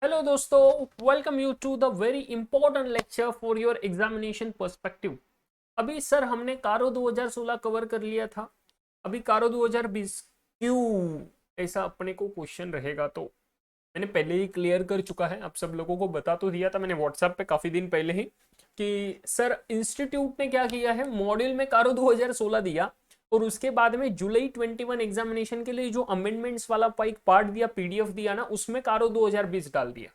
Hello दोस्तों, welcome you to the very important lecture for your examination perspective. अभी sir हमने CARO 2016 cover कर लिया था। अभी कारो 2020 क्यों ऐसा अपने को क्वेश्चन रहेगा तो मैंने पहले ही क्लियर कर चुका है। आप सब लोगों को बता तो दिया था मैंने व्हाट्सएप पे काफी दिन पहले ही कि सर इंस्टीट्यूट ने क्या किया है, मॉड्यूल में कारो 2016 दिया और उसके बाद में जुलाई 21 एग्जामिनेशन के लिए जो अमेंडमेंट्स वाला एक पार्ट दिया, पीडीएफ दिया ना, उसमें कारो 2020 डाल दिया।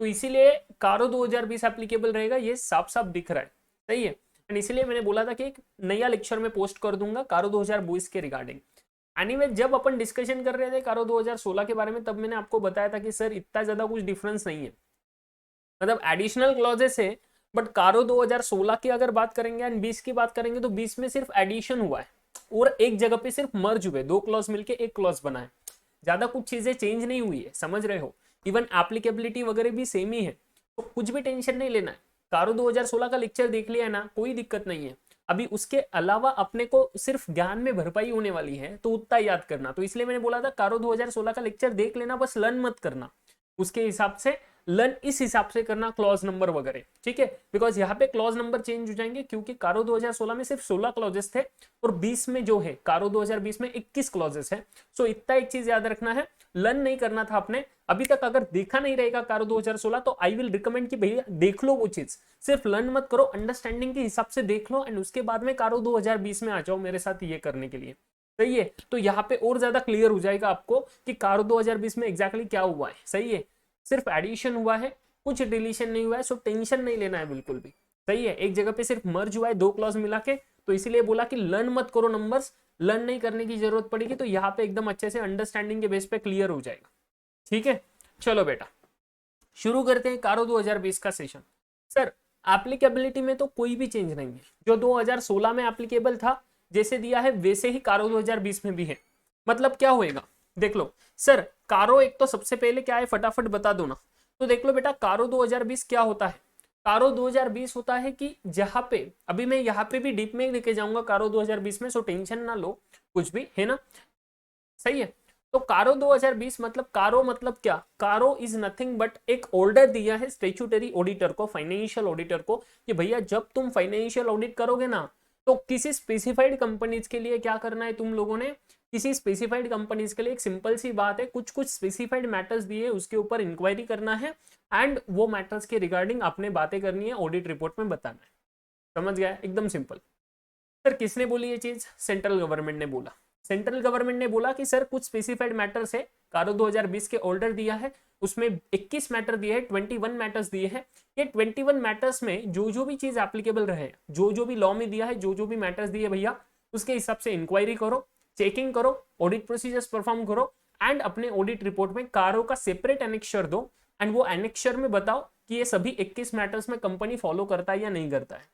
तो इसीलिए कारो 2020 एप्लीकेबल रहेगा, ये साफ साफ दिख रहा है। सही है। एंड इसीलिए मैंने बोला था कि एक नया लेक्चर में पोस्ट कर दूंगा कारो 2020 के रिगार्डिंग। एनीवे, जब अपन डिस्कशन कर रहे थे कारो 2016 के बारे में, तब मैंने आपको बताया था कि सर इतना ज्यादा कुछ डिफरेंस नहीं है, मतलब एडिशनल क्लॉजेस है। बट कारो 2016 की अगर बात करेंगे एंड 20 की बात करेंगे तो 20 में सिर्फ एडिशन हुआ है और एक जगह पे सिर्फ मर्ज हुए, दो क्लॉज मिलके एक क्लॉज बना है। ज्यादा कुछ चीजें चेंज नहीं हुई है, समझ रहे हो। इवन एप्लीकेबिलिटी वगैरह भी सेम ही है, तो कुछ भी टेंशन नहीं लेना है। कारो 2016 का लेक्चर देख लिया है ना, कोई दिक्कत नहीं है। अभी उसके अलावा अपने को सिर्फ ज्ञान में भरपाई होने वाली है, तो उतना याद करना। तो इसलिए मैंने बोला था कारो 2016 का लेक्चर देख लेना, बस लर्न मत करना। उसके हिसाब से लर्न इस हिसाब से करना, क्लॉज नंबर वगैरह, ठीक है। बिकॉज यहाँ पे क्लॉज नंबर चेंज हो जाएंगे, क्योंकि कारो 2016 में सिर्फ 16 क्लॉजेस थे और 20 में जो है कारो 2020 में 21 क्लॉजेस है। सो इतना एक चीज याद रखना है, लर्न नहीं करना था आपने अभी तक। अगर देखा नहीं रहेगा कारो 2016 तो आई विल रिकमेंड कि भैया देख लो वो चीज, सिर्फ लर्न मत करो, अंडरस्टैंडिंग के हिसाब से देख लो एंड उसके बाद में कारो 2020 में आ जाओ मेरे साथ ये करने के लिए। सही है। तो यहाँ पे और ज्यादा क्लियर हो जाएगा आपको कि कारो 2020 में एग्जैक्टली क्या हुआ है। सही है। सिर्फ एडिशन हुआ है, कुछ डिलीशन नहीं हुआ है, सो टेंशन नहीं लेना है बिल्कुल भी। सही है। एक जगह पे सिर्फ मर्ज हुआ है दो क्लॉज मिला के, तो इसीलिए बोला कि लर्न मत करो नंबर्स। लर्न नहीं करने की जरूरत पड़ेगी, तो यहाँ पे एकदम अच्छे से अंडरस्टैंडिंग के बेस पे क्लियर हो जाएगा। ठीक है। चलो बेटा, शुरू करते हैं कारो 2020 का सेशन। सर एप्लीकेबिलिटी में तो कोई भी चेंज नहीं है, जो 2016 में एप्लीकेबल था जैसे दिया है वैसे ही कारो 2020 में भी है। मतलब क्या होएगा, देख लो। सर कारो एक तो सबसे पहले क्या है फटाफट बता दो ना। तो देख लो बेटा, कारो 2020 क्या होता है। कारो 2020 होता है कि जहां पे अभी मैं यहाँ पे भी डीप में लेके जाऊंगा कारो 2020 में, सो टेंशन ना लो कुछ भी, है ना। सही है। तो कारो 2020 मतलब, कारो मतलब क्या, कारो इज नथिंग बट एक ऑर्डर दिया है स्टेचुटरी ऑडिटर को, फाइनेंशियल ऑडिटर को, कि भैया जब तुम फाइनेंशियल ऑडिट करोगे ना, तो किसी स्पेसिफाइड कंपनीज के लिए क्या करना है तुम लोगों ने। किसी स्पेसिफाइड कंपनीज के लिए एक सिंपल सी बात है, कुछ कुछ स्पेसिफाइड मैटर्स दिए उसके ऊपर इंक्वायरी करना है एंड वो मैटर्स के रिगार्डिंग आपने बातें करनी है, ऑडिट रिपोर्ट में बताना है। समझ गया, एकदम सिंपल। सर किसने बोली ये चीज, सेंट्रल गवर्नमेंट ने बोला। सेंट्रल गवर्नमेंट ने बोला कि सर कुछ स्पेसिफाइड मैटर्स है, कारो 2020 के ऑर्डर दिया है, उसमें 21 मैटर दिए हैं, 21 मैटर्स दिए हैं। ये 21 मैटर्स में जो भी चीज एप्लीकेबल रहे, जो भी लॉ में दिया है, जो भी मैटर्स दिए भैया, उसके हिसाब से इंक्वायरी करो, चेकिंग करो, ऑडिट प्रोसीजर्स परफॉर्म करो एंड अपने ऑडिट रिपोर्ट में कारो का सेपरेट एनेक्शर दो एंड वो एनेक्शर में बताओ कि ये सभी 21 मैटर्स में कंपनी फॉलो करता है या नहीं करता है।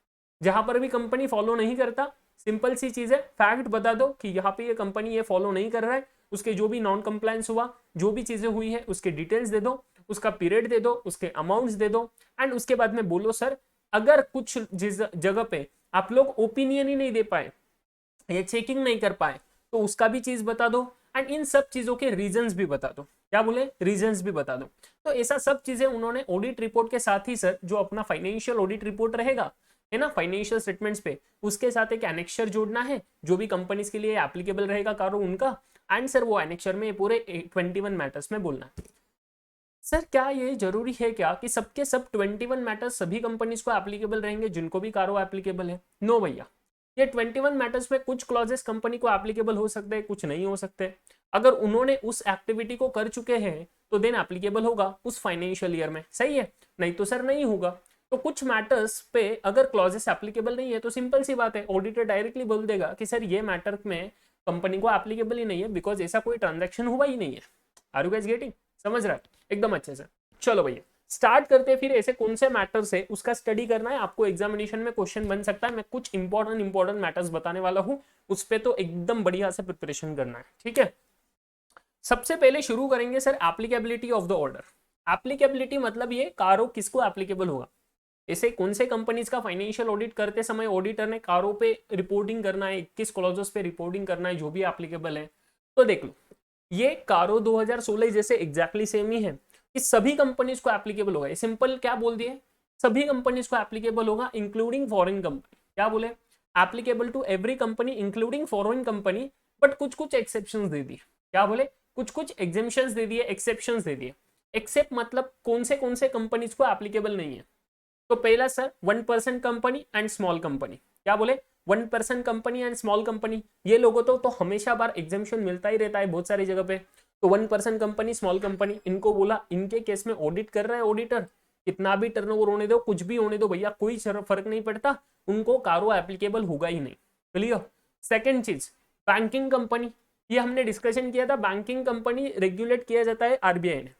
जहां पर भी कंपनी फॉलो नहीं करता, सिंपल सी चीज है, फैक्ट बता दो कि यहाँ पे ये कंपनी ये फॉलो नहीं कर रहा है, उसके जो भी नॉन कंप्लायंस हुआ, जो भी चीजें हुई है उसके डिटेल्स दे दो, उसका पीरियड दे दो, उसके अमाउंट्स दे दो एंड उसके बाद में बोलो सर अगर कुछ जिस जगह पे आप लोग ओपिनियन ही नहीं दे पाए या चेकिंग नहीं कर पाए तो उसका भी चीज बता दो एंड इन सब चीजों के रीजंस भी बता दो। क्या बोले, रीजंस भी बता दो। तो ऐसा सब चीजें उन्होंने ऑडिट रिपोर्ट के साथ ही सर, जो अपना फाइनेंशियल ऑडिट रिपोर्ट रहेगा है ना, फाइनेंशियल स्टेटमेंट्स पे, उसके साथ एक एनेक्शर जोड़ना है जो भी कंपनीज के लिए एप्लीकेबल रहेगा कारो उनका, एंड सर वो एनेक्शर में पूरे 21 मैटर्स में बोलना है। सर क्या ये जरूरी है क्या कि सबके सब 21 मैटर्स सभी कंपनीज को एप्लीकेबल रहेंगे जिनको भी कारो एप्लीकेबल है। नो भैया, ये 21 मैटर्स में कुछ क्लॉजेस कंपनी को एप्लीकेबल हो सकते हैं, कुछ नहीं हो सकते। अगर उन्होंने उस एक्टिविटी को कर चुके हैं तो देन एप्लीकेबल होगा उस फाइनेंशियल ईयर में। सही है, नहीं तो सर नहीं होगा। तो कुछ मैटर्स पे अगर क्लॉजेस एप्लीकेबल नहीं है तो सिंपल सी बात है, ऑडिटर डायरेक्टली बोल देगा कि सर ये मैटर में कंपनी को एप्लीकेबल ही नहीं है, बिकॉज ऐसा कोई ट्रांजेक्शन हुआ ही नहीं है। आर यू गाइस गेटिंग, समझ रहा है एकदम अच्छे से। चलो भैया स्टार्ट करते हैं, फिर ऐसे कौन से मैटर्स है उसका स्टडी करना है आपको, एग्जामिनेशन में क्वेश्चन बन सकता है। मैं कुछ इंपॉर्टेंट मैटर्स बताने वाला हूं, उस पर तो एकदम बढ़िया से प्रिपरेशन करना है, ठीक है। सबसे पहले शुरू करेंगे sir applicability of the order. Applicability मतलब ये कारो किसको एप्लीकेबल होगा। ऐसे कौन से कंपनीज का फाइनेंशियल ऑडिट करते समय ऑडिटर ने कारो पे रिपोर्टिंग करना है, किस क्लॉजेस पे रिपोर्टिंग करना है, जो भी एप्लीकेबल है। तो देख लो, ये कारो 2016 जैसे एग्जैक्टली सेम ही है। कि सभी कंपनीज को एप्लीकेबल होगा। सिंपल क्या बोल दिए, सभी कंपनीज को एप्लीकेबल होगा इंक्लूडिंग फॉरेन कंपनी। क्या बोले, applicable to every company including foreign company, but कुछ कुछ एक्सेप्शंस दे दिए। क्या बोले, कुछ कुछ एग्जेम्पशंस दे दिए, एक्सेप्शंस दे दिए। एक्सेप्ट मतलब कौन से कंपनीज को एप्लीकेबल नहीं है। तो पहला sir 1% company and small company. क्या बोले, 1% कंपनी एंड स्मॉल कंपनी, ये लोगों तो हमेशा बार एग्जामिशन मिलता ही रहता है बहुत सारी जगह पे। तो 1% कंपनी, स्मॉल कंपनी, इनको बोला इनके केस में ऑडिट कर रहा है ऑडिटर, कितना भी टर्नओवर होने दो, कुछ भी होने दो भैया, कोई फर्क नहीं पड़ता, उनको कारो एप्लीकेबल होगा ही नहीं। क्लियर। सेकेंड चीज, बैंकिंग कंपनी, ये हमने डिस्कशन किया था, बैंकिंग कंपनी रेगुलेट किया जाता है आरबीआई ने।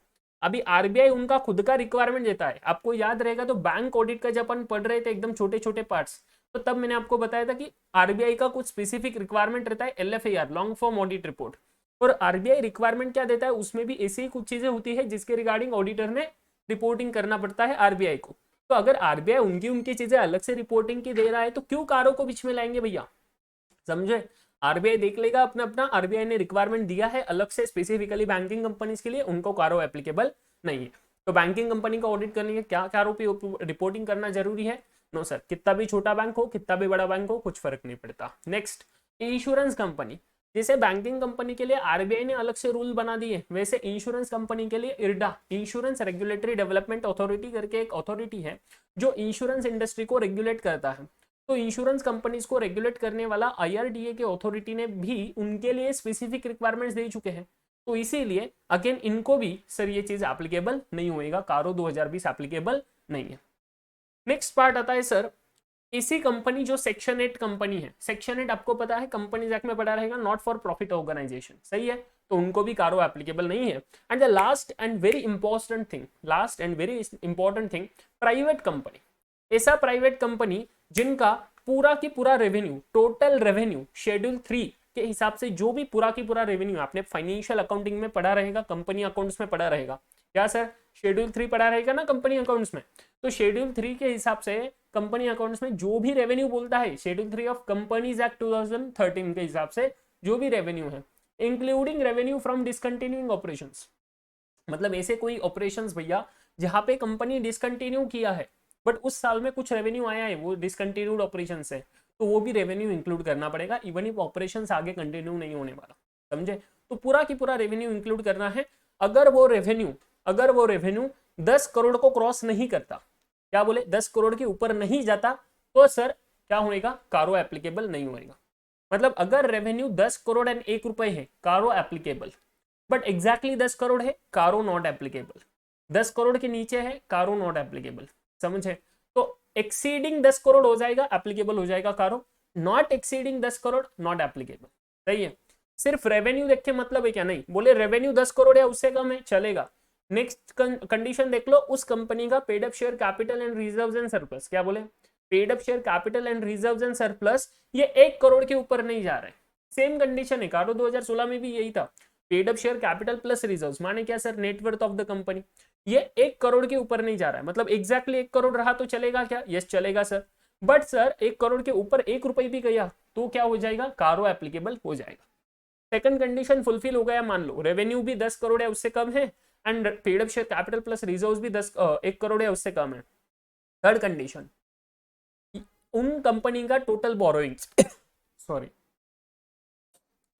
अभी आरबीआई उनका खुद का रिक्वायरमेंट देता है। आपको याद रहेगा तो बैंक ऑडिट का जब अपन पढ़ रहे थे एकदम छोटे छोटे पार्ट्स, तो तब मैंने आपको बताया था कि आरबीआई का कुछ स्पेसिफिक रिक्वायरमेंट रहता है, एलएफएआर, लॉन्ग फॉर्म ऑडिट रिपोर्ट। और आरबीआई रिक्वायरमेंट क्या देता है, उसमें भी ऐसी ही कुछ चीजें होती है जिसके रिगार्डिंग ऑडिटर ने रिपोर्टिंग करना पड़ता है आरबीआई को। तो अगर आरबीआई उनकी चीजें अलग से रिपोर्टिंग की दे रहा है तो क्यों कारों को बीच में लाएंगे भैया, समझे। आरबीआई देख लेगा अपना अपना, आरबीआई ने रिक्वायरमेंट दिया है अलग से स्पेसिफिकली बैंकिंग कंपनीज के लिए, उनको कारो एप्लीकेबल नहीं है। तो बैंकिंग कंपनी का ऑडिट करने के क्या कारों पे रिपोर्टिंग करना जरूरी है, नो सर, कितना भी छोटा बैंक हो कितना भी बड़ा बैंक हो कुछ फर्क नहीं पड़ता। नेक्स्ट, इंश्योरेंस कंपनी, जैसे बैंकिंग कंपनी के लिए आरबीआई ने अलग से रूल बना दिए, वैसे इंश्योरेंस कंपनी के लिए IRDA, insurance regulatory development authority करके एक अथॉरिटी है जो इंश्योरेंस इंडस्ट्री को रेगुलेट करता है। तो इंश्योरेंस कंपनीज को रेगुलेट करने वाला आईआरडीए के अथॉरिटी ने भी उनके लिए स्पेसिफिक रिक्वायरमेंट्स दे चुके हैं। तो इसीलिए अगेन इनको भी सर ये चीज एप्लीकेबल नहीं होएगा, कारो 2020 एप्लीकेबल नहीं है। नेक्स्ट पार्ट आता है सर, इसी कंपनी जो सेक्शन 8 कंपनी है, सेक्शन 8 आपको पता है कंपनीज एक्ट में पढ़ा रहेगा, नॉट फॉर प्रॉफिट ऑर्गेनाइजेशन, सही है, तो उनको भी कारो एप्लीकेबल नहीं है। And the last and very important thing, private company, ऐसा प्राइवेट कंपनी जिनका पूरा की पूरा रेवेन्यू, टोटल रेवेन्यू शेड्यूल 3 के हिसाब से, जो भी पूरा की पूरा रेवेन्यू आपने फाइनेंशियल अकाउंटिंग में पढ़ा रहेगा, कंपनी अकाउंट्स में पढ़ा रहेगा, क्या सर शेड्यूल 3 पढ़ा रहेगा ना कंपनी अकाउंट्स में, तो शेड्यूल 3 के हिसाब से कंपनी अकाउंट्स में जो भी रेवेन्यू बोलता है, शेड्यूल 3 ऑफ कंपनीज एक्ट 2013 के हिसाब से जो भी रेवेन्यू है, including revenue from discontinuing operations, मतलब ऐसे कोई ऑपरेशंस भैया जहां पे कंपनी डिसकंटिन्यू किया है बट उस साल में कुछ रेवेन्यू आया है, वो डिसकंटिन्यूड ऑपरेशन से, तो वो भी रेवेन्यू इंक्लूड करना पड़ेगा, इवन इफ ऑपरेशंस आगे कंटिन्यू नहीं होने वाला, समझे। तो पूरा की पूरा रेवेन्यू इंक्लूड करना है। अगर वो रेवेन्यू 10 करोड़ को क्रॉस नहीं करता, क्या बोले 10 करोड़ के ऊपर नहीं जाता, तो सर क्या होएगा, कारो एप्लीकेबल नहीं होएगा। मतलब अगर रेवेन्यू 10 करोड़ एंड 1 रुपए है, कारो एप्लीकेबल, बट एग्जैक्टली 10 करोड़ है, कारो नॉट एप्लीकेबल। 10 करोड़ के नीचे है, कारो नॉट एप्लीकेबल, समझे। तो एक्सीडिंग 10 करोड़ हो जाएगा, एप्लीकेबल हो जाएगा कारो, not exceeding 10 crore not applicable, सही है। सिर्फ रेवेन्यू देख के मतलब है क्या, नहीं, बोले रेवेन्यू 10 करोड़ या उससे कम है चलेगा। नेक्स्ट कंडीशन देख लो, उस कंपनी का paid up share capital and reserves and surplus, क्या बोले, paid up share capital and reserves and surplus ये 1 करोड़ के ऊपर नहीं जा रहे। सेम कंडीशन है, कारो 2016 में भी यही था, paid up share capital plus reserves, माने क्या sir, net worth of the company, ये 1 करोड़ के ऊपर नहीं जा रहा है, मतलब एग्जैक्टली 1 करोड़ रहा तो चलेगा क्या, यस चलेगा सर। बट सर 1 करोड़ के ऊपर 1 रुपए भी गया तो क्या हो जाएगा, कारो एप्लीकेबल हो जाएगा। सेकंड कंडीशन फुलफिल हो गया, मान लो रेवेन्यू भी 10 करोड़ है उससे कम है, and paid up share capital plus reserves भी 1 करोड़ है उससे कम है। थर्ड कंडीशन, उन कंपनी का टोटल बोरोइंग्स सॉरी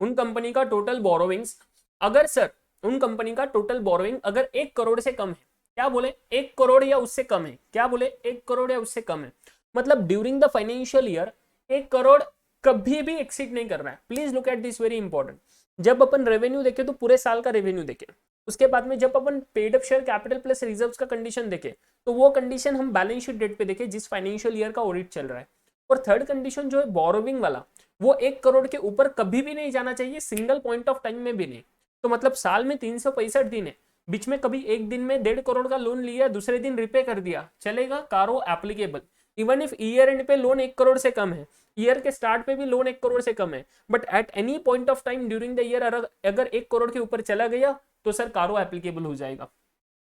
उन कंपनी का टोटल बोरोइंग्स, अगर सर उन कंपनी का टोटल बोरोइंग अगर 1 करोड़ से कम है, क्या बोले 1 करोड़ या उससे कम है, क्या बोले 1 करोड़ या उससे कम है, मतलब during the financial year 1 crore कभी भी एक्सीड नहीं कर रहा है। Please look at this, very important. जब अपन रेवेन्यू देखे तो पूरे साल का रेवेन्यू देखे, उसके बाद में जब अपन paid up share capital plus reserves का कंडीशन देखे तो वो कंडीशन हम बैलेंस शीट डेट पे देखे जिस फाइनेंशियल ईयर का ऑडिट चल रहा है। और थर्ड कंडीशन जो है बोरोविंग वाला, वो 1 करोड़ के ऊपर कभी भी नहीं जाना चाहिए, सिंगल पॉइंट ऑफ टाइम में भी नहीं। तो मतलब साल में 365 दिन है, बीच में कभी एक दिन में 1.5 करोड़ का लोन लिया, दूसरे दिन रिपे कर दिया, चलेगा, कारो applicable. Even if year and पे लोन 1 करोड़ से कम है, ईयर के स्टार्ट पे भी लोन 1 करोड़ से कम है, but at any point of time during the year अगर 1 करोड़ के ऊपर चला गया तो सर कारो एप्लीकेबल हो जाएगा।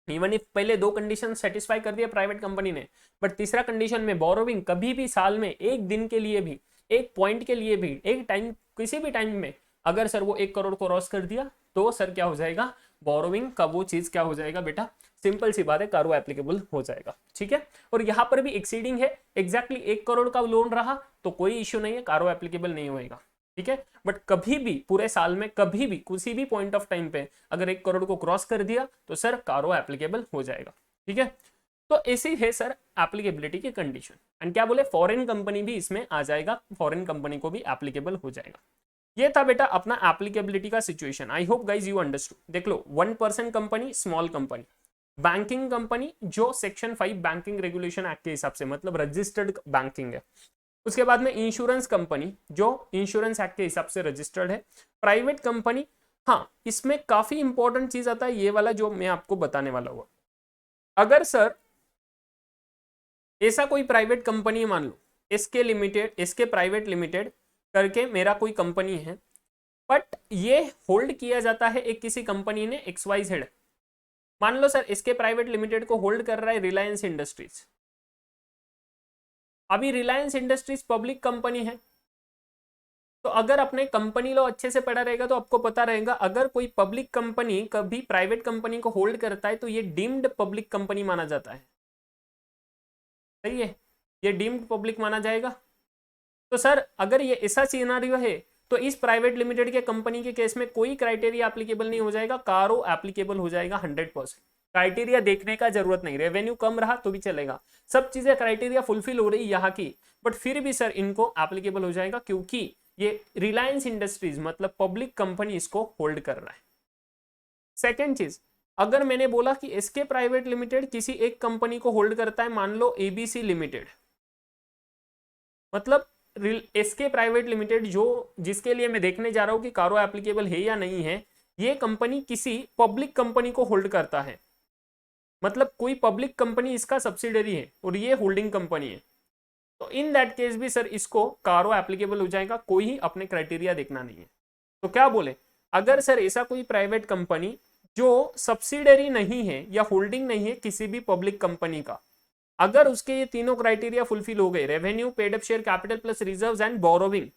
इवन इफ पहले 2 कंडीशन सेटिस्फाई कर दिया प्राइवेट कंपनी ने, बट तीसरा कंडीशन में बोरोविंग कभी भी साल में एक दिन के लिए भी, एक पॉइंट के लिए भी, एक टाइम, किसी भी टाइम में अगर सर वो 1 करोड़ को क्रॉस कर दिया तो सर क्या हो जाएगा, बोरोविंग का वो चीज क्या हो जाएगा बेटा, सिंपल सी बात है, कारो एप्लीकेबल हो जाएगा। ठीक है, और यहाँ पर भी एक्सीडिंग है, एग्जैक्टली 1 करोड़ का लोन रहा तो कोई इश्यू नहीं है, कारो एप्लीकेबल नहीं होएगा। ठीक है, बट कभी भी पूरे साल में कभी भी किसी भी पॉइंट ऑफ टाइम पे अगर 1 करोड़ को क्रॉस कर दिया तो सर कारो एप्लीकेबल हो जाएगा। ठीक है, तो ऐसी है सर एप्लीकेबिलिटी की कंडीशन। एंड क्या बोले, फॉरेन कंपनी भी इसमें आ जाएगा, फॉरेन कंपनी को भी एप्लीकेबल हो जाएगा। ये था बेटा अपना एप्लीकेबिलिटी का situation. I hope guys you understood. देख लो, 1% company, small company, banking company जो सेक्शन 5 बैंकिंग रेगुलेशन एक्ट के हिसाब से मतलब रजिस्टर्ड बैंकिंग है। उसके बाद में इंश्योरेंस कंपनी जो इंश्योरेंस एक्ट के हिसाब से रजिस्टर्ड है। प्राइवेट कंपनी, हाँ इसमें काफी इंपॉर्टेंट चीज आता है ये वाला जो मैं आपको बताने वाला हूँ। अगर सर ऐसा कोई प्राइवेट कंपनी मान लो, SK limited, SK private limited करके मेरा कोई कंपनी है, बट ये होल्ड किया जाता है एक किसी कंपनी ने XYZ। मान लो सर इसके प्राइवेट लिमिटेड को होल्ड कर रहा है रिलायंस इंडस्ट्रीज। अभी रिलायंस इंडस्ट्रीज पब्लिक कंपनी है, तो अगर अपने कंपनी लॉ अच्छे से पढ़ा रहेगा तो आपको पता रहेगा, अगर कोई पब्लिक कंपनी कभी प्राइवेट कंपनी को होल्ड करता है तो ये डीम्ड पब्लिक कंपनी माना जाता है। सही है, ये डीम्ड पब्लिक माना जाएगा। तो सर अगर ये ऐसा सिनेरियो है तो इस प्राइवेट लिमिटेड के कंपनी के केस में कोई क्राइटेरिया एप्लीकेबल नहीं हो जाएगा, कारो एप्लीकेबल हो जाएगा 100%। क्राइटेरिया देखने का जरूरत नहीं, रेवेन्यू कम रहा तो भी चलेगा, सब चीजें क्राइटेरिया फुलफिल हो रही यहाँ की, बट फिर भी सर इनको एप्लीकेबल हो जाएगा क्योंकि ये रिलायंस इंडस्ट्रीज मतलब पब्लिक कंपनी इसको होल्ड कर रहा है। सेकेंड चीज, अगर मैंने बोला कि एसके प्राइवेट लिमिटेड किसी एक कंपनी को होल्ड करता है, मान लो एबीसी लिमिटेड, मतलब एसके प्राइवेट लिमिटेड जो जिसके लिए मैं देखने जा रहा हूं कि कारो एप्लीकेबल है या नहीं है, ये कंपनी किसी पब्लिक कंपनी को होल्ड करता है, मतलब कोई पब्लिक कंपनी इसका सब्सिडरी है और ये होल्डिंग कंपनी है, तो इन दैट केस भी सर इसको कारो एप्लीकेबल हो जाएगा, कोई ही अपने क्राइटेरिया देखना नहीं है। तो क्या बोले, अगर सर ऐसा कोई प्राइवेट कंपनी जो सब्सिडरी नहीं है या होल्डिंग नहीं है किसी भी पब्लिक कंपनी का, अगर उसके ये तीनों क्राइटेरिया फुलफिल हो गए, revenue, paid up share capital plus reserves and borrowing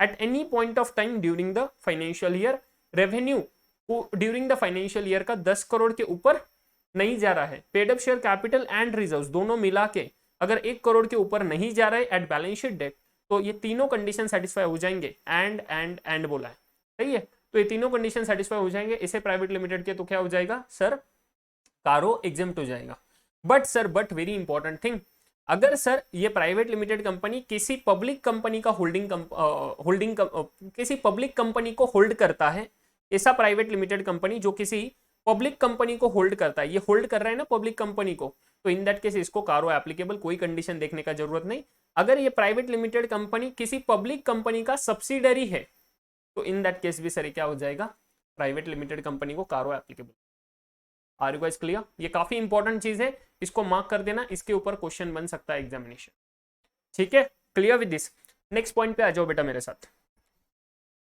at any point of time during the financial year, revenue during the financial year का 10 करोड़ के ऊपर नहीं जा रहा है, paid up share capital and reserves दोनों मिला के अगर 1 करोड़ के ऊपर नहीं जा रहा है एट बैलेंस शीट डेट, तो ये तीनों कंडीशन सेटिस्फाई हो जाएंगे। एंड बोला है, सही है, तो ये तीनों कंडीशन सेटिस्फाई हो जाएंगे इसे प्राइवेट लिमिटेड के, तो क्या हो जाएगा सर, कारो एग्जेम्प्ट हो जाएगा। But sir, but very important thing, अगर सर ये प्राइवेट लिमिटेड कंपनी किसी पब्लिक कंपनी का किसी पब्लिक कंपनी को होल्ड करता है, ऐसा प्राइवेट लिमिटेड कंपनी जो किसी पब्लिक कंपनी को होल्ड करता है, ये होल्ड कर रहा है ना पब्लिक कंपनी को, तो इन दैट केस इसको कारो एप्लीकेबल, कोई कंडीशन देखने का जरूरत नहीं। अगर ये प्राइवेट लिमिटेड कंपनी किसी पब्लिक कंपनी का सब्सिडरी है तो इन दैट केस भी सर क्या हो जाएगा, प्राइवेट लिमिटेड कंपनी को CARO applicable. Are you guys clear? ये काफी इंपॉर्टेंट चीज है, इसको मार्क कर देना, इसके ऊपर क्वेश्चन बन सकता है एग्जामिनेशन। ठीक है, clear with this. Next point पे आ जाओ बेटा मेरे साथ।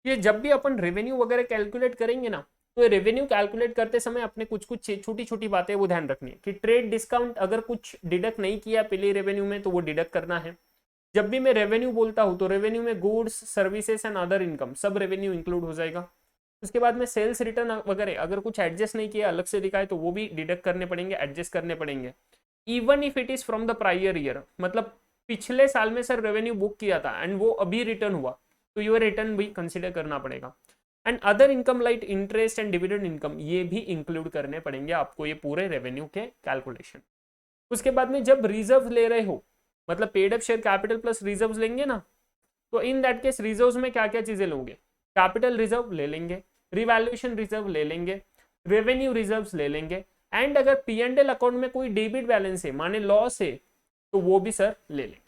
ये जब भी अपन रेवेन्यू वगैरह कैलकुलेट करेंगे ना, तो रेवेन्यू कैलकुलेट करते समय अपने कुछ कुछ छोटी छोटी बातें वो ध्यान रखनी है कि ट्रेड डिस्काउंट अगर कुछ डिडक्ट नहीं किया पहले रेवेन्यू में तो वो डिडक्ट करना है। जब भी मैं रेवेन्यू बोलता हूँ तो रेवेन्यू में goods, services and other income सब रेवेन्यू इंक्लूड हो जाएगा। उसके बाद में सेल्स रिटर्न वगैरह अगर कुछ एडजस्ट नहीं किया, अलग से दिखाए, तो वो भी डिडक्ट करने पड़ेंगे, एडजस्ट करने पड़ेंगे। Even if it is from the prior year, मतलब पिछले साल में सर रेवेन्यू बुक किया था एंड वो अभी रिटर्न हुआ तो ये रिटर्न भी कंसिडर करना पड़ेगा। And other income like interest and dividend income ये भी इंक्लूड करने पड़ेंगे आपको ये पूरे रेवेन्यू के कैलकुलेशन। उसके बाद में जब रिजर्व ले रहे हो, मतलब paid up share capital plus reserve लेंगे ना, तो इन दैट केस रिजर्व में क्या क्या चीजें लोगे, कैपिटल रिजर्व ले लेंगे, रिवैल्यूएशन रिजर्व ले लेंगे, रेवेन्यू रिजर्व्स ले लेंगे, एंड अगर P&L अकाउंट में कोई डेबिट बैलेंस है माने लॉस है तो वो भी सर ले लेंगे।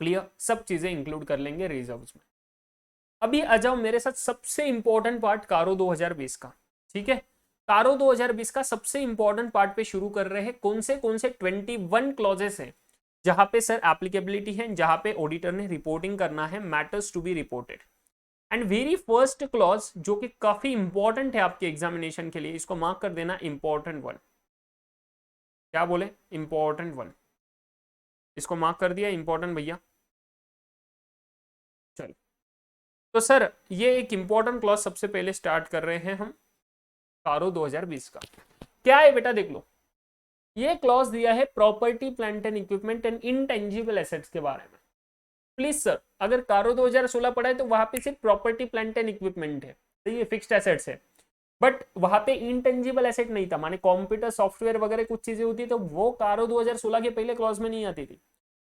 क्लियर, सब चीजें इंक्लूड कर लेंगे रिजर्व्स में। अभी आ जाओ मेरे साथ सबसे इंपॉर्टेंट पार्ट कारो 2020 का। ठीक है, कारो 2020 का सबसे इंपॉर्टेंट पार्ट पे शुरू कर रहे हैं। कौन से 21 क्लॉजेस हैं जहां पे सर एप्लीकेबिलिटी है, जहां पे ऑडिटर ने रिपोर्टिंग करना है, matters to be reported. And very first clause जो कि काफी इंपॉर्टेंट है आपके एग्जामिनेशन के लिए, इसको मार्क कर देना, इंपॉर्टेंट वन। क्या बोले, इंपॉर्टेंट वन, इसको मार्क कर दिया इंपॉर्टेंट भैया। चलो, तो सर ये एक इंपॉर्टेंट क्लॉज सबसे पहले स्टार्ट कर रहे हैं हम। कारो 2020 का क्या है बेटा, देख लो ये क्लॉज दिया है property plant and equipment and intangible assets के बारे में। प्लीज सर, अगर कारो 2016 पढ़ा है तो वहां पे सिर्फ प्रॉपर्टी प्लांट एंड इक्विपमेंट है, तो ये फिक्स्ड एसेट्स है, बट वहां पे इंटेंजिबल एसेट नहीं था, माने कंप्यूटर सॉफ्टवेयर वगैरह कुछ चीजें होती है तो वो कारो 2016 के पहले क्लॉज में नहीं आती थी।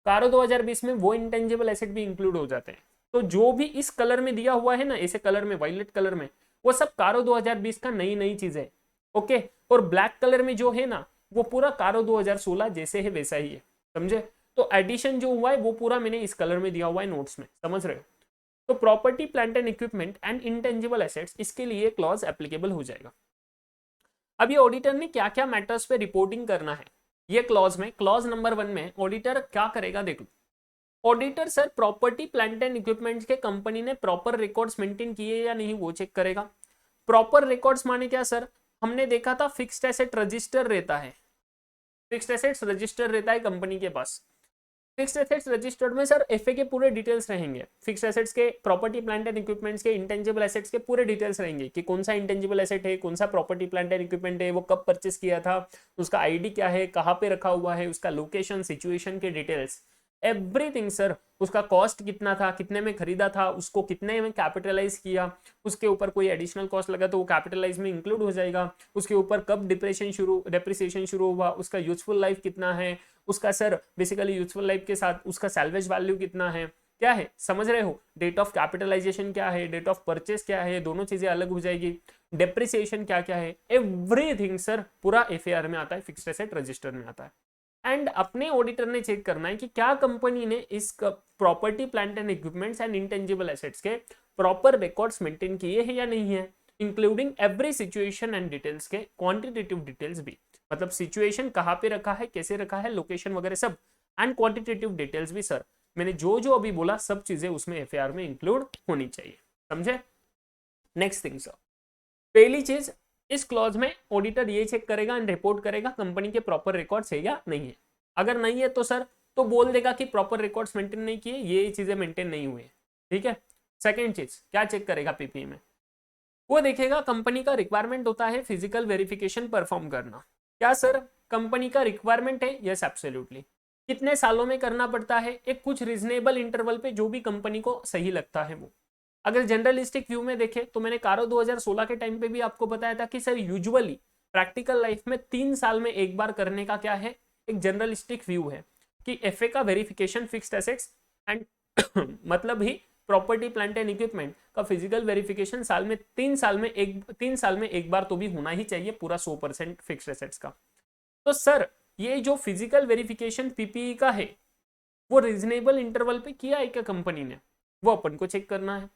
कारो 2020 में वो इंटेंजिबल एसेट भी इंक्लूड हो जाते हैं। तो जो भी इस कलर में दिया हुआ है ना, ऐसे कलर में, वायलेट कलर में, वो सब कारो 2020 का नई नई चीज है। ओके, और ब्लैक कलर में जो है ना, वो पूरा कारो 2016 जैसे है वैसा ही है, समझे। तो एडिशन जो हुआ है वो पूरा मैंने इस कलर में दिया हुआ है नोट्स में, समझ रहे हो। तो property plant and equipment and intangible assets, इसके लिए क्लॉज एप्लीकेबल हो जाएगा। अब ये ऑडिटर ने क्या क्या मैटर्स पे रिपोर्टिंग करना है, ये क्लॉज में, क्लॉज नंबर 1 में ऑडिटर क्या करेगा, देखो। Auditor sir property plant and equipment के कंपनी ने प्रॉपर रिकॉर्ड्स मेंटेन किए या नहीं वो चेक करेगा। प्रॉपर रिकॉर्ड्स माने क्या सर, हमने देखा था फिक्स्ड एसेट रजिस्टर रहता है, फिक्स्ड एसेट्स रजिस्टर रहता है कंपनी के पास। फिक्स्ड एसेट्स रजिस्टर्ड में सर एफए के पूरे डिटेल्स रहेंगे, फिक्स्ड एसेट्स के, प्रॉपर्टी प्लांट एंड इक्विपमेंट्स के, इंटेंजिबल एसेट्स के पूरे डिटेल्स रहेंगे कि कौन सा इंटेंजिबल एसेट है, कौन सा प्रॉपर्टी प्लांट एंड इक्विपमेंट है, वो कब परचेस किया था, उसका आईडी क्या है, कहाँ पे रखा हुआ है, उसका लोकेशन, सिचुएशन के डिटेल्स, एवरीथिंग सर। उसका कॉस्ट कितना था, कितने में खरीदा था, उसको कितने में कैपिटलाइज किया, उसके ऊपर कोई एडिशनल कॉस्ट लगा तो वो कैपिटलाइज में इंक्लूड हो जाएगा, उसके ऊपर कब डिप्रिसिएशन शुरू हुआ, उसका यूजफुल लाइफ कितना है, उसका सर बेसिकली यूजफुल लाइफ के साथ उसका सैल्वेज वैल्यू कितना है, क्या है, समझ रहे हो। डेट ऑफ कैपिटलाइजेशन क्या है, डेट ऑफ परचेस क्या है, दोनों चीजें अलग हो जाएगी। डेप्रिसिएशन क्या क्या है, एवरीथिंग सर पूरा एफएआर में आता है, फिक्स्ड एसेट रजिस्टर में आता है। एंड अपने ऑडिटर ने चेक करना है कि क्या कंपनी ने इस property plant and equipments and intangible assets के प्रॉपर रिकॉर्ड्स मेंटेन किए हैं या नहीं है, including every situation and details के क्वांटिटेटिव डिटेल्स भी, मतलब सिचुएशन कहाँ पे रखा है, कैसे रखा है, लोकेशन वगैरह सब, एंड क्वांटिटेटिव डिटेल्स भी सर। मैंने जो जो अभी बोला सब चीजें उसमें एफएआर में इंक्लूड होनी चाहिए, समझे। नेक्स्ट थिंग सर, पहली चीज, इस क्लॉज में ऑडिटर ये चेक करेगा एंड रिपोर्ट करेगा कंपनी के प्रॉपर रिकॉर्ड्स है या नहीं है। अगर नहीं है तो सर तो बोल देगा कि प्रॉपर रिकॉर्ड्स मेंटेन नहीं किए, ये चीजें मेंटेन नहीं हुई, ठीक है। सेकंड चीज क्या चेक करेगा पीपी में, वो देखेगा कंपनी का रिक्वायरमेंट होता है फिजिकल वेरिफिकेशन परफॉर्म करना। क्या सर कंपनी का रिक्वायरमेंट है, यस एब्सोल्युटली। कितने सालों में करना पड़ता है, एक कुछ रीजनेबल इंटरवल पे जो भी कंपनी को सही लगता है वो। अगर जनरलिस्टिक व्यू में देखें तो मैंने कारो 2016 के टाइम पे भी आपको बताया था कि सर यूजुअली प्रैक्टिकल लाइफ में 3 साल में एक बार करने का क्या है, एक जनरलिस्टिक व्यू है कि एफए का वेरिफिकेशन फिक्स्ड एसेट्स एंड मतलब ही प्रॉपर्टी प्लांट एंड इक्विपमेंट का फिजिकल वेरिफिकेशन साल में 3 साल में एक बार तो भी होना ही चाहिए, पूरा 100% फिक्स्ड एसेट्स का। तो सर ये जो फिजिकल वेरिफिकेशन पीपीई का है वो रीजनेबल इंटरवल पे किया है क्या कंपनी ने, वो अपन को चेक करना है।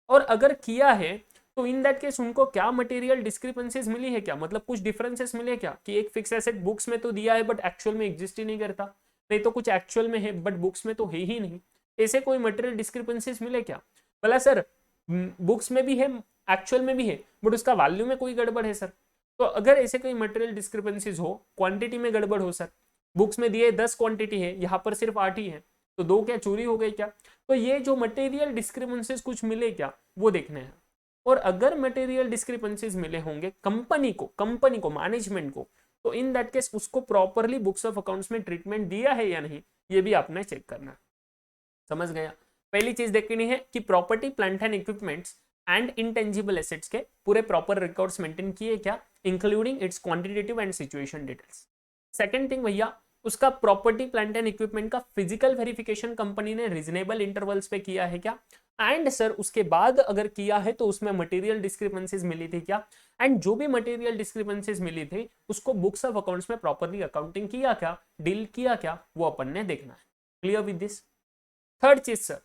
और अगर किया है तो इन दैट केस उनको क्या मटेरियल डिस्क्रिपेंसीज मिली है क्या, मतलब कुछ डिफरेंसेस मिले क्या कि एक फिक्स एसेट बुक्स में तो दिया है बट एक्चुअल में एग्जिस्ट ही नहीं करता, नहीं तो कुछ एक्चुअल में है बट बुक्स में तो है ही नहीं, ऐसे कोई मटेरियल डिस्क्रिपेंसीज मिले क्या। बोला सर बुक्स में भी है एक्चुअल में भी है बट उसका वैल्यू में कोई गड़बड़ है सर। तो अगर ऐसे कोई मटेरियल डिस्क्रिपेंसीज हो, क्वांटिटी में गड़बड़ हो सर, बुक्स में दिए 10 क्वांटिटी है, यहाँ पर सिर्फ 8 ही है, तो 2 क्या चोरी हो गई क्या। तो ये जो मटेरियल डिस्क्रिपेंसीज कुछ मिले क्या वो देखने हैं। और अगर मटेरियल डिस्क्रिपेंसीज मिले होंगे कंपनी को मैनेजमेंट को, तो इन दैट केस उसको प्रॉपरली बुक्स ऑफ अकाउंट्स में ट्रीटमेंट दिया है या नहीं, ये भी आपने चेक करना है, समझ गया। पहली चीज देखनी है कि property plant and equipments and intangible assets के पूरे प्रॉपर रिकॉर्ड्स मेंटेन किए क्या, including it's quantitative and situation details. Second thing भैया, उसका प्रॉपर्टी प्लांट एंड इक्विपमेंट का फिजिकल वेरिफिकेशन कंपनी ने रीजनेबल इंटरवल्स पे किया है क्या, एंड सर उसके बाद अगर किया है तो उसमें मटेरियल डिस्क्रिपेंसीज मिली थी क्या, एंड जो भी मटेरियल डिस्क्रिपेंसीज मिली थी उसको बुक्स ऑफ अकाउंट्स में प्रॉपरली अकाउंटिंग किया क्या, डील किया क्या, वो अपन ने देखना है। Clear with this. थर्ड चीज सर,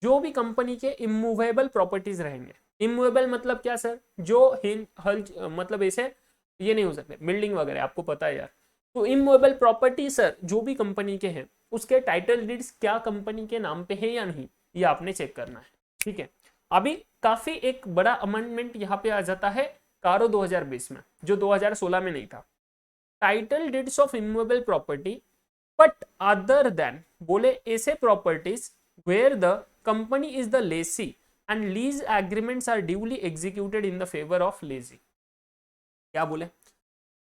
जो भी कंपनी के इमूवेबल प्रॉपर्टीज रहेंगे, इमूवेबल मतलब क्या सर, जो हल मतलब ऐसे ये नहीं हो सकते बिल्डिंग वगैरह, आपको पता है यार। तो इमूवेबल प्रॉपर्टी सर जो भी कंपनी के हैं उसके टाइटल डीड्स क्या कंपनी के नाम पे है या नहीं, ये आपने चेक करना है, ठीक है। अभी काफी एक बड़ा अमेंडमेंट यहाँ पे आ जाता है कारो 2020 में, जो 2016 में नहीं था। Title deeds of immovable property but other than, बोले ऐसे properties where the company is the lessee and lease agreements are duly executed in the favor of lessee। क्या बोले,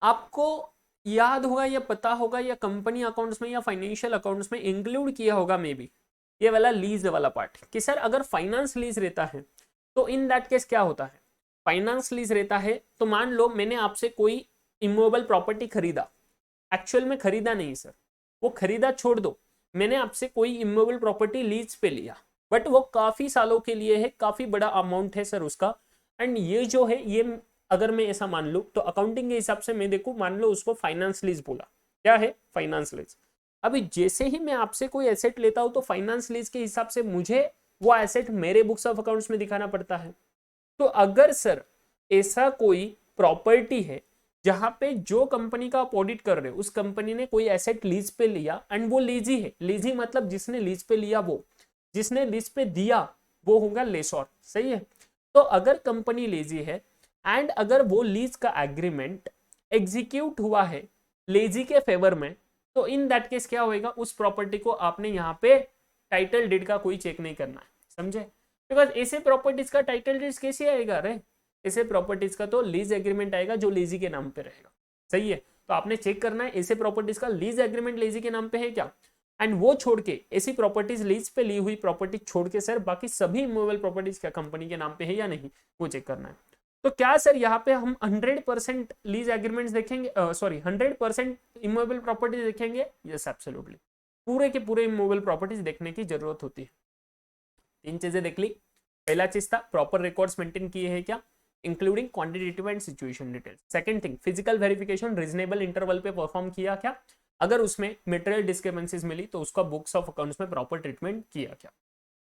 आपको याद होगा या पता होगा या कंपनी अकाउंट्स में या फाइनेंशियल अकाउंट्स में इंक्लूड किया होगा मे बी ये वाला लीज वाला पार्ट कि सर अगर फाइनेंस लीज रहता है तो इन दैट केस क्या होता है, फाइनेंस लीज रहता है तो मान लो मैंने आपसे कोई इमूवेबल प्रॉपर्टी खरीदा, एक्चुअल में खरीदा नहीं सर, वो खरीदा छोड़ दो, मैंने आपसे कोई इमूवेबल प्रॉपर्टी लीज पे लिया, बट वो काफी सालों के लिए है, काफी बड़ा अमाउंट है सर उसका, एंड ये जो है ये अगर मैं ऐसा मान लूं तो अकाउंटिंग के हिसाब से मैं देखूं, मान लो उसको फाइनेंस लीज बोला, क्या है फाइनेंस लीज। अभी जैसे ही मैं आपसे कोई एसेट लेता हूं तो फाइनेंस लीज के हिसाब से मुझे वो एसेट मेरे बुक्स ऑफ अकाउंट्स में दिखाना पड़ता है। तो अगर सर ऐसा कोई प्रॉपर्टी है जहां पे जो कंपनी का आप ऑडिट कर रहे हो उस कंपनी ने कोई एसेट लीज पे लिया एंड वो लीजी है, लीजी मतलब जिसने लीज पे लिया वो, जिसने लीज पे दिया वो होगा लेसॉर, सही है। तो अगर कंपनी लीजी है एंड अगर वो लीज का एग्रीमेंट एग्जीक्यूट हुआ है लेजी के फेवर में, तो इन दैट केस क्या होएगा, उस प्रॉपर्टी को आपने यहाँ पे टाइटल डीड का कोई चेक नहीं करना है, समझे। बिकॉज ऐसे प्रॉपर्टीज का टाइटल डीड कैसे आएगा, अरे ऐसे प्रॉपर्टीज का तो लीज एग्रीमेंट आएगा जो लीजी के नाम पे रहेगा, सही है। तो आपने चेक करना है ऐसे प्रॉपर्टीज का लीज एग्रीमेंट लीजी के नाम पे है क्या, एंड वो छोड़ के ऐसी प्रॉपर्टीज लीज पे ली हुई प्रॉपर्टी छोड़ के सर बाकी सभी मूवेबल प्रॉपर्टीज क्या कंपनी के नाम पे है या नहीं, वो चेक करना है। तो क्या सर यहाँ पे हम 100% लीज एग्रीमेंट्स देखेंगे, सॉरी 100% इमूवेबल प्रॉपर्टीज देखेंगे, यस एब्सोल्युटली पूरे के पूरे इमूवेबल प्रॉपर्टीज देखने की जरूरत होती है। तीन चीजें देख ली, पहला चीज था प्रॉपर रिकॉर्ड्स मेंटेन किए हैं क्या, including quantitative and situation details. Second thing physical verification reasonable interval पे परफॉर्म किया क्या, अगर उसमें मटेरियल डिस्क्रिपेंसीज मिली तो उसका बुक्स ऑफ अकाउंट्स में प्रॉपर ट्रीटमेंट किया क्या।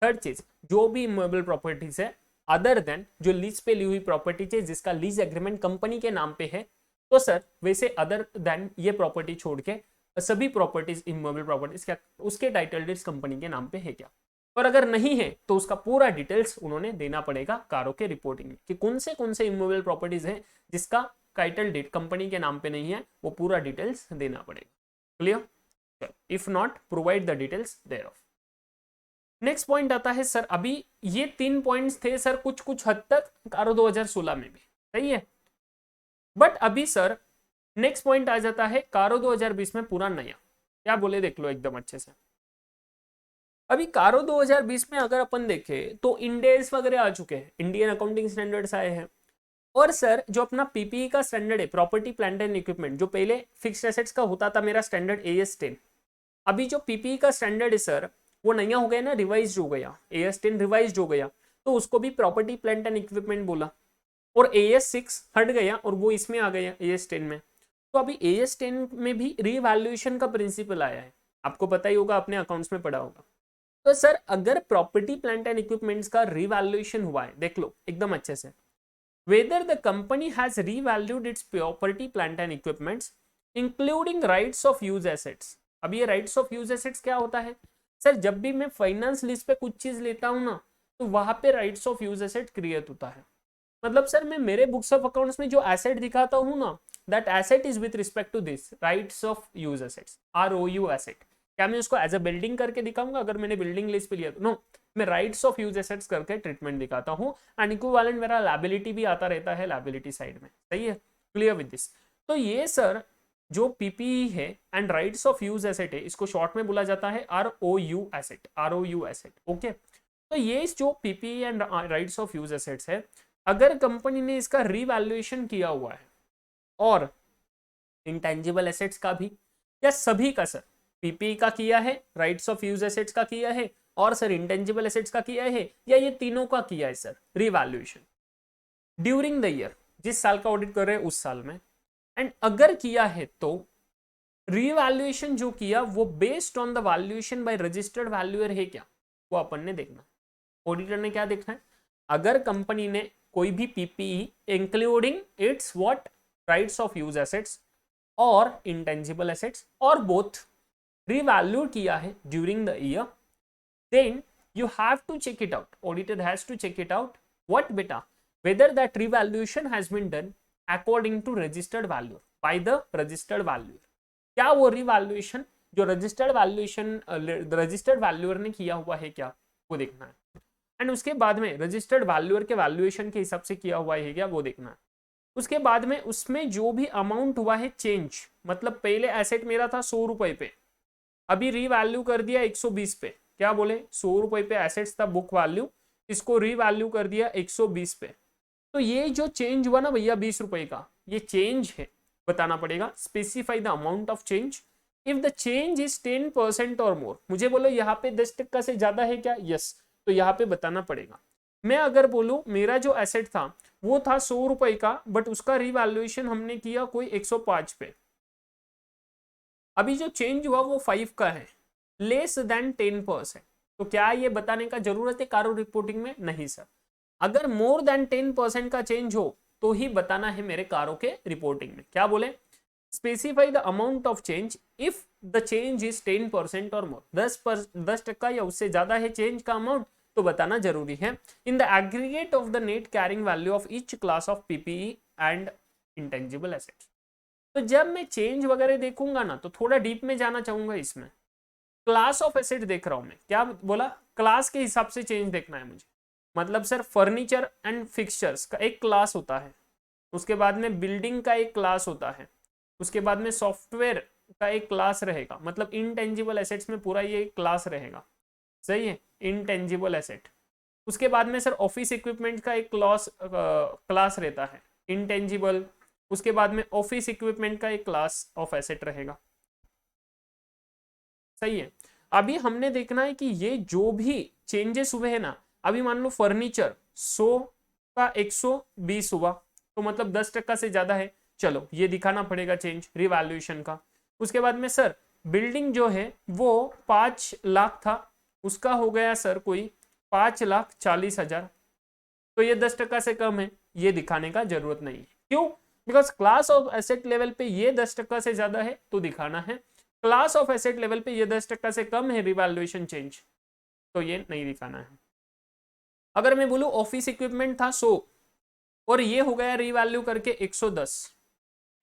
थर्ड चीज जो भी इमूवेबल प्रॉपर्टीज है अदर देन जो लीज पे ली हुई प्रॉपर्टी है जिसका लीज एग्रीमेंट कंपनी के नाम पे है, तो सर वैसे अदर देन ये प्रॉपर्टी छोड़ के सभी प्रॉपर्टीज इमूवेबल प्रॉपर्टीज क्या उसके टाइटल डीड्स कंपनी के नाम पे है क्या, और अगर नहीं है तो उसका पूरा डिटेल्स उन्होंने देना पड़ेगा कारों के रिपोर्टिंग में कि कौन से इमूवेबल प्रॉपर्टीज हैं जिसका टाइटल डीड कंपनी के नाम पे नहीं है, वो पूरा डिटेल्स देना पड़ेगा। Clear, if not provide the details thereof. Next point आता है सर, अभी ये 3 पॉइंट्स थे सर कुछ कुछ हद तक कारो 2016 में भी, सही है, बट अभी सर नेक्स्ट पॉइंट आ जाता है कारो 2020 में पूरा नया, क्या बोले देख लो एकदम अच्छे से। अभी कारो 2020 में अगर अपन देखें तो इंडेस वगैरह आ चुके हैं, इंडियन अकाउंटिंग स्टैंडर्ड्स आए हैं, और सर जो अपना पीपीई का स्टैंडर्ड है प्रॉपर्टी प्लांट एंड इक्विपमेंट, जो पहले फिक्स्ड एसेट्स का होता था मेरा स्टैंडर्ड AS10, अभी जो पीपीई का स्टैंडर्ड है सर वो नया हो गया ना, रिवाइज हो गया, AS10 रिवाइज हो गया, तो उसको भी प्रॉपर्टी प्लांट एंड इक्विपमेंट बोला, और AS6 हट गया और वो इसमें आ गया AS10 में। तो अभी AS10 में भी रीवैल्यूएशन का प्रिंसिपल आया है, आपको पता ही होगा, अपने अकाउंट्स में पढ़ा होगा। तो सर अगर प्रॉपर्टी प्लांट एंड इक्विपमेंट्स का रीवैल्यूएशन हुआ है, देख लो एकदम अच्छे से, weather the company has revalued it's property plant and equipments including rights of use assets. अब ये राइट्स ऑफ यूज एसेट्स क्या होता है सर, जब भी मैं फाइनेंस लीज पे कुछ चीज लेता हूं ना तो वहां पे rights of use asset create होता है, मतलब सर मैं मेरे बुक्स ऑफ अकाउंट्स में जो एसेट दिखाता हूं ना that asset is with respect to this rights of use assets, ROU asset. क्या मैं उसको एज अ बिल्डिंग करके दिखाऊंगा अगर मैंने बिल्डिंग लीज पे लिया तो, नो, मैं राइट्स ऑफ यूज एसेट्स करके ट्रीटमेंट दिखाता हूं, एंड इक्विवेलेंट मेरा लायबिलिटी भी आता रहता है लायबिलिटी साइड में, सही है, क्लियर विद दिस। तो ये सर जो पीपीई है and rights of use asset है इसको शॉर्ट में बोला जाता है ROU asset, ROU asset, okay. तो ये जो PPE and rights of use assets है अगर कंपनी ने इसका रीवैल्यूएशन किया हुआ है, और इंटेंजिबल एसेट्स का भी या सभी का सर, पीपीई का किया है, राइट्स ऑफ यूज एसेट्स का किया है, और सर इंटेंजिबल एसेट्स का किया है, या ये तीनों का किया है sir revaluation during the year, जिस साल का ऑडिट कर रहे हैं उस साल में, एंड अगर किया है तो रीवैल्यूएशन जो किया वो based on the valuation by registered valuer है क्या, वो अपन ने देखना, ऑडिटर ने क्या देखना है, अगर कंपनी ने कोई भी PPE including its what rights of use assets और इंटेंजिबल एसेट्स और बोथ रिवैल्यू किया है during the year, then you have to check it out, auditor has to check it out, what beta, whether that revaluation has been done according to registered value by the registered value, क्या वो revaluation जो registered valuer ने किया हुआ है क्या, वो देखना है, एंड उसके बाद में रजिस्टर्ड वैल्यूअर के वैल्यूएशन के हिसाब से किया हुआ है क्या वो देखना है। उसके बाद में उसमें जो भी अमाउंट हुआ है चेंज, मतलब पहले एसेट मेरा था 100 रुपए पे, अभी रीवैल्यू कर दिया 120 पे। क्या बोले, 100 रुपए पे एसेट्स था बुक वैल्यू, इसको रीवैल्यू कर दिया 120 पे। तो ये जो चेंज हुआ ना भैया 20 रुपए का, ये चेंज है, बताना पड़ेगा। Specify the amount of change if the change is 10% और मोर। मुझे बोलो यहाँ पे 10% से ज्यादा है क्या, यस, तो यहाँ पे बताना पड़ेगा। मैं अगर बोलूं मेरा जो एसेट था वो था 100 रुपए का, बट उसका रिवैल्यूएशन हमने किया कोई 105 पे, अभी जो चेंज हुआ वो 5 का है, लेस देन 10%, तो क्या ये बताने का जरूरत है कारो रिपोर्टिंग में, नहीं सर। अगर मोर देन 10% का चेंज हो तो ही बताना है मेरे कारो के रिपोर्टिंग में। क्या बोले, specify the amount of change if the change is 10% और मोर, 10% या उससे ज्यादा है चेंज का अमाउंट तो बताना जरूरी है। In the aggregate of the net carrying value of each class of PPE and intangible assets. तो जब मैं चेंज वगैरह देखूंगा ना तो थोड़ा डीप में जाना चाहूंगा इसमें। क्लास ऑफ एसेट देख रहा हूं मैं, क्या बोला, क्लास के हिसाब से चेंज देखना है मुझे। मतलब सर फर्नीचर एंड फिक्सचर्स का एक क्लास होता है, उसके बाद में बिल्डिंग का एक क्लास होता है, उसके बाद में सॉफ्टवेयर का एक क्लास रहेगा, मतलब इनटेंजिबल एसेट्स में पूरा ये क्लास रहेगा, सही है, इनटेंजिबल एसेट। उसके बाद में सर ऑफिस इक्विपमेंट का एक क्लास रहता है, इनटेंजिबल। उसके बाद में ऑफिस इक्विपमेंट का एक क्लास ऑफ एसेट रहेगा, सही है। अभी हमने देखना है कि ये जो भी चेंजेस हुए हैं ना, अभी मान लो फर्नीचर 100 का 120 हुआ, तो मतलब 10% से ज्यादा है, चलो ये दिखाना पड़ेगा चेंज रिवैल्यूएशन का। उसके बाद में सर बिल्डिंग जो है वो 5 लाख था, उसका हो गया सर कोई 5,40,000, तो ये 10% से कम है, ये दिखाने का जरूरत नहीं है। क्यों, because class of asset level पे ये 10% से ज्यादा है तो दिखाना है, क्लास ऑफ एसेट लेवल पे ये 10% से कम है रिवैल्यूएशन चेंज, तो ये नहीं दिखाना है। अगर मैं बोलूं ऑफिस इक्विपमेंट था 100 और ये हो गया रिवैल्यू करके 110,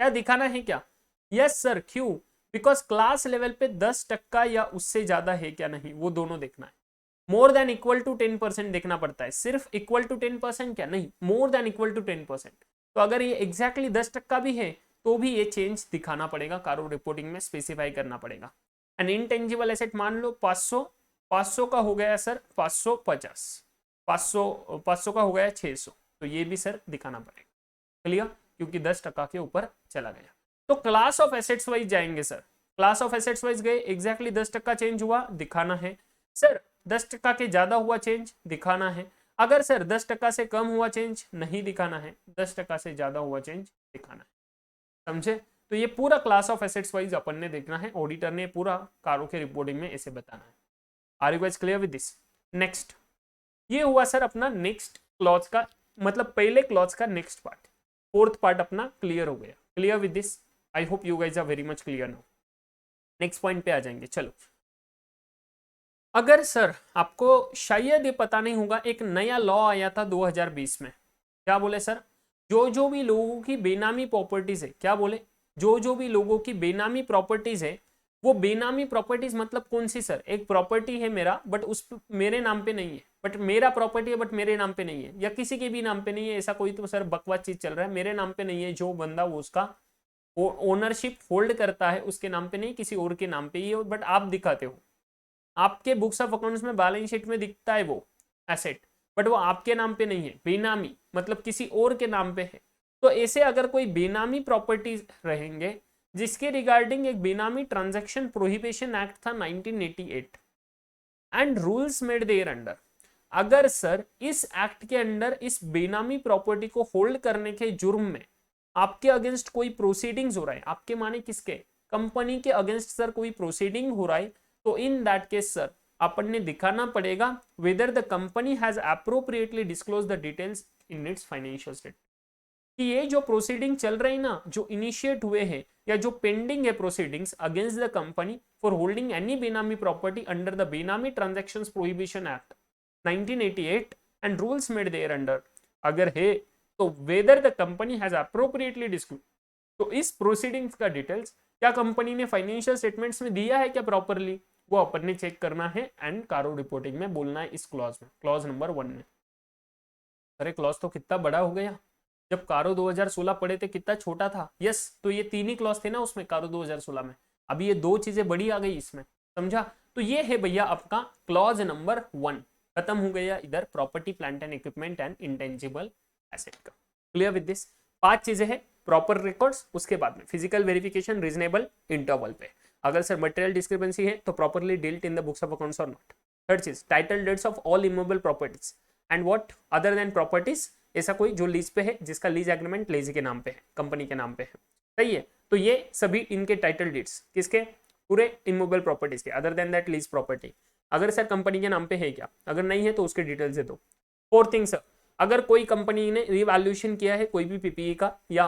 क्या दिखाना है क्या, यस सर। क्यों, बिकॉज क्लास लेवल पे 10% या उससे ज्यादा है क्या नहीं, वो दोनों देखना है। मोर देन इक्वल टू 10% देखना पड़ता है, सिर्फ इक्वल टू 10% क्या नहीं, मोर देन इक्वल टू 10%। तो अगर ये एग्जैक्टली 10% भी है तो भी ये चेंज दिखाना पड़ेगा, कारो रिपोर्टिंग में स्पेसिफाई करना पड़ेगा। एंड इनटेंजिबल एसेट मान लो 500 का हो गया सर 550, 500 का हो गया 600, तो ये भी सर दिखाना पड़ेगा, क्लियर, क्योंकि 10% के ऊपर चला गया। तो क्लास ऑफ एसेट्स वाइज जाएंगे sir, class of assets wise गए, एग्जैक्टली 10% चेंज हुआ दिखाना है सर, 10% के ज्यादा हुआ चेंज दिखाना है। अगर सर 10% से कम हुआ चेंज नहीं दिखाना है, 10% से ज्यादा हुआ चेंज दिखाना है, समझे। तो ये पूरा क्लास ऑफ एसेट्स वाइज अपन ने देखना है, ऑडिटर ने पूरा कारों के रिपोर्टिंग में ऐसे बताना है। Are you guys clear with this. Next, ये हुआ सर अपना नेक्स्ट क्लॉज का, मतलब पहले क्लॉज का नेक्स्ट पार्ट, फोर्थ पार्ट अपना क्लियर हो गया। Clear with this, I hope you guys are very much clear now. Next point पे आ जाएंगे, चलो। अगर सर आपको शायद ये पता नहीं होगा, एक नया लॉ आया था 2020 में, क्या बोले सर, जो भी लोगों की बेनामी प्रॉपर्टीज है, क्या बोले, जो भी लोगों की बेनामी प्रॉपर्टीज है, वो बेनामी प्रॉपर्टीज मतलब कौन सी सर, एक प्रॉपर्टी है मेरा बट उस मेरे नाम पे नहीं है, बट मेरा प्रॉपर्टी है बट मेरे नाम पे नहीं है, या किसी के भी नाम पे नहीं है, ऐसा कोई तो सर बकवास चीज चल रहा है, मेरे नाम पे नहीं है, जो बंदा वो उसका ओनरशिप होल्ड करता है उसके नाम पे नहीं, किसी और के नाम पे ही है, बट आप दिखाते हो, आपके बुक्स ऑफ अकाउंट्स में बैलेंस शीट में दिखता है वो एसेट, बट वो आपके नाम पे नहीं है, बेनामी मतलब किसी और के नाम पे है। तो ऐसे अगर कोई बेनामी प्रॉपर्टीज रहेंगे जिसके रिगार्डिंग एक बेनामी ट्रांजैक्शन प्रोहिबिशन एक्ट था 1988 and rules made there under, अगर सर इस एक्ट के अंडर इस बेनामी प्रॉपर्टी को होल्ड करने के जुर्म में आपके अगेंस्ट कोई प्रोसीडिंग्स हो रहा है, आपके माने किसके, कंपनी के अगेंस्ट सर कोई प्रोसीडिंग हो रहा है, तो इन दैट केस सर अपन ने दिखाना पड़ेगा weather the company has appropriately disclose the details in its financial statement, कि ये जो प्रोसीडिंग चल रही ना, जो इनिशिएट हुए हैं या जो पेंडिंग है proceedings against the company for holding any benami property under the benami transactions prohibition act 1988 and rules made there under, अगर है तो whether the company has appropriately disclose, तो इस प्रोसीडिंग्स का डिटेल्स क्या कंपनी ने फाइनेंशियल स्टेटमेंट्स में दिया है क्या प्रॉपरली, वो अपन ने चेक करना है एंड कारो रिपोर्टिंग में बोलना है इस क्लॉज में, क्लॉज नंबर 1 में। अरे क्लॉज तो कितना बड़ा हो गया, जब कारो 2016 पढ़े थे कितना छोटा था। यस, तो ये 3 ही क्लॉज थे ना उसमें कारो 2016 में, अभी ये 2 चीजें बड़ी आ गई इसमें, समझा। तो ये है भैया आपका क्लॉज नंबर 1, खत्म हो गया इधर property plant and equipment and intangible asset का। क्लियर विद दिस, 5 चीजें हैं, प्रॉपर रिकॉर्ड्स, उसके बाद में फिजिकल वेरिफिकेशन रीजनेबल इंटरवल पे, अगर सर मटेरियल डिस्क्रिपेंसी है तो properly dealt in the books of accounts or not. Third चीज, title deeds of all immovable properties and what other than properties, ऐसा कोई जो लीज पे है, जिसका लीज एग्रीमेंट लेजी के नाम पे है, कंपनी के नाम पे है, सही है। तो ये सभी इनके टाइटल डीड्स किसके, पूरे इमूवेबल प्रॉपर्टीज के, other than that lease property, अगर सर कंपनी के नाम पे है क्या, अगर नहीं है तो उसके डिटेल्स दे दो। फोर्थ थिंग सर, अगर कोई कंपनी ने रिवैल्यूएशन किया है कोई भी पीपीई का या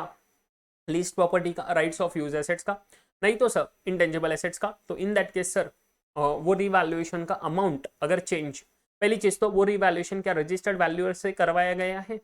लीज प्रॉपर्टी का, राइट्स ऑफ यूज एसेट्स का, नहीं तो सर इंटेंजिबल एसेट्स का, तो इन दैट केस सर वो रिवैल्यूएशन का अमाउंट अगर चेंज, पहली चीज तो वो रिवैल्यूएशन क्या रजिस्टर्ड वैल्यूअर से करवाया गया है,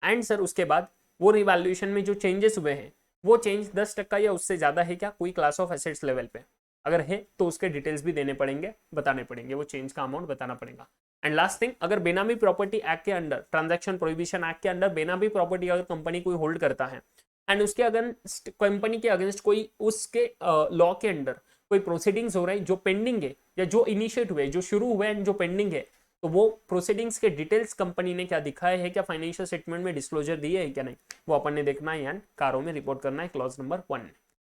एंड सर उसके बाद वो रिवैल्यूएशन में जो चेंजेस हुए हैं वो चेंज 10% या उससे ज्यादा है क्या कोई क्लास ऑफ एसेट्स लेवल पे, अगर है तो उसके डिटेल्स भी देने पड़ेंगे, बताने पड़ेंगे, वो चेंज का अमाउंट बताना पड़ेगा। एंड लास्ट थिंग, अगर बेनामी प्रॉपर्टी एक्ट के अंडर, ट्रांजैक्शन प्रोहिबिशन एक्ट के अंडर बेनामी प्रॉपर्टी अगर कंपनी कोई होल्ड करता है एंड उसके अगेंस्ट, कंपनी के अगेंस्ट कोई उसके लॉ के अंडर कोई प्रोसीडिंग्स हो रहे हैं जो पेंडिंग है या जो इनिशिएट हुए, जो शुरू हुए एंड जो पेंडिंग है, तो वो प्रोसीडिंग्स के डिटेल्स कंपनी ने क्या दिखाए है, क्या फाइनेंशियल स्टेटमेंट में डिस्क्लोजर दिए है क्या नहीं, वो अपन ने देखना है एंड कारों में रिपोर्ट करना है, clause number 1,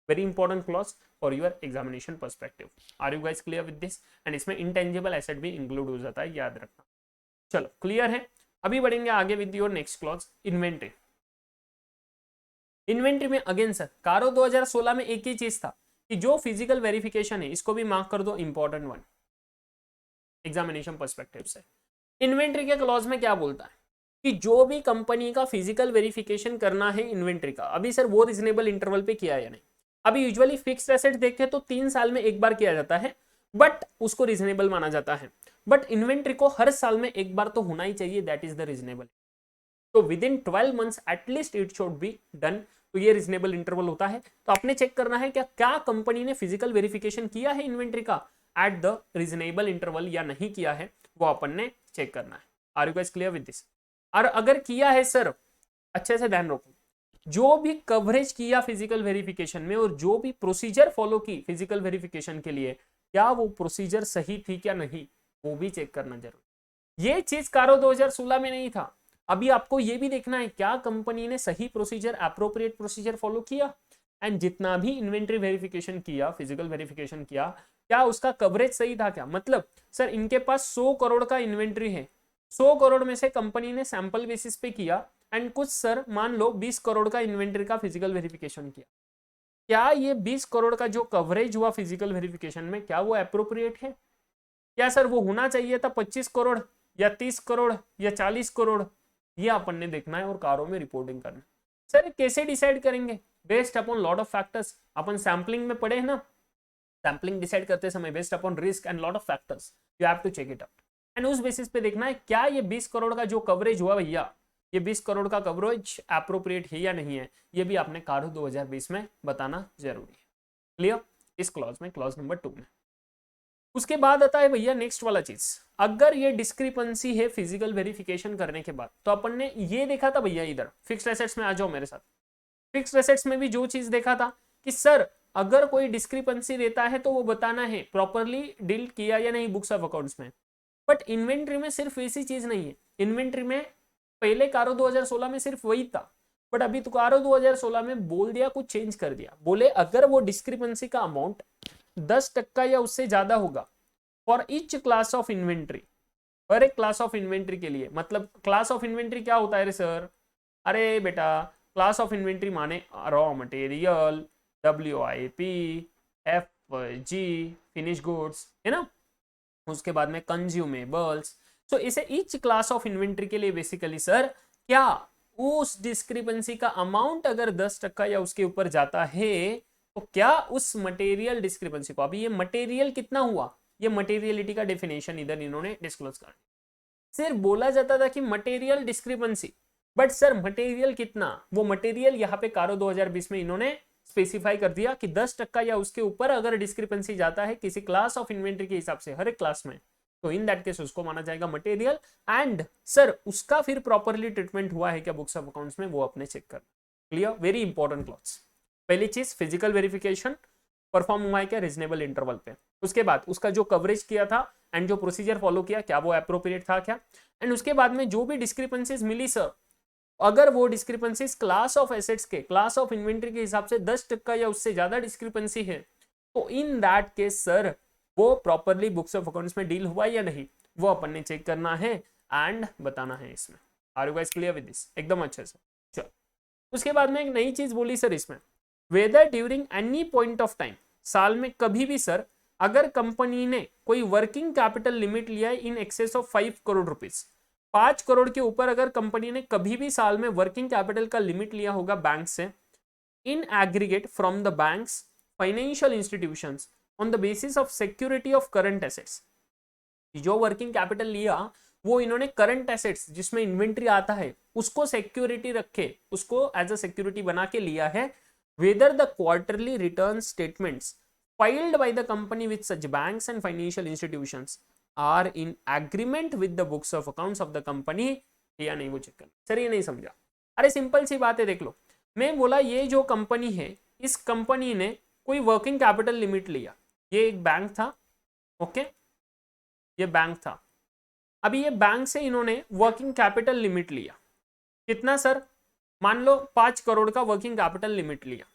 very important clause for your examination perspective. Are you guys clear with this, and इसमें इंटेंजिबल एसेट भी इंक्लूड हो जाता है, याद रखना। चलो क्लियर है, अभी बढ़ेंगे आगे with your next clause, inventory. Inventory में अगेन सर कारो 2016 में एक ही चीज था कि जो फिजिकल वेरिफिकेशन है, इसको भी मार्क कर दो इंपॉर्टेंट 1 एग्जामिनेशन पर्सपेक्टिव से। इन्वेंट्री के क्लॉज में क्या बोलता है कि जो भी कंपनी का फिजिकल वेरिफिकेशन करना है इन्वेंट्री का, अभी सर वो रीजनेबल इंटरवल पे किया या नहीं, अभी यूजुअली फिक्स्ड एसेट देखें तो 3 साल में एक बार किया जाता है, बट उसको रीजनेबल माना जाता है, बट इन्वेंट्री को हर साल में एक बार तो होना ही चाहिए, दैट इज द रीजनेबल। तो with in 12 months at least it should be done, तो ये रीजनेबल इंटरवल होता है। तो आपने चेक करना है क्या कंपनी ने फिजिकल वेरिफिकेशन किया है इन्वेंट्री का एट द रीजनेबल इंटरवल या नहीं किया है, वो अपन ने चेक करना है। Are you guys clear with this? और अगर किया है सर, अच्छे से ध्यान रखो, जो भी कवरेज किया फिजिकल वेरिफिकेशन में और जो भी प्रोसीजर फॉलो की फिजिकल वेरिफिकेशन के लिए, क्या वो प्रोसीजर सही थी क्या नहीं, वो भी चेक करना जरूरी। ये चीज कारो 2016 में नहीं था। अभी आपको ये भी देखना है क्या कंपनी ने सही प्रोसीजर, एप्रोप्रिएट प्रोसीजर फॉलो किया, एंड जितना भी इन्वेंट्री वेरिफिकेशन किया, फिजिकल वेरिफिकेशन किया, क्या उसका कवरेज सही था क्या। मतलब सर इनके पास 100 करोड़ का इन्वेंट्री है, 100 करोड़ में से कंपनी ने सैंपल बेसिस पे किया, एंड कुछ सर मान लो 20 करोड़ का इन्वेंट्री का फिजिकल वेरिफिकेशन किया, क्या ये 20 करोड़ का जो कवरेज हुआ फिजिकल वेरिफिकेशन में, क्या वो अप्रोप्रिएट है, क्या सर वो होना चाहिए था 25 करोड़ या 30 करोड़ या 40 करोड़, ये अपन ने देखना है और कारों में रिपोर्टिंग करना। सर कैसे डिसाइड करेंगे, based upon lot of factors, अपन सैम्पलिंग में पढ़े हैं ना, सैम्पलिंग डिसाइड करते समय based upon risk and lot of factors, you have to check it out, and उस बेसिस पे देखना है क्या ये 20 करोड़ का जो कवरेज हुआ भैया, ये 20 करोड़ का कवरेज एप्रोप्रिएट है या नहीं है, ये भी आपने कारो 2020 में बताना जरूरी है। क्लियर इस क्लॉज में, क्लॉज नंबर 2 में। उसके बाद आता है भैया नेक्स्ट वाला चीज, अगर ये डिस्क्रिपेंसी है फिजिकल वेरिफिकेशन करने के बाद, तो अपन ने ये देखा था भैया, इधर फिक्स्ड एसेट्स में आ जाओ मेरे साथ। फिक्स्ड एसेट्स में भी जो चीज देखा था कि सर अगर कोई डिस्क्रिपेंसी रहता है तो वो बताना है प्रॉपरली डील किया या नहीं बुक्स ऑफ अकाउंट्स में, बट इन्वेंट्री में सिर्फ ऐसी चीज नहीं है। इन्वेंट्री में पहले कारो 2016 में सिर्फ वही था, बट अभी तो कारो 2016 में बोल दिया, कुछ चेंज कर दिया, बोले अगर वो डिस्क्रिपेंसी का अमाउंट 10% या उससे ज्यादा होगा for each class of inventory, हर एक क्लास ऑफ इन्वेंट्री के लिए। मतलब क्लास ऑफ इन्वेंट्री क्या होता है रे सर, अरे बेटा क्लास ऑफ इन्वेंट्री माने raw material, WIP, FG finish goods, है ना, उसके बाद में कंज्यूमेबल्स। सो इसे ईच क्लास ऑफ इन्वेंट्री के लिए बेसिकली सर क्या उस डिस्क्रिपेंसी का अमाउंट अगर 10% या उसके ऊपर जाता है, तो क्या उस मटेरियल डिस्क्रिपेंसी को, अभी ये मटेरियल कितना हुआ, ये मटेरियलिटी का डेफिनेशन इधर इन्होंने डिस्क्लोज कर दिया। सिर्फ बोला जाता था कि material discrepancy, but sir material कितना, वो मटेरियल यहाँ पे कारो 2020 में इन्होंने स्पेसिफाई कर दिया कि 10% या उसके ऊपर अगर डिस्क्रिपेंसी जाता है किसी क्लास ऑफ इन्वेंट्री के हिसाब से, हर एक क्लास में, तो इन दैट केस उसको माना जाएगा मटेरियल। एंड सर उसका फिर प्रॉपरली ट्रीटमेंट हुआ है क्या बुक्स ऑफ अकाउंट्स में, वो अपने चेक करना। Clear, very important clause. पहली चीज फिजिकल वेरिफिकेशन परफॉर्म हुआ है क्या रीजनेबल इंटरवल पे, उसके बाद उसका जो कवरेज किया था एंड जो प्रोसीजर फॉलो किया क्या वो अप्रोप्रिएट था क्या, एंड उसके बाद में जो भी डिस्क्रिपेंसीज मिली सर, अगर वो डिस्क्रिपेंसीज क्लास ऑफ एसेट्स के, क्लास ऑफ इन्वेंट्री के हिसाब से 10% या उससे ज्यादा डिस्क्रिपेंसी है, तो इन दैट केस सर वो प्रॉपरली बुक्स ऑफ अकाउंट्स में डील हुआ या नहीं, वो अपन ने चेक करना है एंड बताना है इसमें। Are you guys clear with this? एकदम अच्छे से। चलो उसके बाद में एक नई चीज बोली सर इसमें, whether during any point of time, साल में कभी भी सर अगर कंपनी ने कोई वर्किंग कैपिटल लिमिट लिया है in excess of 5 crore rupees, 5 crore के ऊपर अगर कंपनी ने कभी भी साल में वर्किंग कैपिटल का लिमिट लिया होगा बैंक से, in aggregate from the banks financial institutions on the basis of security of current assets, जो वर्किंग कैपिटल लिया वो इन्होंने करंट एसेट्स जिसमें इन्वेंट्री आता है उसको सिक्योरिटी रखे, उसको एज अ सिक्योरिटी बना के लिया है, whether the quarterly return statements filed by the company with such banks and financial institutions are in agreement with the books of accounts of the company या नहीं, वो चेक करना। सर ये नहीं समझा, अरे सिंपल सी बात है, देख लो मैं बोला ये जो कंपनी है इस कंपनी ने कोई वर्किंग कैपिटल लिमिट लिया, ये एक बैंक था, ओके ये बैंक था, अभी ये बैंक से इन्होंने वर्किंग कैपिटल लिमिट लिया, कितना सर, मान लो 5 करोड़ का वर्किंग कैपिटल लिमिट लिया।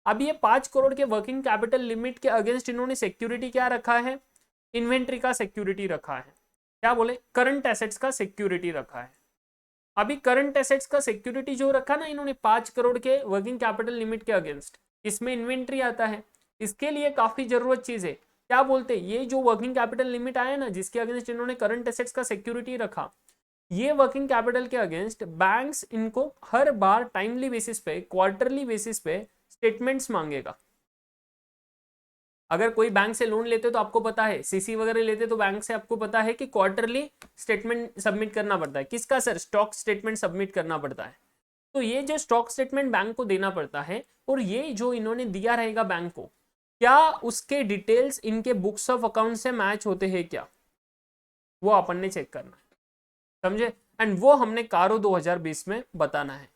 अब ये 5 करोड़ के वर्किंग कैपिटल लिमिट के अगेंस्ट इन्होंने सिक्योरिटी क्या रखा है, इन्वेंट्री का सिक्योरिटी रखा है, क्या बोले करंट एसेट्स का सिक्योरिटी रखा है। अभी करंट एसेट्स का सिक्योरिटी जो रखा ना इन्होंने 5 करोड़ के वर्किंग कैपिटल लिमिट के अगेंस्ट, इसमें इन्वेंट्री आता है, इसके लिए काफी जरूरत चीज है, क्या बोलते हैं ये जो वर्किंग कैपिटल लिमिट आया ना जिसके अगेंस्ट इन्होंने करंट एसेट्स का सिक्योरिटी रखा, ये वर्किंग कैपिटल के अगेंस्ट बैंक्स इनको हर बार टाइमली बेसिस पे, क्वार्टरली बेसिस पे स्टेटमेंट्स मांगेगा। अगर कोई बैंक से लोन लेते तो आपको पता है, सीसी वगैरह लेते तो बैंक से आपको पता है कि क्वार्टरली स्टेटमेंट सबमिट करना पड़ता है, किसका सर, स्टॉक स्टेटमेंट सबमिट करना पड़ता है। तो ये जो स्टॉक स्टेटमेंट बैंक को देना पड़ता है और ये जो इन्होंने दिया रहेगा बैंक को, क्या उसके डिटेल्स इनके बुक्स ऑफ अकाउंट से मैच होते हैं क्या, वो अपन ने चेक करना है, समझे। एंड वो हमने कारो 2020 में बताना है,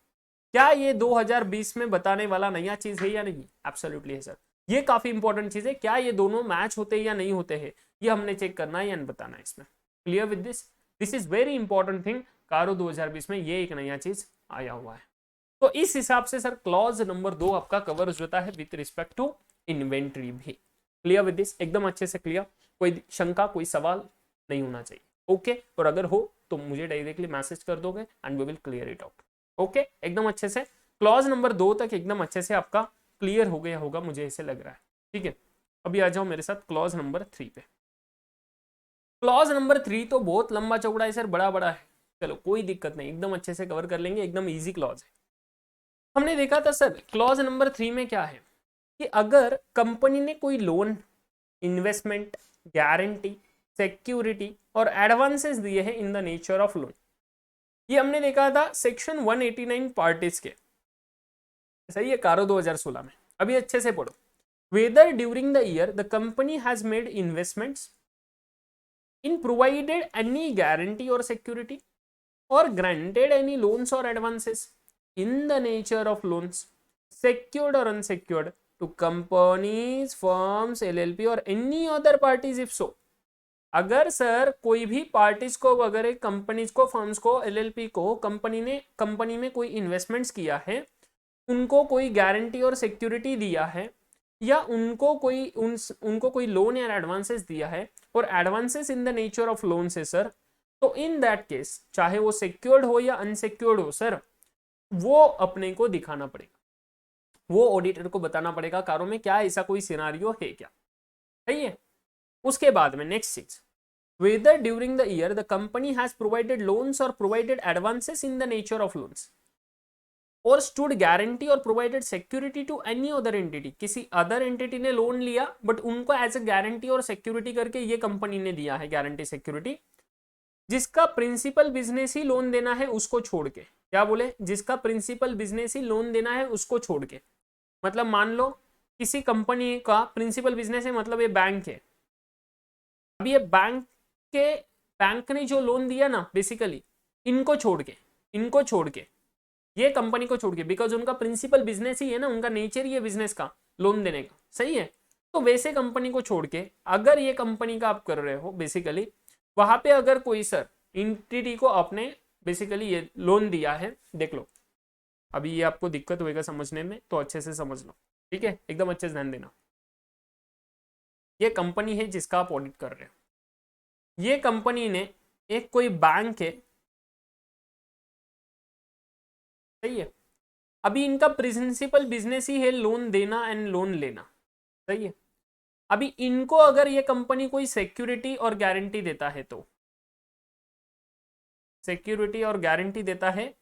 क्या ये 2020 में बताने वाला नया चीज है या नहीं, एब्सोल्युटली है सर, ये काफी इंपॉर्टेंट चीज है, क्या ये दोनों मैच होते हैं या नहीं होते हैं, ये हमने चेक करना है या बताना है इसमें। Clear with this? This is very important thing, कारो 2020 में ये एक नया चीज आया हुआ है। तो इस हिसाब से सर क्लॉज नंबर 2 आपका कवर होता है विथ रिस्पेक्ट टू इन्वेंट्री भी। Clear with this? एकदम अच्छे से क्लियर, कोई शंका कोई सवाल नहीं होना चाहिए, ओके। और अगर हो तो मुझे डायरेक्टली मैसेज कर दोगे and we will clear it out, okay. एकदम अच्छे से क्लॉज नंबर 2 तक एकदम अच्छे से आपका क्लियर हो गया होगा, मुझे ऐसे लग रहा है, ठीक है। अभी आ जाओ मेरे साथ क्लॉज नंबर 3 पे। क्लॉज नंबर 3 तो बहुत लंबा चौड़ा है सर, बड़ा बड़ा है, चलो कोई दिक्कत नहीं, एकदम अच्छे से कवर कर लेंगे, एकदम ईजी क्लॉज है। हमने देखा था सर क्लॉज नंबर 3 में क्या है कि अगर कंपनी ने कोई लोन, इन्वेस्टमेंट, गारंटी, सिक्योरिटी और एडवांसेस दिए हैं इन द नेचर ऑफ लोन, ये हमने देखा था सेक्शन 189 पार्टीज के, सही है, कारो 2016 में। अभी अच्छे से पढ़ो, whether during the year the company has made investments in provided any guarantee और security or granted any loans और advances in the nature of loans secured or unsecured to companies, firms, LLP और any other parties if so। अगर sir कोई भी parties को वगैरह, companies को, firms को, LLP को, कंपनी में कोई इन्वेस्टमेंट्स किया है, उनको कोई गारंटी और सिक्योरिटी दिया है, या उनको कोई लोन या एडवांसेस दिया है और advances in the nature of loan से सर, तो इन दैट केस चाहे वो सिक्योर्ड हो या अनसिक्योर्ड हो सर, वो अपने को दिखाना पड़ेगा, वो ऑडिटर को बताना पड़ेगा कारों में क्या ऐसा कोई सिनारियो है क्या, सही है। उसके बाद में नेक्स्ट चीज, whether during the year the company has provided loans और provided advances in the nature of loans और स्टूड गारंटी और provided security to any other entity, किसी अदर एंटिटी ने लोन लिया बट उनको एज ए गारंटी और security करके ये कंपनी ने दिया है गारंटी सिक्योरिटी, जिसका प्रिंसिपल बिजनेस ही लोन देना है उसको छोड़ के, क्या बोले, जिसका प्रिंसिपल बिजनेस ही लोन देना है उसको छोड़ के, मतलब मान लो किसी कंपनी का प्रिंसिपल बिजनेस है, मतलब ये बैंक है, अब ये बैंक के बैंक ने जो लोन दिया ना बेसिकली इनको छोड़ के ये कंपनी को छोड़ के, बिकॉज उनका प्रिंसिपल बिजनेस ही है ना, उनका नेचर ही है बिजनेस का लोन देने का, सही है। तो वैसे कंपनी को छोड़ के अगर ये कंपनी का आप कर रहे हो बेसिकली, वहां पे अगर कोई सर इंटिटी को आपने बेसिकली ये लोन दिया है, देख लो अभी ये आपको दिक्कत होएगा समझने में, तो अच्छे से समझ लो, ठीक है, एकदम अच्छे से ध्यान देना। ये कंपनी है जिसका आप ऑडिट कर रहे हो, ये कंपनी ने एक कोई बैंक है, सही है। अभी इनका प्रिंसिपल बिजनेस ही है लोन देना एंड लोन लेना, सही है। अभी इनको अगर ये कंपनी कोई सिक्योरिटी और गारंटी देता है, तो सिक्योरिटी और गारंटी देता है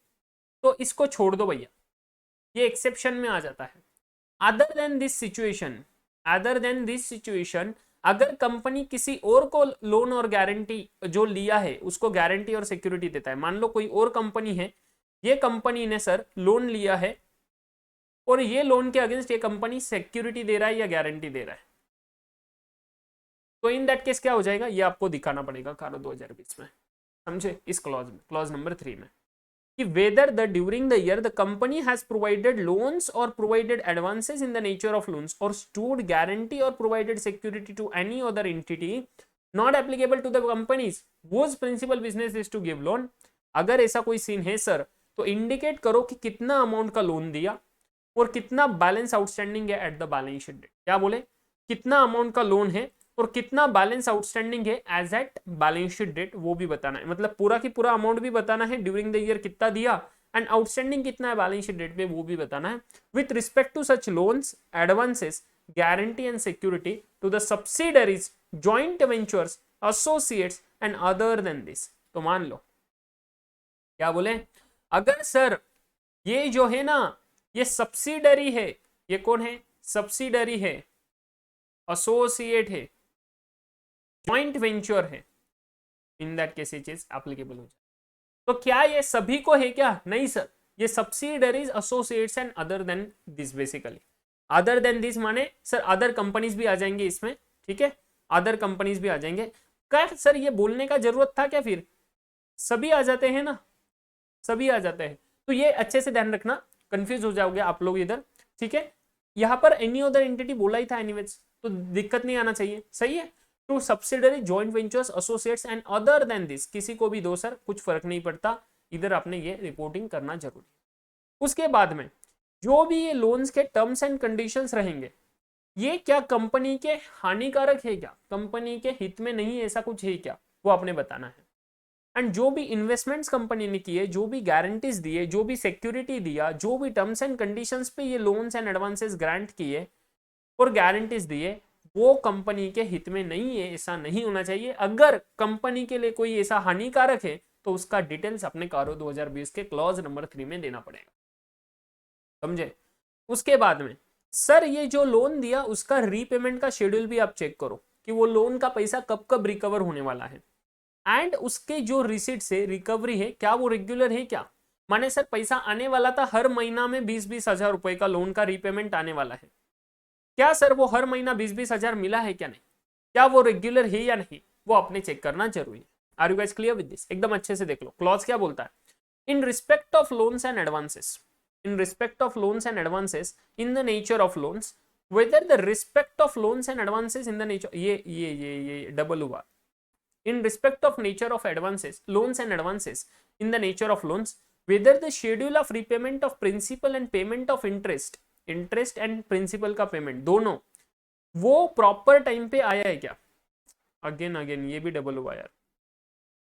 तो इसको छोड़ दो भैया, ये एक्सेप्शन में आ जाता है। अदर देन दिस सिचुएशन अगर कंपनी किसी और को लोन और गारंटी जो लिया है उसको गारंटी और सिक्योरिटी देता है, मान लो कोई और कंपनी है, ये कंपनी ने सर लोन लिया है और ये लोन के अगेंस्ट ये कंपनी सिक्योरिटी दे रहा है या गारंटी दे रहा है, तो इन दैट केस क्या हो जाएगा, ये आपको दिखाना पड़ेगा कारो 2020 में, समझे, इस क्लॉज में, क्लॉज नंबर 3 में, कि whether the during the year the company has provided loans or provided advances in the nature of loans or stood guarantee or provided security to any other entity not applicable to the companies whose principal business is to give loan। अगर ऐसा कोई scene है sir तो indicate करो कि कितना amount का loan दिया और कितना बैलेंस आउटस्टैंडिंग है at the balance sheet date. क्या बोले, कितना अमाउंट का लोन है और कितना बैलेंस आउटस्टैंडिंग है as at balance sheet date, वो भी बताना है, मतलब पूरा की पूरा अमाउंट भी बताना है, ड्यूरिंग द ईयर कितना दिया एंड आउटस्टैंडिंग कितना है बैलेंस शीट डेट पे, वो भी बताना है। With respect to such loans, advances, guarantee and security to the subsidiaries, joint ventures, associates and other than this. तो मान लो क्या बोले, अगर सर ये जो है ना ये सब्सिडरी है, ये कौन है, सब्सिडरी है, एसोसिएट है, जॉइंट वेंचर है, इन that case it is applicable हो जाए। तो क्या ये सभी को है क्या, नहीं सर, ये subsidiaries, associates and other than this, basically other than this माने सर अदर कंपनीज भी आ जाएंगे इसमें, ठीक है, अदर कंपनीज भी आ जाएंगे। क्या सर ये बोलने का जरूरत था क्या, फिर सभी आ जाते हैं ना, सभी आ जाते हैं, तो ये अच्छे से ध्यान रखना, कंफ्यूज हो जाओगे आप लोग इधर, ठीक है। यहाँ पर एनी अदर एंटिटी बोला ही था एनीवेज, तो दिक्कत नहीं आना चाहिए, सही है। To subsidiary, joint ventures, associates and other than this, किसी को भी दो सर, कुछ फर्क नहीं पड़ता, इधर आपने ये रिपोर्टिंग करना जरूरी। उसके बाद में जो भी ये लोन्स के टर्म्स एंड कंडीशंस रहेंगे, ये क्या कंपनी के हानिकारक है क्या, कंपनी के हित में नहीं है, ऐसा कुछ है क्या, वो आपने बताना है। एंड जो भी इन्वेस्टमेंट्स कंपनी ने किए, जो भी गारंटीज दिए, जो भी सिक्योरिटी दिया, जो भी टर्म्स एंड कंडीशंस पे ये लोन्स एंड एडवांसेस ग्रांट किए और गारंटीज दिए, वो कंपनी के हित में नहीं है, ऐसा नहीं होना चाहिए। अगर कंपनी के लिए कोई ऐसा हानिकारक है तो उसका डिटेल्स अपने कारो 2020 के क्लॉज नंबर 3 में देना पड़ेगा, समझे। उसके बाद में सर ये जो लोन दिया उसका रीपेमेंट का शेड्यूल भी आप चेक करो कि वो लोन का पैसा कब कब रिकवर होने वाला है, एंड उसके जो रिसीट से रिकवरी है क्या वो रेगुलर है क्या, माने सर पैसा आने वाला था हर महीना में 20-20 हजार रुपए का लोन का रीपेमेंट आने वाला है, क्या सर वो हर महीना 20-20 हजार मिला है क्या नहीं, क्या वो रेगुलर है या नहीं, वो आपने चेक करना जरूरी है। Are you guys clear with this, एकदम अच्छे से देख लो क्लॉज क्या बोलता है। In respect of loans and advances, in respect of loans and advances in the nature of loans, whether the respect of loans and advances in the nature, ये double हुआ, in respect of nature of advances, loans and advances in the nature of loans, whether the schedule of repayment of principal and payment of interest, interest and principal का payment दोनों वो proper time पे आया है क्या, again ये भी double हुआ यार,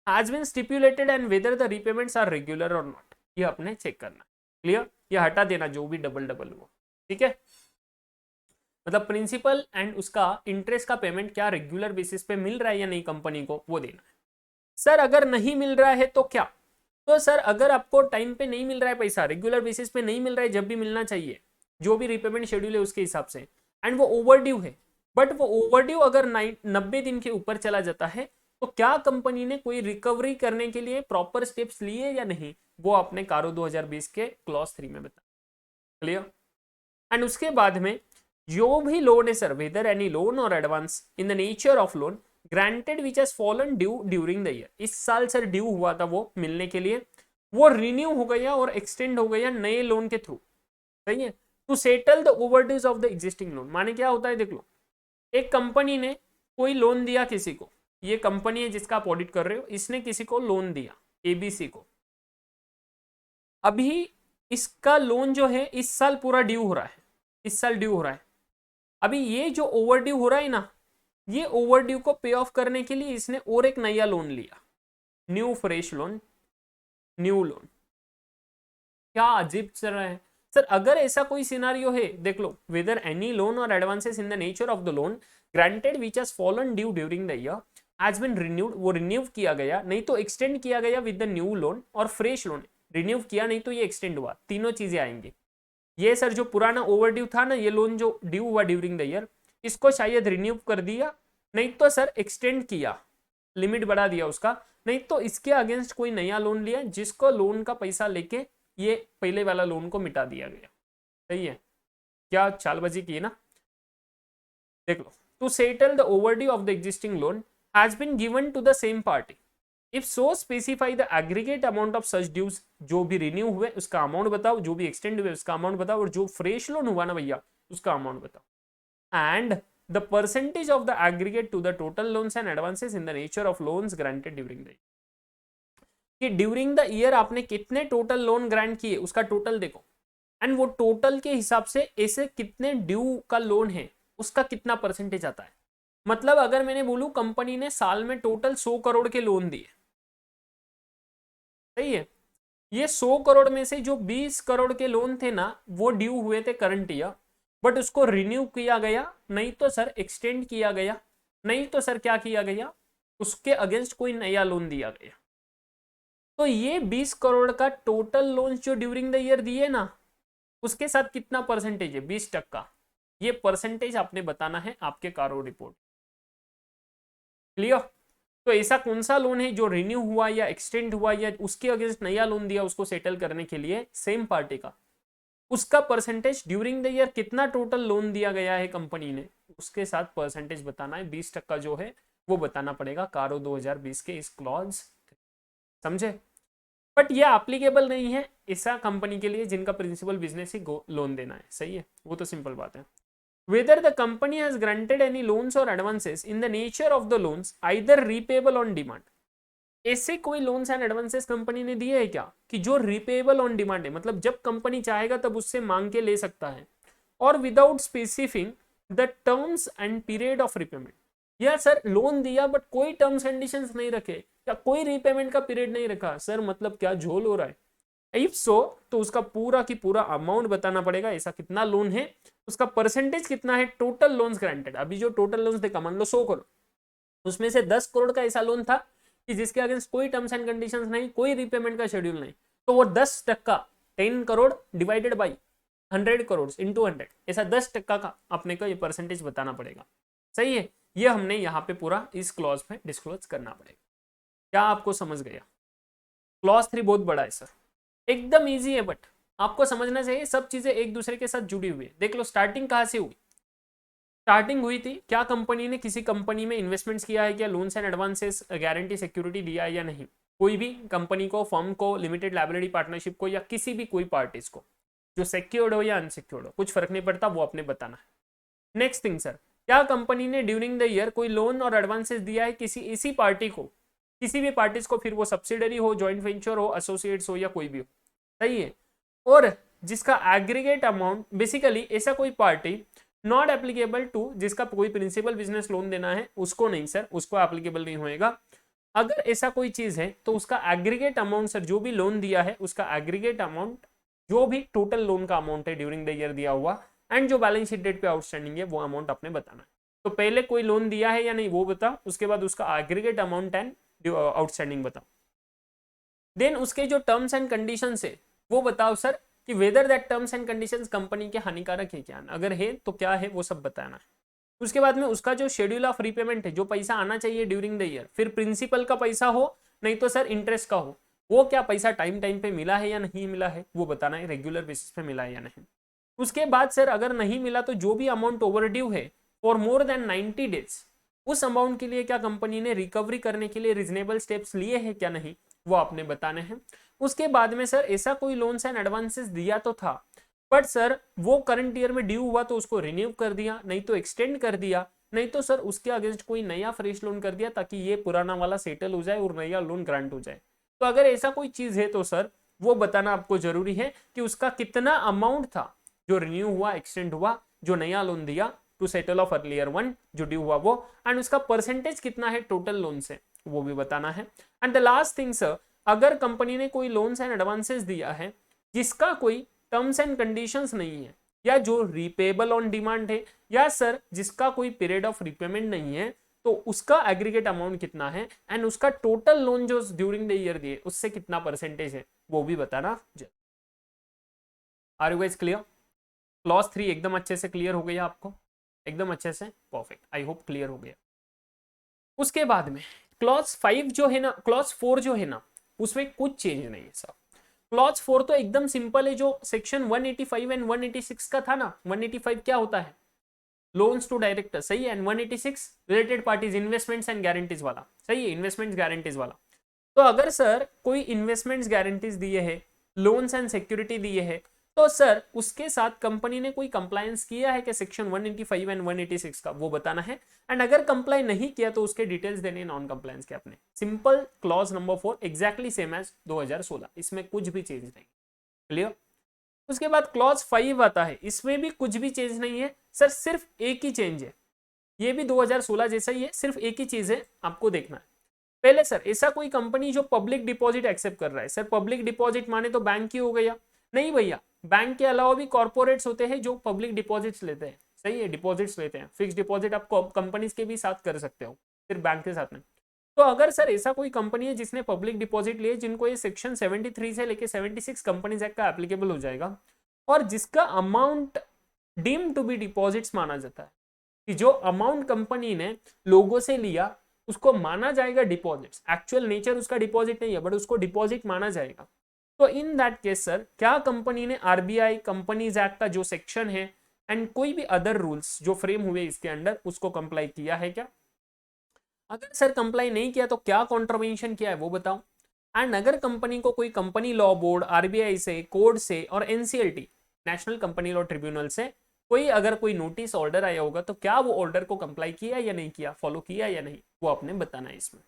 has been stipulated and whether the repayments are regular or not, ये अपने चेक करना, क्लियर, ये हटा देना जो भी डबल हुआ, ठीक है। मतलब प्रिंसिपल एंड उसका इंटरेस्ट का पेमेंट क्या रेगुलर बेसिस पे मिल रहा है या नहीं कंपनी को, वो देना है। सर अगर नहीं मिल रहा है तो क्या, तो सर अगर आपको टाइम पे नहीं मिल रहा है पैसा, रेगुलर बेसिस पे नहीं मिल रहा है जब भी मिलना चाहिए, जो भी रिपेमेंट शेड्यूल है उसके हिसाब से, एंड वो ओवरड्यू है, बट वो ओवरड्यू अगर 90 दिन के ऊपर चला जाता है तो क्या कंपनी ने कोई रिकवरी करने के लिए प्रॉपर स्टेप्स लिए या नहीं, वो आपने कारो 2020 के क्लॉज 3 में बता, क्लियर। एंड उसके बाद में जो भी लोन है सर, वेदर एनी लोन और advance in the nature of loan granted which has fallen due during the year, इस साल सर ड्यू हुआ था वो मिलने के लिए, वो रिन्यू हो गया और एक्सटेंड हो गया नए लोन के थ्रू, सही है। To settle the overdues of the existing loan, माने क्या होता है, देख लो, एक कंपनी ने कोई लोन दिया किसी को, ये कंपनी है जिसका आप ऑडिट कर रहे हो, इसने किसी को लोन दिया एबीसी को, अभी इसका लोन जो है इस साल पूरा ड्यू हो रहा है, इस साल ड्यू हो रहा है। अभी ये जो ओवर ड्यू हो रहा है ना, ये ओवर ड्यू को पे ऑफ करने के लिए इसने और एक नया लोन लिया, new fresh loan, new loan. क्या अजीब चल रहा है सर, अगर ऐसा कोई सिनारियो है, देख लो, whether any loan or advances in the nature of the loan granted which has fallen due during the year has been renewed, वो रिन्यू किया गया, नहीं तो एक्सटेंड किया गया with the new loan, or fresh loan, renew किया नहीं तो ये एक्सटेंड हुआ, तीनों चीजें आएंगी। ये सर जो पुराना ओवर ड्यू था ना, ये लोन जो ड्यू हुआ ड्यूरिंग द ईयर, इसको शायद रिन्यू कर दिया, नहीं तो सर एक्सटेंड किया, लिमिट बढ़ा दिया उसका, नहीं तो इसके अगेंस्ट कोई नया लोन लिया जिसको लोन का पैसा लेके ये पहले वाला लोन को मिटा दिया गया, सही है। क्या चालबाजी की है ना, देख लो, to settle the overdue of the existing loan has been given to the same party if so specify the aggregate amount of such dues, जो भी रिन्यू हुए उसका अमाउंट बताओ, जो भी एक्सटेंड हुए उसका अमाउंट बताओ, और जो फ्रेश लोन हुआ ना भैया उसका अमाउंट बताओ, and the percentage of the aggregate to the total loans and advances in the nature of loans granted during the year, कि ड्यूरिंग द ईयर आपने कितने टोटल लोन ग्रांट किए उसका टोटल देखो, एंड वो टोटल के हिसाब से ऐसे कितने ड्यू का लोन है उसका कितना परसेंटेज आता है। मतलब अगर मैंने बोलूं कंपनी ने साल में टोटल 100 करोड़ के लोन दिए, सही है, ये 100 करोड़ में से जो 20 करोड़ के लोन थे ना वो ड्यू हुए थे करंट ईयर, बट उसको रिन्यू किया गया, नहीं तो सर एक्सटेंड किया गया, नहीं तो सर क्या किया गया, उसके अगेंस्ट कोई नया लोन दिया गया। तो ये 20 करोड़ का टोटल लोन जो ड्यूरिंग द ईयर दिए ना, उसके साथ कितना परसेंटेज है, 20%, ये परसेंटेज आपने बताना है आपके कारो रिपोर्ट, क्लियर। तो ऐसा कौन सा लोन है जो रिन्यू हुआ या एक्सटेंड हुआ या उसके अगेंस्ट नया लोन दिया उसको सेटल करने के लिए सेम पार्टी का, उसका परसेंटेज ड्यूरिंग द ईयर कितना टोटल लोन दिया गया है कंपनी ने, उसके साथ परसेंटेज बताना है, 20% जो है वो बताना पड़ेगा कारो 2020 के इस क्लॉज, समझे। बट ये एप्लीकेबल नहीं है ऐसा कंपनी के लिए जिनका प्रिंसिपल बिजनेस ही लोन देना है, सही है, वो तो सिंपल बात है। Whether the company has granted any loans और advances in the nature of the loans either repayable on demand, ऐसे कोई लोन्स एंड एडवांसेस कंपनी ने दिए है क्या कि जो रिपेबल ऑन डिमांड है, मतलब जब कंपनी चाहेगा तब उससे मांग के ले सकता है, और without स्पेसिफिंग the terms and period of repayment, या सर लोन दिया बट कोई टर्म्स कंडीशंस नहीं रखे या कोई रिपेमेंट का पीरियड नहीं रखा, सर मतलब क्या झोल हो रहा है। इफ सो तो उसका पूरा की पूरा अमाउंट बताना पड़ेगा, ऐसा कितना लोन है, उसका परसेंटेज कितना है टोटल लोन्स ग्रांटेड। अभी जो टोटल लोन्स देखा, मान लो 100 करोड़, उसमें से 10 करोड़ का ऐसा लोन था कि जिसके अगेंस्ट कोई टर्म्स एंड कंडीशंस नहीं, कोई रिपेमेंट का शेड्यूल नहीं, तो वो 10%, 10 crore divided by 100 crore into 100, ऐसा 10% का अपने को ये परसेंटेज बताना पड़ेगा, सही है। ये हमने यहाँ पे पूरा इस क्लॉज में डिस्क्लोज करना पड़ेगा। क्या आपको समझ गया? क्लॉज 3 बहुत बड़ा है सर, एकदम इजी है, बट आपको समझना चाहिए सब चीजें एक दूसरे के साथ जुड़ी हुई है। देख लो स्टार्टिंग कहाँ से हुई, स्टार्टिंग हुई थी क्या कंपनी ने किसी कंपनी में इन्वेस्टमेंट्स किया है क्या, loans and advances guarantee security दिया है या नहीं, कोई भी कंपनी को, फर्म को, लिमिटेड लायबिलिटी पार्टनरशिप को, या किसी भी कोई पार्टीज को, जो सिक्योर्ड हो या अनसिक्योर्ड हो, कुछ फर्क नहीं पड़ता, वो आपने बताना है। नेक्स्ट थिंग सर, क्या कंपनी ने ड्यूरिंग द ईयर कोई लोन और एडवांसेस दिया है किसी इसी पार्टी को, किसी भी पार्टीज को, फिर वो सब्सिडरी हो, ज्वाइंट वेंचर हो, एसोसिएट्स हो या कोई भी हो, सही है, और जिसका एग्रीगेट अमाउंट, बेसिकली ऐसा कोई पार्टी नॉट एप्लीकेबल टू, जिसका कोई प्रिंसिपल बिजनेस लोन देना है उसको नहीं सर, उसको एप्लीकेबल नहीं होएगा। अगर ऐसा कोई चीज है तो उसका एग्रीगेट अमाउंट सर, जो भी लोन दिया है उसका एग्रीगेट अमाउंट, जो भी टोटल लोन का अमाउंट है ड्यूरिंग द ईयर दिया हुआ, एंड जो बैलेंस शीट डेट पे आउटस्टैंडिंग है वो अमाउंट आपने बताना है। तो पहले कोई लोन दिया है या नहीं वो बताओ, उसके बाद उसका एग्रीगेट अमाउंट एंड आउटस्टैंडिंग बताओ, देन उसके जो टर्म्स एंड कंडीशंस है वो बताओ सर, कि whether that terms and conditions company के हानिकारक है क्या, अगर है तो क्या है, वो सब बताना है। उसके बाद में उसका जो शेड्यूल ऑफ रीपेमेंट है, जो पैसा आना चाहिए ड्यूरिंग द ईयर, फिर प्रिंसिपल का पैसा हो नहीं तो सर इंटरेस्ट का हो, वो क्या पैसा टाइम टाइम पे मिला है या नहीं मिला है वो बताना है, रेगुलर बेसिस पे मिला है या नहीं। उसके बाद सर अगर नहीं मिला तो जो भी अमाउंट ओवर ड्यू है फॉर मोर देन 90 डेज, उस अमाउंट के लिए क्या कंपनी ने रिकवरी करने के लिए रीजनेबल स्टेप्स लिए हैं क्या नहीं, वो आपने बताने हैं। उसके बाद में सर ऐसा कोई लोन्स एंड एडवांसेस दिया तो था, बट सर वो करंट ईयर में ड्यू हुआ तो उसको रिन्यू कर दिया, नहीं तो एक्सटेंड कर दिया, नहीं तो सर उसके अगेंस्ट कोई नया फ्रेश लोन कर दिया ताकि ये पुराना वाला सेटल हो जाए और नया लोन ग्रांट हो जाए। तो अगर ऐसा कोई चीज है तो सर वो बताना आपको जरूरी है कि उसका कितना अमाउंट था जो रिन्यू हुआ, एक्सटेंड हुआ, जो नया लोन दिया to settle off earlier one जो ड्यू हुआ वो, एंड उसका परसेंटेज कितना है टोटल लोन से, वो भी बताना है। And the last thing sir, अगर कंपनी ने कोई लोन्स एंड एडवांसेस दिया है जिसका कोई टर्म्स एंड कंडीशंस नहीं है, या जो रीपेबल ऑन डिमांड है, या सर जिसका कोई पीरियड ऑफ रिपेमेंट नहीं है, तो उसका एग्रीगेट अमाउंट कितना है एंड उसका टोटल लोन जो ड्यूरिंग द ईयर दिए उससे कितना परसेंटेज है, वो भी बताना। Are you guys clear? Clause 3 एकदम अच्छे से क्लियर हो गया आपको, एकदम अच्छे से, परफेक्ट, आई होप क्लियर हो गया। उसके बाद में क्लॉज 5 जो है ना, क्लॉज 4 जो है ना, उसमें कुछ चेंज नहीं है सर। क्लॉज 4 तो एकदम सिंपल है, जो सेक्शन 185 एंड 186 का था ना। 185 क्या होता है, लोन्स टू डायरेक्टर, सही है, and 186 related parties, investments and guarantees वाला, सही है, इन्वेस्टमेंट्स गारंटीज वाला। तो अगर सर कोई इन्वेस्टमेंट्स गारंटीज दिए है, लोन्स एंड सिक्योरिटी दिए है, तो सर उसके साथ कंपनी ने कोई कंप्लायंस किया है कि सेक्शन 185 एंड 186 का, वो बताना है। एंड अगर कंप्लाई नहीं किया तो उसके डिटेल्स देने नॉन कंप्लायंस के अपने। Simple clause number 4 exactly same as 2016, इसमें कुछ भी चेंज नहीं। क्लियर? उसके बाद क्लॉज 5 आता है, इसमें भी कुछ भी चेंज नहीं है सर, सिर्फ एक ही चेंज है, ये भी 2016 जैसा ही है, सिर्फ एक ही चीज है आपको देखना है। पहले सर ऐसा कोई कंपनी जो पब्लिक डिपॉजिट एक्सेप्ट कर रहा है, सर पब्लिक डिपॉजिट माने तो बैंक ही हो गया, नहीं भैया, बैंक के अलावा भी कॉर्पोरेट्स होते हैं जो पब्लिक डिपॉजिट्स लेते हैं, सही है, डिपॉजिट्स लेते हैं, फिक्स डिपॉजिट आप कंपनीज के भी साथ कर सकते हो, सिर्फ बैंक के साथ में। तो अगर सर ऐसा कोई कंपनी है जिसने पब्लिक डिपॉजिट लिए, जिनको ये सेक्शन 73 से लेके 76 कंपनीज एक्ट का एप्लीकेबल हो जाएगा, और जिसका amount deem to be deposits माना जाता है, कि जो अमाउंट कंपनी ने लोगों से लिया उसको माना जाएगा डिपॉजिट्स, एक्चुअल नेचर उसका डिपॉजिट नहीं है बट उसको डिपॉजिट माना जाएगा। तो इन दैट केस सर क्या कंपनी ने आरबीआई कंपनीज एक्ट का जो सेक्शन है एंड कोई भी अदर रूल्स जो फ्रेम हुए इसके अंडर उसको कंप्लाई किया है क्या? अगर सर कंप्लाई नहीं किया तो क्या कॉन्ट्रवेंशन किया है वो बताओ। एंड अगर कंपनी को कोई कंपनी लॉ बोर्ड, आरबीआई से, कोड से और NCLT national company law tribunal से कोई अगर कोई नोटिस ऑर्डर आया होगा तो क्या वो ऑर्डर को कंप्लाई किया या नहीं किया, फॉलो किया या नहीं, वो आपने बताना है इसमें।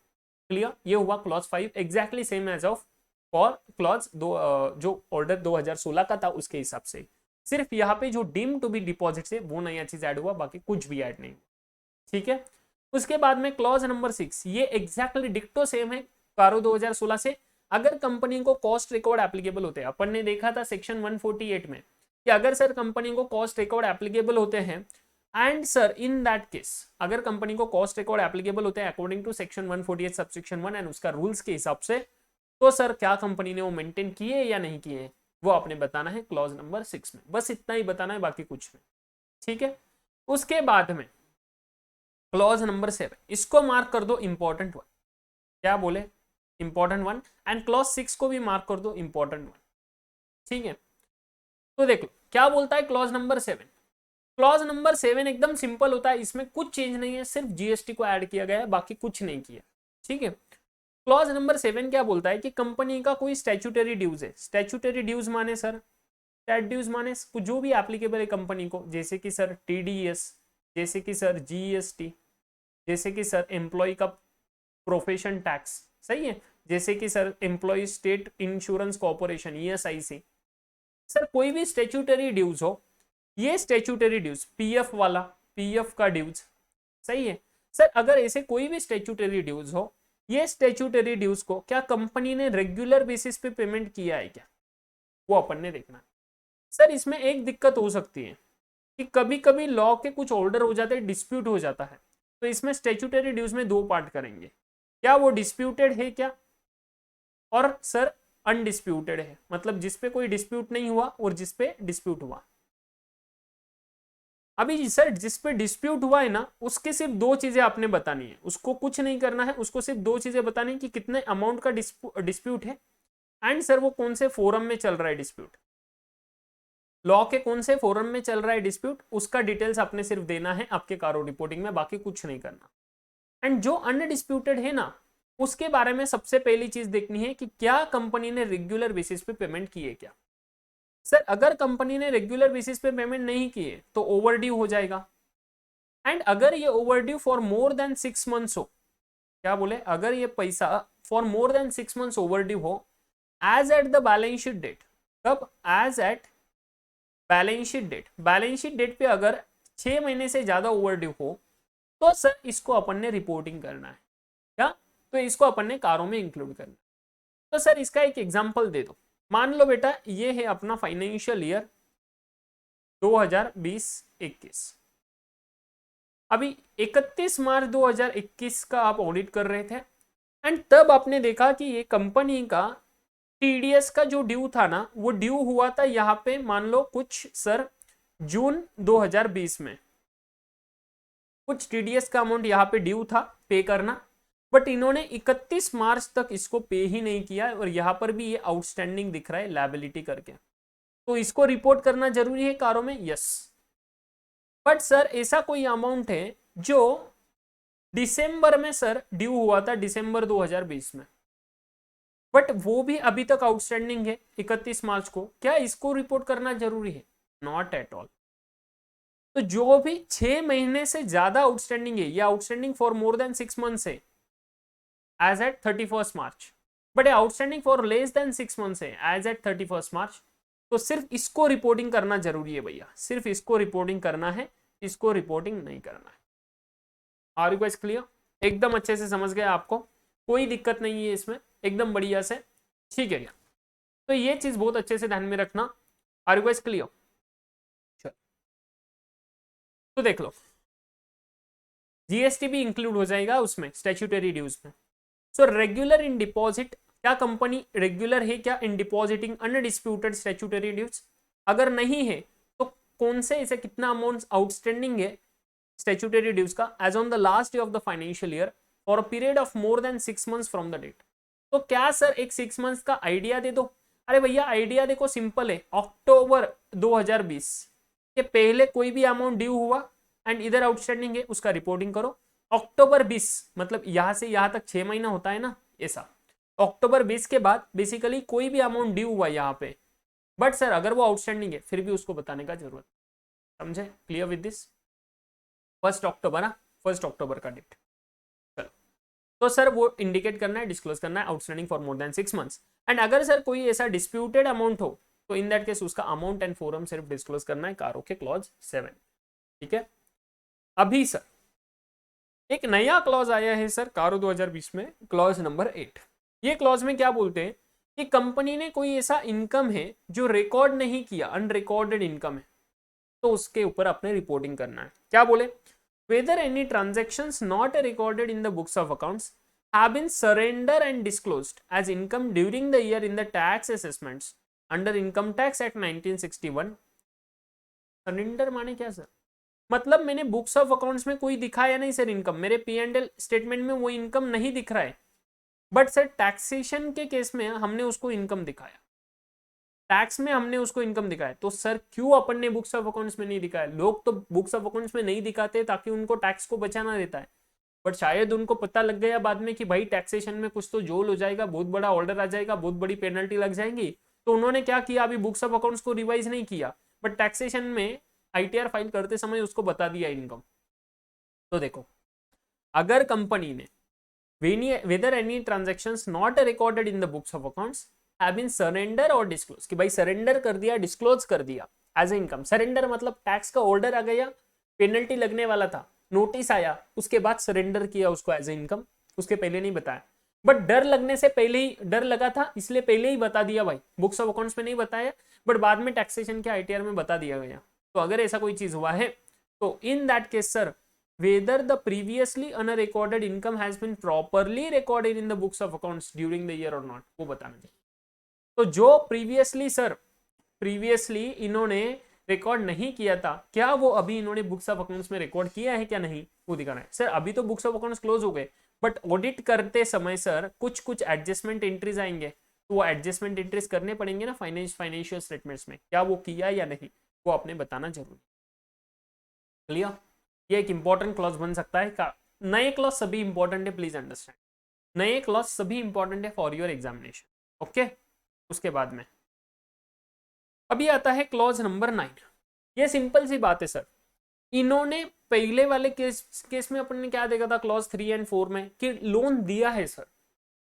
क्लियर? ये हुआ clause 5 exactly same as of four clause जो ऑर्डर 2016 का था उसके हिसाब से, सिर्फ यहाँ पे जो डीम टू बी डिपॉजिट से वो नया चीज ऐड हुआ, बाकी कुछ भी ऐड नहीं। ठीक है? उसके बाद में क्लॉज नंबर 6, ये एग्जैक्टली डिक्टो सेम है कारो 2016 से। अगर कंपनी को कॉस्ट रिकॉर्ड एप्लीकेबल होते हैं, अपन ने देखा था सेक्शन 148 में कि अगर सर कंपनी को कॉस्ट रिकॉर्ड एप्लीकेबल होते हैं, and sir in that case अगर कंपनी को कॉस्ट रिकॉर्ड एप्लीकेबल होते हैं according to section 148 subsection 1 and उसका रूल्स के हिसाब से, तो सर क्या कंपनी ने वो मेंटेन किए या नहीं किए, वो आपने बताना है क्लॉज नंबर 6 में। बस इतना ही बताना है, बाकी कुछ नहीं। ठीक है? उसके बाद में क्लॉज नंबर 7, इसको मार्क कर दो इंपॉर्टेंट वन। क्या बोले? Important one. एंड क्लॉज 6 को भी मार्क कर दो इंपॉर्टेंट वन। ठीक है? तो देखो क्या बोलता है क्लॉज नंबर 7। क्लॉज नंबर 7 एकदम सिंपल होता है, इसमें कुछ चेंज नहीं है, सिर्फ जीएसटी को ऐड किया गया है, बाकी कुछ नहीं किया। ठीक है? क्लॉज नंबर 7 क्या बोलता है कि कंपनी का कोई स्टैट्यूटरी ड्यूज है। स्टैट्यूटरी ड्यूज माने सर, स्टैट ड्यूज माने जो भी एप्लीकेबल है कंपनी को, जैसे कि सर टीडीएस, जैसे कि सर जीएसटी, जैसे कि सर एम्प्लॉय का प्रोफेशन टैक्स, सही है, जैसे कि sir employee state insurance corporation ESIC. Sir कोई भी स्टैट्यूटरी ड्यूज हो, ये स्टैट्यूटरी ड्यूज पीएफ वाला, पीएफ का ड्यूज, सही है सर, अगर ऐसे कोई भी स्टैट्यूटरी ड्यूज हो, ये स्टैट्यूटरी ड्यूज को क्या कंपनी ने रेगुलर बेसिस पे पेमेंट किया है क्या, वो अपन ने देखना है। सर इसमें एक दिक्कत हो सकती है कि कभी कभी लॉ के कुछ ऑर्डर हो जाते हैं, डिस्प्यूट हो जाता है, तो इसमें स्टैट्यूटरी ड्यूज में दो पार्ट करेंगे, क्या वो डिस्प्यूटेड है क्या, और सर अनडिस्प्यूटेड है, मतलब जिसपे कोई डिस्प्यूट नहीं हुआ और जिसपे डिस्प्यूट हुआ। अभी सर जिसपे डिस्प्यूट हुआ है ना, उसके सिर्फ दो चीजें आपने बतानी है, उसको कुछ नहीं करना है, उसको सिर्फ दो चीजें बतानी है कि कितने अमाउंट का डिस्प्यूट है, एंड सर वो कौन से फोरम में चल रहा है डिस्प्यूट, लॉ के कौन से फोरम में चल रहा है डिस्प्यूट, उसका डिटेल्स आपने सिर्फ देना है आपके कारो रिपोर्टिंग में, बाकी कुछ नहीं करना। एंड जो अनडिस्प्यूटेड है ना, उसके बारे में सबसे पहली चीज देखनी है कि क्या कंपनी ने रेगुलर बेसिस पे पेमेंट की है क्या। सर अगर कंपनी ने रेगुलर बेसिस पे पेमेंट नहीं किए तो ओवर ड्यू हो जाएगा। एंड अगर ये overdue for more than 6 months हो, क्या बोले, अगर ये पैसा for more than 6 months overdue हो as at the balance sheet date, कब, as at balance sheet date, balance sheet date पे अगर 6 महीने से ज्यादा ओवर ड्यू हो तो सर इसको अपन ने रिपोर्टिंग करना है क्या, तो इसको अपन ने कारों में इंक्लूड करना है। तो सर इसका एक एग्जांपल दे दो। मान लो बेटा ये है अपना फाइनेंशियल ईयर 2020-21, अभी 31 मार्च 2021 का आप ऑडिट कर रहे थे एंड तब आपने देखा कि ये कंपनी का टीडीएस का जो ड्यू था ना, वो ड्यू हुआ था यहाँ पे मान लो कुछ सर जून 2020 में, कुछ टीडीएस का अमाउंट यहाँ पे ड्यू था पे करना, बट इन्होंने 31 मार्च तक इसको पे ही नहीं किया और यहाँ पर भी ये आउटस्टैंडिंग दिख रहा है लायबिलिटी करके, तो इसको रिपोर्ट करना जरूरी है कारों में, यस। बट सर ऐसा कोई अमाउंट है जो दिसंबर में सर ड्यू हुआ था, दिसंबर 2020 में, बट वो भी अभी तक आउटस्टैंडिंग है 31 मार्च को, क्या इसको रिपोर्ट करना जरूरी है, नॉट एट ऑल। तो जो भी 6 महीने से ज्यादा आउटस्टैंडिंग है या outstanding for more than 6 months है as at 31 March, but outstanding for less than 6 months है एज एट 31 मार्च, तो सिर्फ इसको रिपोर्टिंग करना जरूरी है भैया, सिर्फ इसको रिपोर्टिंग करना है, इसको रिपोर्टिंग नहीं करना है। आर यू गाइस क्लियर, एकदम अच्छे से समझ गए आपको, कोई दिक्कत नहीं है इसमें, एकदम बढ़िया से, ठीक है क्या। तो ये चीज बहुत अच्छे से ध्यान में रखना। आर यू गाइस क्लियर, तो देख लो जीएसटी भी इंक्लूड हो जाएगा उसमें स्टैट्यूटरी ड्यूज में। सो रेगुलर इन डिपॉजिट, क्या कंपनी रेगुलर है क्या in depositing undisputed statutory dues, अगर नहीं है तो कौन से, इसे कितना अमाउंट आउटस्टैंडिंग है स्टैट्यूटरी ड्यूज का as on the last day of the financial year for a period of more than 6 months from the date. तो क्या सर एक 6 मंथ्स का आइडिया दे दो, अरे भैया आइडिया देखो सिंपल है, अक्टूबर 2020 के पहले कोई भी अमाउंट ड्यू हुआ एंड इधर आउटस्टैंडिंग है उसका रिपोर्टिंग करो, अक्टूबर 20 मतलब यहां से यहां तक 6 महीना होता है ना ऐसा, अक्टूबर 20 के बाद बेसिकली कोई भी अमाउंट ड्यू हुआ यहाँ पे, बट सर अगर वो आउटस्टैंडिंग है फिर भी उसको बताने का जरूरत, समझे, क्लियर विद दिस। 1 अक्टूबर ना, 1 अक्टूबर का डेट, चलो तो सर वो इंडिकेट करना है, डिस्क्लोज करना है outstanding for more than 6 months. And अगर सर कोई ऐसा डिस्प्यूटेड अमाउंट हो तो इन दैट केस उसका अमाउंट एंड फोरम सिर्फ डिस्क्लोज करना है कारों के क्लॉज 7, ठीक है। अभी सर एक नया क्लॉज आया है सर कारो 2020 में, क्लॉज नंबर 8। ये क्लॉज में क्या बोलते हैं कि कंपनी ने कोई ऐसा इनकम है जो रिकॉर्ड नहीं किया, अनरिकॉर्डेड इनकम है, तो उसके ऊपर अपने रिपोर्टिंग करना है। क्या बोले, whether any transactions not recorded in the books of accounts have been surrendered and disclosed as income during the year in the tax assessments under income tax act 1961। Surrender माने क्या सर, मतलब मैंने books of accounts में कोई दिखाया नहीं sir income, मेरे P&L statement में वो इनकम नहीं दिख रहा है, बट सर टैक्सेशन के केस में हमने उसको इनकम दिखाया, टैक्स में हमने उसको इनकम दिखाया, तो सर क्यों अपन ने बुक्स ऑफ अकाउंट्स में नहीं दिखाया। लोग तो बुक्स ऑफ अकाउंट्स में नहीं दिखाते ताकि उनको टैक्स को बचाना रहता है, बट शायद उनको पता लग गया बाद में कि भाई टैक्सेशन में कुछ तो जोल हो जाएगा, बहुत बड़ा ऑर्डर आ जाएगा, बहुत बड़ी पेनल्टी लग जाएंगी, तो उन्होंने क्या किया, अभी बुक्स ऑफ अकाउंट्स को रिवाइज नहीं किया, बट टैक्सेशन में आईटीआर फाइल करते समय उसको बता दिया इनकम। तो देखो अगर कंपनी ने whether any transactions not recorded in the books of accounts have been surrender or disclose, कि भाई सरेंडर कर दिया, डिस्क्लोज कर दिया एज ए इनकम, सरेंडर मतलब टैक्स का ऑर्डर आ गया, पेनल्टी लगने वाला था, नोटिस आया, उसके बाद सरेंडर किया उसको एज ए इनकम, उसके पहले नहीं बताया, बट डर लगने से पहले ही, डर लगा था इसलिए पहले ही बता दिया भाई, बुक्स ऑफ अकाउंट्स में नहीं बताया बट बाद में टैक्सेशन के आईटीआर में बता दिया गया। तो अगर ऐसा कोई चीज हुआ है तो in that case sir whether the previously unrecorded income has been properly recorded in the books of accounts during the year or not, वो बताना चाहिए। तो जो प्रीवियसली इन्होंने रिकॉर्ड नहीं किया था, क्या वो अभी इन्होंने बुक्स ऑफ अकाउंट्स में रिकॉर्ड किया है क्या नहीं, वो दिखाना है। सर अभी तो बुक्स ऑफ अकाउंट्स क्लोज हो गए, बट ऑडिट करते समय सर कुछ एडजस्टमेंट एंट्रीज आएंगे, तो वो एडजस्टमेंट एंट्रीज करने पड़ेंगे ना फाइनेंशियल स्टेटमेंट्स में, क्या वो किया या नहीं, वो आपने बताना जरूरी। क्लियर, ये एक इंपॉर्टेंट क्लॉज बन सकता है नए क्लॉज सभी इंपॉर्टेंट है, प्लीज अंडरस्टैंड, नए क्लॉज सभी इंपॉर्टेंट है फॉर योर एग्जामिनेशन। ओके, उसके बाद में अभी आता है क्लॉज नंबर 9। ये सिंपल सी बात है सर, इन्होंने पहले वाले केस में अपन ने क्या देखा था क्लॉज 3 एंड 4 में कि लोन दिया है सर,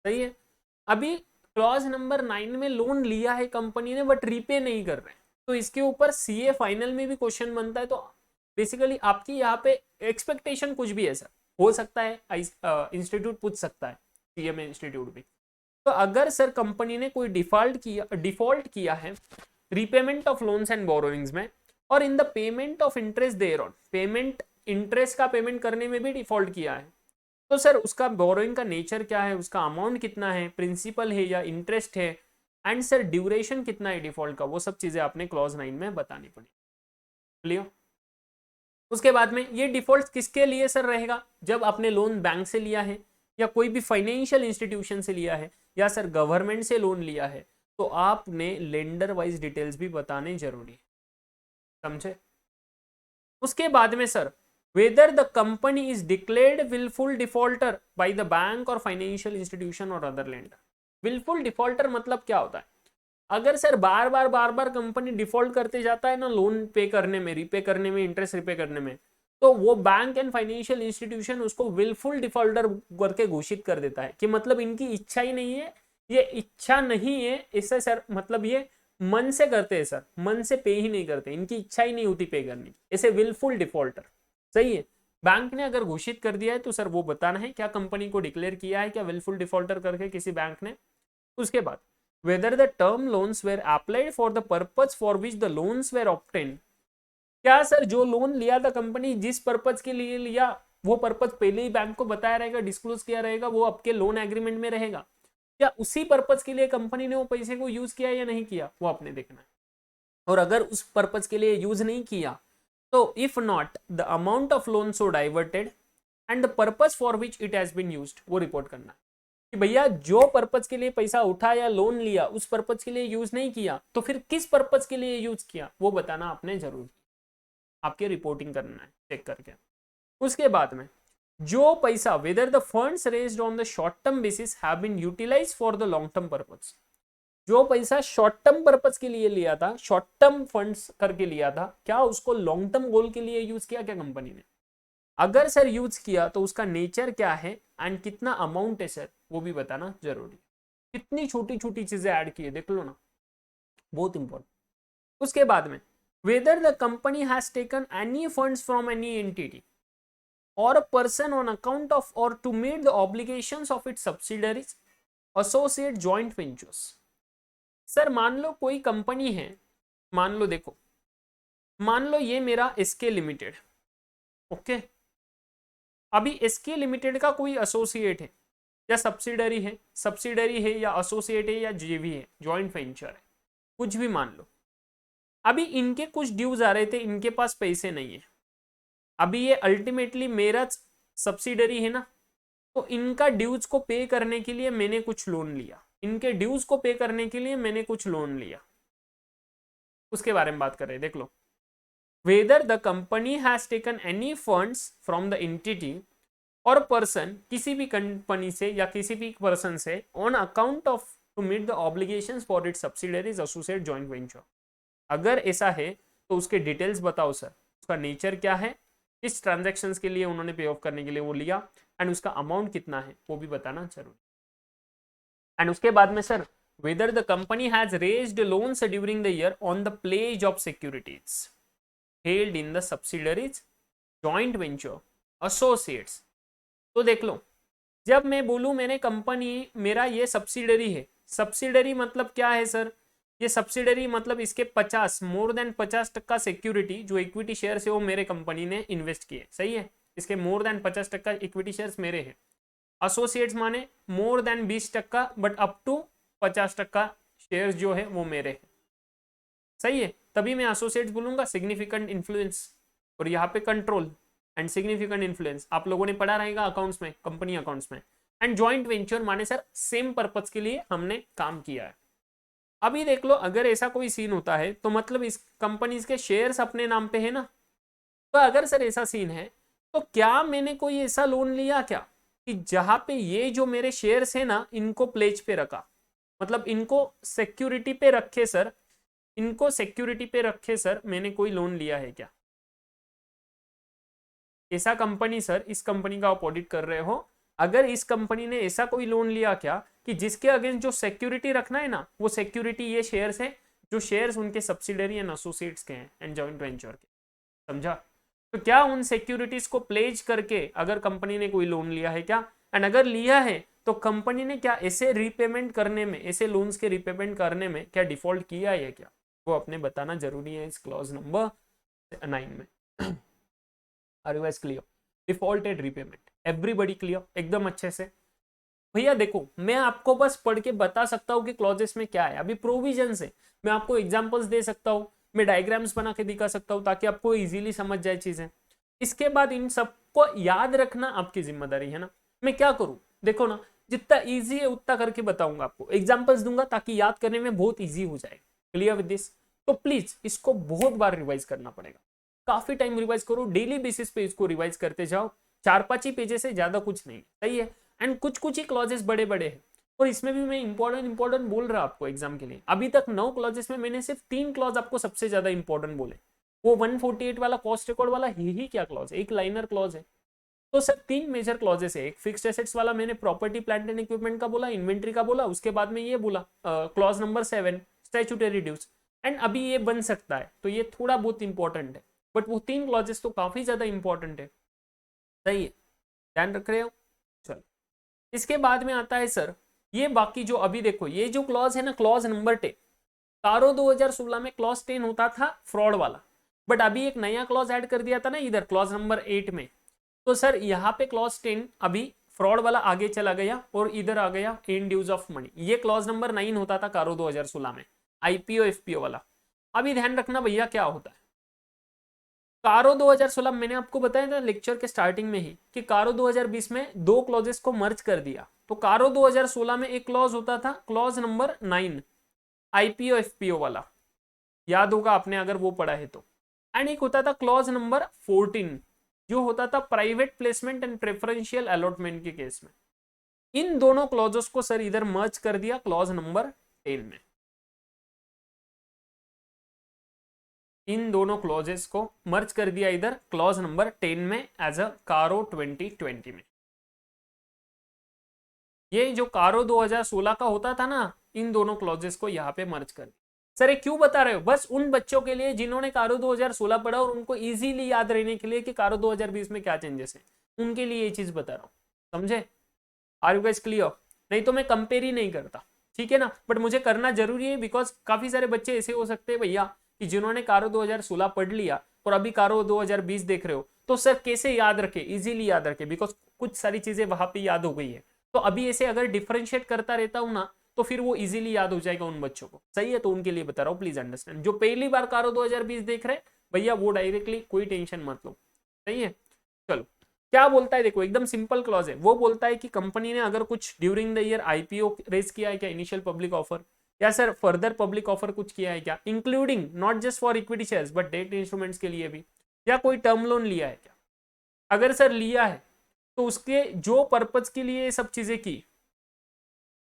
सही है। अभी क्लॉज नंबर 9 में लोन लिया है कंपनी ने बट रीपे नहीं कर रहे, तो इसके ऊपर सीए फाइनल में भी क्वेश्चन बनता है। तो बेसिकली आपकी यहाँ पे एक्सपेक्टेशन कुछ भी है सर, हो सकता है इंस्टीट्यूट पूछ सकता है सीए में इंस्टीट्यूट भी। तो अगर सर कंपनी ने कोई डिफॉल्ट किया है repayment of loans and borrowings में और in the payment of interest there on, payment interest का पेमेंट करने में भी डिफॉल्ट किया है, तो सर उसका बोरोइंग का नेचर क्या है, उसका अमाउंट कितना है, प्रिंसिपल है या इंटरेस्ट है, एंड सर ड्यूरेशन कितना है डिफॉल्ट का, वो सब चीजें आपने क्लॉज 9 में बतानी पड़ी। क्लियर? उसके बाद में ये डिफॉल्ट किसके लिए सर रहेगा, जब आपने लोन बैंक से लिया है या कोई भी फाइनेंशियल इंस्टीट्यूशन से लिया है या सर गवर्नमेंट से लोन लिया है, तो आपने लेंडर वाइज डिटेल्स भी बताने जरूरी है, समझे। उसके बाद में sir whether the company is declared willful defaulter by the bank or financial institution or other lender। willful defaulter मतलब क्या होता है, अगर सर बार बार कंपनी डिफॉल्ट करते जाता है ना लोन पे करने में, रीपे करने में, इंटरेस्ट रीपे करने में, तो वो बैंक एंड फाइनेंशियल इंस्टीट्यूशन उसको विलफुल डिफॉल्टर करके घोषित कर देता है कि मतलब इनकी इच्छा ही नहीं है, ये इच्छा नहीं है इससे सर, मतलब ये मन से करते हैं सर, मन से पे ही नहीं करते, इनकी इच्छा ही नहीं होती पे करने की, ऐसे विलफुल डिफॉल्टर, सही है। बैंक ने अगर घोषित कर दिया है तो सर वो बताना है क्या कंपनी को डिक्लेयर किया है क्या विलफुल डिफॉल्टर करके किसी बैंक ने। उसके बाद whether the term loans were applied for the purpose for which the loans were obtained, क्या सर जो लोन लिया था कंपनी जिस पर्पज के लिए लिया वो पर्पज पहले ही बैंक को बताया रहेगा, डिस्क्लोज किया रहेगा, वो आपके लोन एग्रीमेंट में रहेगा, क्या उसी पर्पज के लिए कंपनी ने वो पैसे को यूज किया या नहीं किया, वो आपने देखना है। और अगर उस पर्पज के लिए यूज नहीं किया तो if not the amount of loan so diverted and the purpose for which it has been used, वो रिपोर्ट करना है कि भैया जो पर्पज के लिए पैसा उठाया लोन लिया उस पर्पज के लिए यूज नहीं किया तो फिर किस पर्पज के लिए यूज किया वो बताना आपने जरूर, आपके रिपोर्टिंग करना है चेक करके। उसके बाद में जो पैसा whether the funds raised on the short term basis have been utilised for the long term purpose, जो पैसा शॉर्ट टर्म पर्पज के लिए लिया था, शॉर्ट टर्म फंड्स करके लिया था, क्या उसको लॉन्ग टर्म गोल के लिए यूज किया क्या कंपनी ने, अगर सर यूज किया तो उसका नेचर क्या है एंड कितना अमाउंट है सर, वो भी बताना जरूरी। कितनी छोटी छोटी चीजें ऐड की है देख लो ना, बहुत इंपॉर्टेंट। उसके बाद में whether the company has taken any funds from any entity और person on account of or to meet the obligations of its subsidiaries associate joint ventures. Sir मान लो कोई कंपनी है, मान लो देखो, मान लो ये मेरा एसके लिमिटेड, ओके, अभी एसके लिमिटेड का कोई एसोसिएट है या सब्सिडरी है या एसोसिएट है या जेवी है, जॉइंट वेंचर है, कुछ भी मान लो। अभी इनके कुछ ड्यूज आ रहे थे, इनके पास पैसे नहीं है, अभी ये अल्टीमेटली मेरा सब्सिडरी है ना, तो इनका ड्यूज को पे करने के लिए मैंने कुछ लोन लिया, इनके ड्यूज को पे करने के लिए मैंने कुछ लोन लिया, उसके बारे में बात कर रहे हैं, देख लो। Whether the company has taken any funds from the entity और पर्सन, किसी भी कंपनी से या किसी भी पर्सन से, on account of to meet the obligations for its subsidiaries associate joint venture, अगर ऐसा है तो उसके डिटेल्स बताओ सर, उसका नेचर क्या है, किस ट्रांजैक्शंस के लिए उन्होंने पे ऑफ करने के लिए वो लिया, एंड उसका अमाउंट कितना है वो भी बताना जरूरी। एंड उसके बाद में sir whether the company has raised loans during the year on the pledge of securities held in the subsidiaries joint venture associates। तो देख लो, जब मैं बोलूं मैंने कंपनी, मेरा ये सब्सिडरी है, सब्सिडरी मतलब क्या है सर, ये सब्सिडरी मतलब इसके 50 मोर देन 50% सिक्योरिटी जो इक्विटी शेयर है वो मेरे कंपनी ने इन्वेस्ट किए, सही है, इसके मोर देन 50% इक्विटी शेयर्स मेरे हैं। एसोसिएट्स माने more than 20% but up to 50% shares जो है वो मेरे हैं, सही है, तभी मैं एसोसिएट्स बोलूंगा। सिग्निफिकेंट इन्फ्लुएंस और यहाँ पे कंट्रोल एंड सिग्निफिकेंट इन्फ्लुएंस आप लोगों ने पढ़ा रहेगा अकाउंट्स में, कंपनी अकाउंट्स में। एंड जॉइंट वेंचर माने सर सेम पर्पज के लिए हमने काम किया है। अभी देख लो, अगर ऐसा कोई सीन होता है तो मतलब इस कंपनी के शेयर्स अपने नाम पे है ना, तो अगर सर ऐसा सीन है तो क्या मैंने कोई ऐसा लोन लिया क्या कि जहां पे ये जो मेरे शेयर्स है ना इनको प्लेज पे रखा, मतलब इनको सिक्योरिटी पे रखे सर, इनको सिक्योरिटी पे रखे सर, मैंने कोई लोन लिया है क्या? ऐसा कंपनी सर, इस कंपनी का आप ऑडिट कर रहे हो, अगर इस कंपनी ने ऐसा कोई लोन लिया क्या कि जिसके अगेंस्ट जो सिक्योरिटी रखना है ना वो सिक्योरिटी ये शेयर्स है, जो शेयर्स उनके सब्सिडरी एंड एसोसिएट्स के हैं एंड जॉइंट वेंचर के, समझा? तो क्या उन सिक्योरिटीज को प्लेज करके अगर कंपनी ने कोई लोन लिया है क्या? एंड अगर लिया है तो कंपनी ने क्या ऐसे रीपेमेंट करने में, ऐसे लोन्स के रीपेमेंट करने में क्या डिफॉल्ट किया है क्या? वो अपने बताना जरूरी है इस क्लॉज नंबर 9 में। Are you guys clear? Defaulted repayment, everybody clear एकदम अच्छे से? भैया देखो मैं आपको बस पढ़ के बता सकता हूँ कि क्लॉजेस में क्या है, अभी प्रोविजन है, मैं आपको एग्जांपल्स दे सकता हूँ, मैं डायग्राम्स बना के दिखा सकता हूँ ताकि आपको इजीली समझ जाए चीजें। इसके बाद इन सबको याद रखना आपकी जिम्मेदारी है ना। मैं क्या करूँ देखो ना, जितना इजी है उतना करके बताऊंगा आपको, एग्जाम्पल्स दूंगा ताकि याद करने में बहुत ईजी हो जाए। Clear with this? तो प्लीज इसको बहुत बार रिवाइज करना पड़ेगा, काफी टाइम रिवाइज करो, डेली बेसिस पे इसको रिवाइज करते जाओ, 4-5 ही पेजेस से ज्यादा कुछ नहीं, सही है? एंड कुछ कुछ ही क्लॉजेस बड़े बड़े हैं, और इसमें भी मैं इंपॉर्टेंट बोल रहा आपको एग्जाम के लिए। अभी तक 9 क्लॉजेस में मैंने सिर्फ 3 क्लॉज आपको सबसे ज्यादा इंपॉर्टेंट बोले, वो 148 वाला कॉस्ट रिकॉर्ड वाला ही क्या क्लॉज है, एक लाइनर क्लॉज है। तो सर 3 मेजर क्लॉजेस है, एक फिक्स्ड एसेट्स वाला मैंने प्रॉपर्टी प्लांट एंड इक्विपमेंट का बोला, इन्वेंट्री का बोला, उसके बाद में ये बोला clause number 7 statutory dues, and अभी ये बन सकता है, तो ये थोड़ा बहुत इंपॉर्टेंट है, बट वो 3 क्लॉजेस तो काफी ज्यादा इंपॉर्टेंट है, सही है? ध्यान रख रहे हो? चलो इसके बाद में आता है सर ये बाकी जो, अभी देखो ये जो क्लॉज है ना, क्लॉज नंबर 10, कारो 2016 में क्लॉज 10 होता था फ्रॉड वाला, बट अभी एक नया क्लॉज ऐड कर दिया था ना इधर क्लॉज नंबर 8 में, तो सर यहाँ पे क्लॉज 10 अभी फ्रॉड वाला आगे चला गया और इधर आ गया इन ड्यूज ऑफ मनी, ये क्लॉज नंबर 9 होता था कारो 2016 में, आईपीओ एफपीओ वाला। अभी ध्यान रखना भैया क्या होता है, कारो 2016 मैंने आपको बताया था लेक्चर के स्टार्टिंग में ही कि कारो 2020 में 2 क्लॉजेस को मर्ज कर दिया, तो कारो 2016 में एक क्लॉज होता था क्लॉज नंबर 9 आईपीओ एफपीओ वाला, याद होगा आपने अगर वो पढ़ा है तो। एंड एक होता था क्लॉज नंबर 14 जो होता था private placement and preferential allotment के केस में। इन दोनों क्लॉजेस को सर इधर मर्ज कर दिया क्लॉज नंबर 10 में, इन दोनों क्लॉजेस को मर्ज कर दिया इधर क्लॉज नंबर 10 में एज अ कारो 2020 में। ये जो कारो 2016 का होता था ना, इन दोनों क्लॉजेस को यहाँ पे मर्ज कर दिया। सर ये क्यों बता रहे हो? बस उन बच्चों के लिए जिन्होंने कारो 2016 पढ़ा और उनको इजीली याद रहने के लिए कि कारो 2020 में क्या चेंजेस है, उनके लिए ये चीज बता रहा हूँ, समझे? Are you guys clear? नहीं तो मैं कंपेयर ही नहीं करता, ठीक है ना, बट मुझे करना जरूरी है बिकॉज काफी सारे बच्चे ऐसे हो सकते हैं भैया कि जिन्होंने कारो 2016 पढ़ लिया और अभी कारो 2020 देख रहे हो, तो सर कैसे याद रखे, इजीली याद रखे, बिकॉज कुछ सारी चीजें वहां पे याद हो गई है, तो अभी ऐसे अगर डिफरेंशिएट करता रहता हूँ ना तो फिर वो इजीली याद हो जाएगा उन बच्चों को, सही है? तो उनके लिए बता रहा हूँ, प्लीज अंडरस्टैंड। जो पहली बार कारो 2020 देख रहे भैया वो डायरेक्टली कोई टेंशन मत लो, सही है? चलो क्या बोलता है देखो, एकदम सिंपल क्लॉज है, वो बोलता है कि कंपनी ने अगर कुछ during the year IPO raise किया है क्या, इनिशियल पब्लिक ऑफर, या सर फर्दर पब्लिक ऑफर कुछ किया है क्या, including not just for equity shares but debt instruments के लिए भी, या कोई टर्म लोन लिया है क्या? अगर सर लिया है तो उसके जो पर्पज के लिए ये सब चीजें की,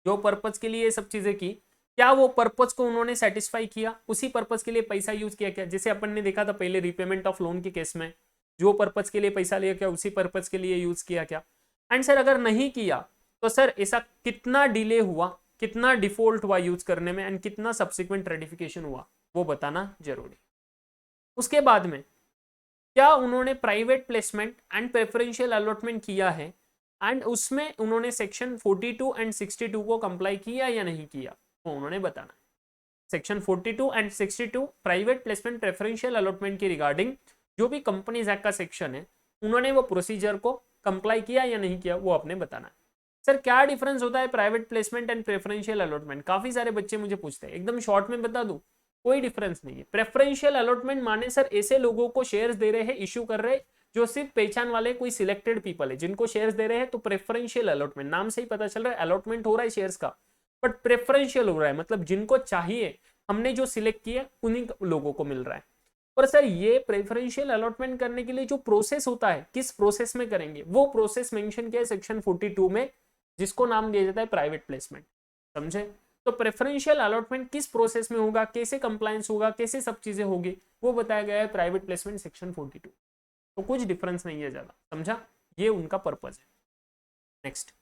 जो पर्पज के लिए ये सब चीजें की, क्या वो पर्पज को उन्होंने सेटिस्फाई किया, उसी पर्पज के लिए पैसा यूज किया क्या? जैसे अपन ने देखा था पहले रीपेमेंट ऑफ लोन के केस में, जो पर्पज के लिए पैसा लिया क्या उसी पर्पज के लिए यूज किया क्या? एंड सर अगर नहीं किया तो सर ऐसा कितना डिले हुआ, कितना डिफॉल्ट हुआ यूज करने में, एंड कितना सब्सिक्वेंट रेटिफिकेशन हुआ, वो बताना जरूरी। उसके बाद में क्या उन्होंने private placement and preferential allotment किया है, एंड उसमें उन्होंने सेक्शन 42 एंड 62 को कंप्लाई किया या नहीं किया, वो उन्होंने बताना। Section 42 and 62 private placement preferential allotment की रिगार्डिंग जो भी कंपनीज एक्ट का सेक्शन है, उन्होंने वो प्रोसीजर को कंप्लाई किया या नहीं किया, वो आपने बताना है। सर क्या डिफरेंस होता है private placement and preferential allotment? काफी सारे बच्चे मुझे पूछते हैं, एकदम शॉर्ट में बता दूं, कोई डिफरेंस नहीं है। प्रेफरेंशियल अलॉटमेंट माने सर ऐसे लोगों को शेयर्स दे रहे हैं, इश्यू कर रहे हैं जो सिर्फ पहचान वाले कोई सिलेक्टेड पीपल है जिनको शेयर्स दे रहे हैं, तो प्रेफरेंशियल अलॉटमेंट, नाम से ही पता चल रहा है अलॉटमेंट हो रहा है शेयर्स का, बट प्रेफरेंशियल हो रहा है, मतलब जिनको चाहिए, हमने जो सिलेक्ट किया उन्हीं लोगों को मिल रहा है। और सर ये प्रेफरेंशियल अलॉटमेंट करने के लिए जो प्रोसेस होता है, किस प्रोसेस में करेंगे, वो प्रोसेस मेंशन किया है सेक्शन 42 में, जिसको नाम दिया जाता है प्राइवेट प्लेसमेंट। समझे? तो प्रेफरेंशियल अलॉटमेंट किस प्रोसेस में होगा, कैसे कंप्लायंस होगा, कैसे सब चीजें होगी, वो बताया गया है प्राइवेट प्लेसमेंट सेक्शन 42। तो कुछ डिफरेंस नहीं है ज्यादा, समझा? ये उनका पर्पज है। नेक्स्ट,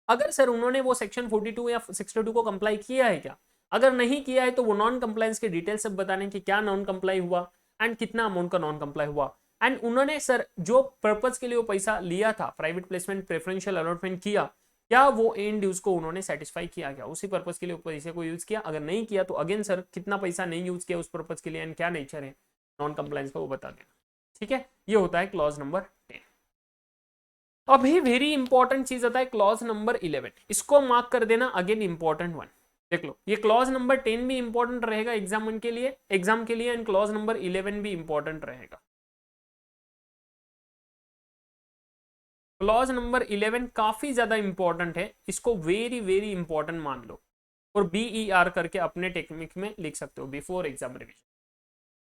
अगर सर उन्होंने वो सेक्शन 42 या 62 को कंप्लाई किया है क्या, अगर नहीं किया है तो वो नॉन कंप्लायंस के डिटेल सब बताने कि क्या नॉन कंप्लाई हुआ एंड कितना अमाउंट का नॉन कंप्लाई हुआ, एंड उन्होंने सर जो पर्पज के लिए वो पैसा लिया था, प्राइवेट प्लेसमेंट प्रेफरेंशियल अलॉटमेंट किया, क्या वो एंड यूज को उन्होंने सेटिस्फाई किया, क्या उसी पर्पज के लिए पैसे को यूज किया, अगर नहीं किया तो अगेन सर कितना पैसा नहीं यूज किया उस पर्पज के लिए एंड क्या नेचर है नॉन कंप्लायंस का, वो बता देना। ठीक है, ये होता है क्लॉज नंबर 10। अभी वेरी इंपॉर्टेंट चीज आता है क्लॉज नंबर 11, इसको मार्क कर देना, अगेन इंपॉर्टेंट वन। देख लो, ये क्लॉज नंबर 10 भी इंपॉर्टेंट रहेगा एग्जाम के लिए एंड क्लॉज नंबर 11 भी इंपॉर्टेंट रहेगा। क्लॉज नंबर 11 काफी ज्यादा इंपॉर्टेंट है, इसको वेरी वेरी इंपॉर्टेंट मान लो और BER करके अपने टेक्निक में लिख सकते हो, बिफोर एग्जाम रिविजन।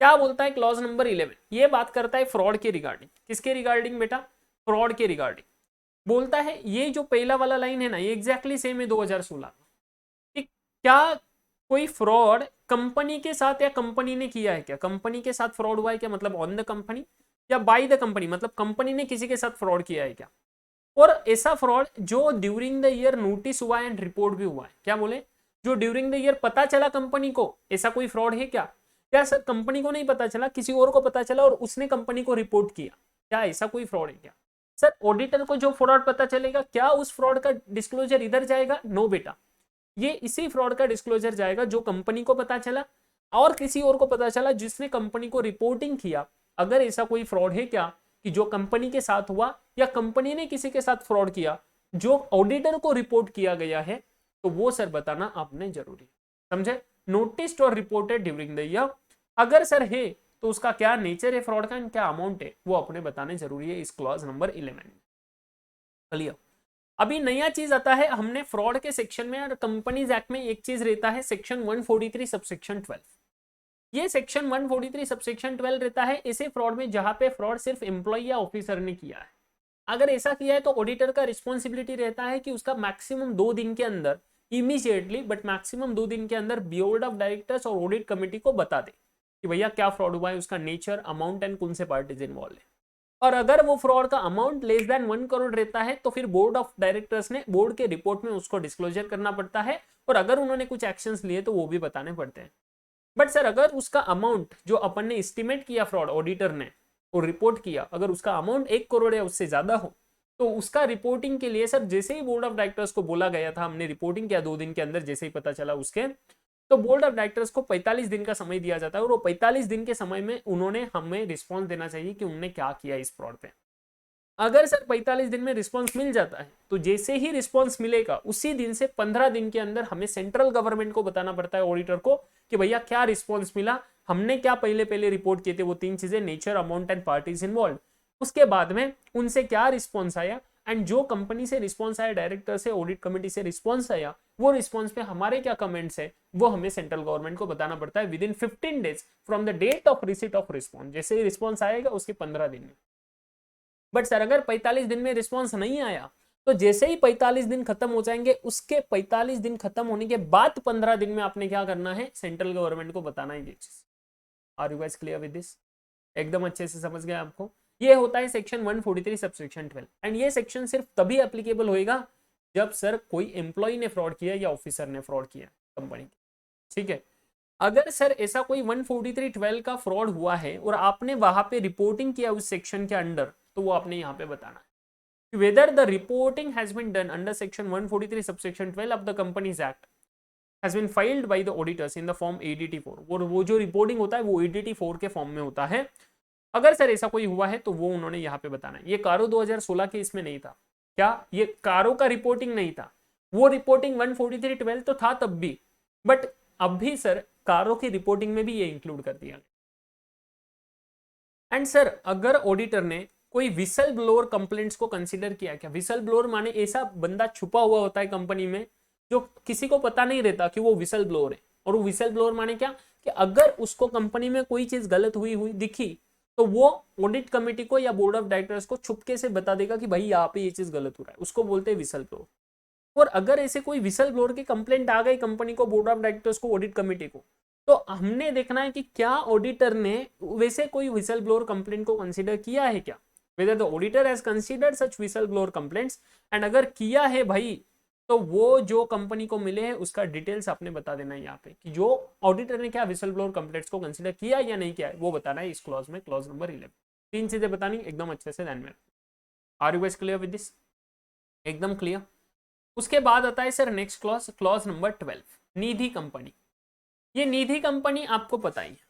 क्या बोलता है क्लॉज नंबर 11? ये बात करता है फ्रॉड के रिगार्डिंग। किसके रिगार्डिंग बेटा? फ्रॉड के रिगार्डिंग बोलता है। ये जो पहला वाला लाइन है ना, ये एग्जैक्टली सेम है 2016 में। क्या कोई फ्रॉड कंपनी के साथ या कंपनी ने किया है क्या, कंपनी के साथ फ्रॉड हुआ है क्या, मतलब ऑन द कंपनी, या बाय द कंपनी, मतलब कंपनी ने किसी के साथ फ्रॉड किया है क्या, और ऐसा फ्रॉड जो ड्यूरिंग द ईयर नोटिस हुआ एंड रिपोर्ट भी हुआ है। क्या बोले? जो ड्यूरिंग द ईयर पता चला कंपनी को, ऐसा कोई फ्रॉड है क्या? क्या सर कंपनी को नहीं पता चला, किसी और को पता चला और उसने कंपनी को रिपोर्ट किया, क्या ऐसा कोई फ्रॉड है क्या? सर ऑडिटर को जो फ्रॉड पता चलेगा, क्या उस फ्रॉड का डिस्क्लोजर इधर जाएगा? नो बेटा, ये इसी फ्रॉड का डिस्क्लोजर जाएगा जो कंपनी को पता चला और किसी और को पता चला जिसने कंपनी को रिपोर्टिंग किया। अगर ऐसा कोई फ्रॉड है क्या कि जो कंपनी के साथ हुआ या कंपनी ने किसी के साथ फ्रॉड किया जो ऑडिटर को रिपोर्ट किया गया है, तो वो सर बताना आपने जरूरी है। समझे? नोटिस्ड और रिपोर्टेड ड्यूरिंग द ईयर, अगर सर है तो उसका क्या नेचर है फ्रॉड का एंड क्या अमाउंट है, वो अपने बताने जरूरी है इस क्लॉज नंबर 11 में। क्लियर? अभी नया चीज आता है, हमने फ्रॉड के सेक्शन में और कंपनीज एक्ट में एक चीज रहता है सेक्शन 143 सबसेक्शन 12। ये सेक्शन 143 सबसेक्शन 12 रहता है ऐसे फ्रॉड में जहां पे फ्रॉड सिर्फ एम्प्लॉय या ऑफिसर ने किया है। अगर ऐसा किया है तो ऑडिटर का रिस्पॉन्सिबिलिटी रहता है कि उसका मैक्सिमम 2 दिन के अंदर, इमीडिएटली बट मैक्सिमम 2 दिन के अंदर बोर्ड ऑफ डायरेक्टर्स और ऑडिट कमेटी को बता दे कि भैया क्या फ्रॉड हुआ है, उसका नेचर, अमाउंट एंड कौन से पार्टीज इन्वॉल्व है। और अगर वो फ्रॉड का अमाउंट लेस देन 1 करोड़ रहता है तो फिर बोर्ड ऑफ डायरेक्टर्स ने बोर्ड के रिपोर्ट में उसको डिस्क्लोजर करना पड़ता है, और अगर उन्होंने कुछ एक्शंस लिए तो वो भी बताने पड़ते हैं। बट सर अगर उसका अमाउंट जो अपन ने एस्टिमेट किया फ्रॉड ऑडिटर ने और रिपोर्ट किया, अगर उसका अमाउंट 1 करोड़ या उससे ज्यादा हो, तो उसका रिपोर्टिंग के लिए सर जैसे ही बोर्ड ऑफ डायरेक्टर्स को बोला गया था, हमने रिपोर्टिंग किया 2 दिन के अंदर, जैसे ही पता चला उसके, तो बोर्ड ऑफ डायरेक्टर्स को 45 दिन का समय दिया जाता है, और वो 45 दिन के समय में उन्होंने हमें रिस्पॉन्स देना चाहिए कि उन्होंने क्या किया इस फ्रॉड पे। अगर सर 45 दिन में रिस्पॉन्स मिल जाता है तो जैसे ही रिस्पॉन्स मिलेगा उसी दिन से 15 दिन के अंदर हमें सेंट्रल गवर्नमेंट को बताना पड़ता है, ऑडिटर को, कि भैया क्या रिस्पॉन्स मिला, हमने क्या पहले पहले रिपोर्ट किए थे वो 3 चीजें, nature, amount and parties involve, उसके बाद में उनसे क्या रिस्पॉन्स आया, एंड जो कंपनी से रिस्पॉन्स आया, डायरेक्टर से, ऑडिट कमेटी से रिस्पॉन्स आया, वो रिस्पॉन्स पे हमारे क्या कमेंट्स है, वो हमें सेंट्रल गवर्नमेंट को बताना पड़ता है within 15 days from the date of receipt of response. जैसे ही रिस्पॉन्स आएगा उसके 15 दिन में। बट सर अगर 45 दिन में रिस्पॉन्स नहीं आया तो जैसे ही 45 दिन खत्म हो जाएंगे, उसके 45 दिन खत्म होने के बाद 15 दिन में आपने क्या करना है, सेंट्रल गवर्नमेंट को बताना है ये चीज। Are you guys clear with this? एकदम अच्छे से समझ गए आपको? ये होता है सेक्शन 143 सबसेक्शन 12, एंड ये सेक्शन सिर्फ तभी एप्लीकेबल होएगा जब सर कोई एम्प्लॉय ने फ्रॉड किया या ऑफिसर ने फ्रॉड किया कंपनी। ठीक है? अगर सर ऐसा कोई 143(12) का फ्रॉड हुआ है और आपने वहां पे रिपोर्टिंग किया उस सेक्शन के अंडर, तो वो आपने यहाँ पे बताना है whether the reporting has been done under section 143 subsection 12 of the companies act has been filed by the auditors in the form ADT4। वो जो रिपोर्टिंग होता है वो ADT4 के फॉर्म में होता है। अगर सर ऐसा कोई हुआ है तो वो उन्होंने यहाँ पे बताना है। ये कारो 2016 के इसमें नहीं था क्या, ये कारो का रिपोर्टिंग नहीं था, वो रिपोर्टिंग 143(12) तो था तब भी, बट अब भी सर कारो की रिपोर्टिंग में भी ये इंक्लूड कर दिया। एंड सर अगर ऑडिटर ने कोई विसल ब्लोअर कंप्लेंट्स को कंसीडर किया क्या, विसल ब्लोअर माने ऐसा बंदा छुपा हुआ होता है कंपनी में जो किसी को पता नहीं रहता कि वो विसल ब्लोअर है, और वो विसल ब्लोअर माने क्या कि कि अगर उसको कंपनी में कोई चीज गलत हुई दिखी तो वो ऑडिट कमेटी को या बोर्ड ऑफ डायरेक्टर्स को छुपके से बता देगा कि भाई यहाँ पे ये चीज गलत हो रहा है, उसको बोलते हैं विसल ब्लोअर। और अगर ऐसे कोई विसल ब्लोअर की कंप्लेंट आ गई कंपनी को, बोर्ड ऑफ डायरेक्टर्स को, ऑडिट कमेटी को, तो हमने देखना है कि क्या ऑडिटर ने वैसे कोई विसल ब्लोअर कंप्लेंट को कंसीडर किया है क्या, whether the auditor has considered such whistleblower complaints, and अगर किया है भाई तो वो जो कंपनी को मिले हैं उसका डिटेल्स आपने बता देना है यहाँ पे कि जो ऑडिटर ने क्या विसल ब्लोअर कंप्लेंट्स को कंसीडर किया या नहीं किया है वो बताना है इस क्लॉज में, क्लॉज नंबर 11। तीन चीजें बतानी एकदम अच्छे से ध्यान में। Are you guys clear with this? एकदम क्लियर। उसके बाद आता है sir next clause, clause number 12, Nidhi company. ये निधि कंपनी आपको पता ही है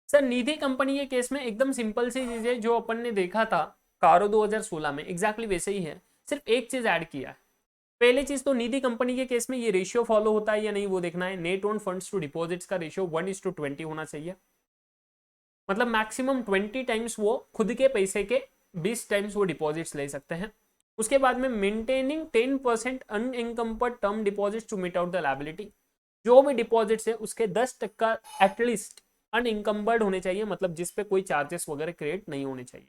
सर, निधि कंपनी के केस में एकदम सिंपल सी चीज है जो अपन ने देखा था कारो 2016 में, एग्जैक्टली वैसे ही है, सिर्फ एक चीज ऐड किया है। पहली चीज तो निधि कंपनी के केस में ये रेशियो फॉलो होता है या नहीं वो देखना है। Net owned funds to deposits का रेशियो 1:20 होना चाहिए, मतलब मैक्सिमम 20 टाइम्स वो खुद के पैसे के 20 टाइम्स वो डिपॉजिट्स ले सकते हैं। उसके बाद में maintaining 10% unencumbered term deposits to meet out the liability, जो भी डिपॉजिट्स है उसके 10% एटलीस्ट अनइनकम्बर्ड होने चाहिए, मतलब जिसपे कोई चार्जेस वगैरह क्रिएट नहीं होने चाहिए।